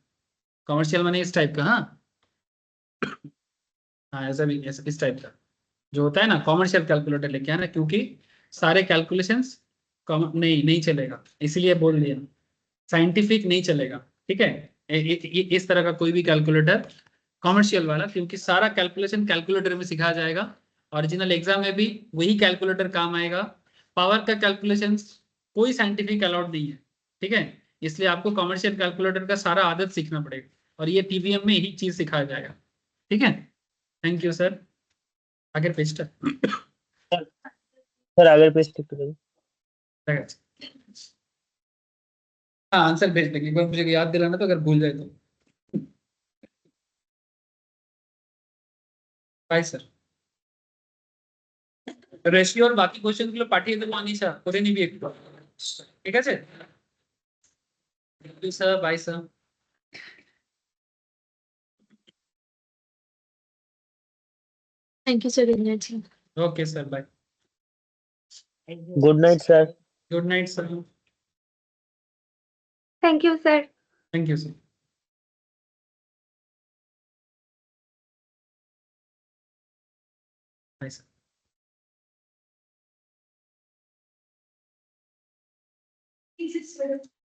कॉमर्शियल माने इस टाइप का, हाँ। हाँ ऐसा भी, ऐसा इस टाइप का जो होता है ना, कॉमर्शियल कैलकुलेटर लेके आना, क्योंकि सारे कैलकुलेशंस नहीं नहीं चलेगा, इसलिए बोल दिया। साइंटिफिक नहीं चलेगा, ठीक है। इस तरह का कोई भी कैलकुलेटर कॉमर्शियल वाला, क्योंकि सारा कैलकुलेशन कैलकुलेटर में सिखाया जाएगा। ओरिजिनल एग्जाम में भी वही कैलकुलेटर काम आएगा। पावर का कैलकुलेशन कोई साइंटिफिक अलाउड नहीं है, ठीक है। इसलिए आपको कॉमर्शियल कैलकुलेटर का सारा आदत सीखना पड़ेगा, और ये टीवीएम में यही चीज सिखाया जाएगा, ठीक है। Thank you sir. आगे पेस्ट सर आगे पेज टिक करिए। हाँ आंसर भेज देंगे, एक बार मुझे याद दिलाना तो, अगर भूल जाए तो। Bye sir. রেশিও और বাকি কোশ্চেন গুলো পাঠিয়ে দেবো আনিশা, করে নিবি একটু, ঠিক আছে। Thank you sir, bye sir. Thank you, sir. Vignesh. Okay sir, bye. Good night sir. Good night sir. Thank you, sir. Thank you sir. Bye sir.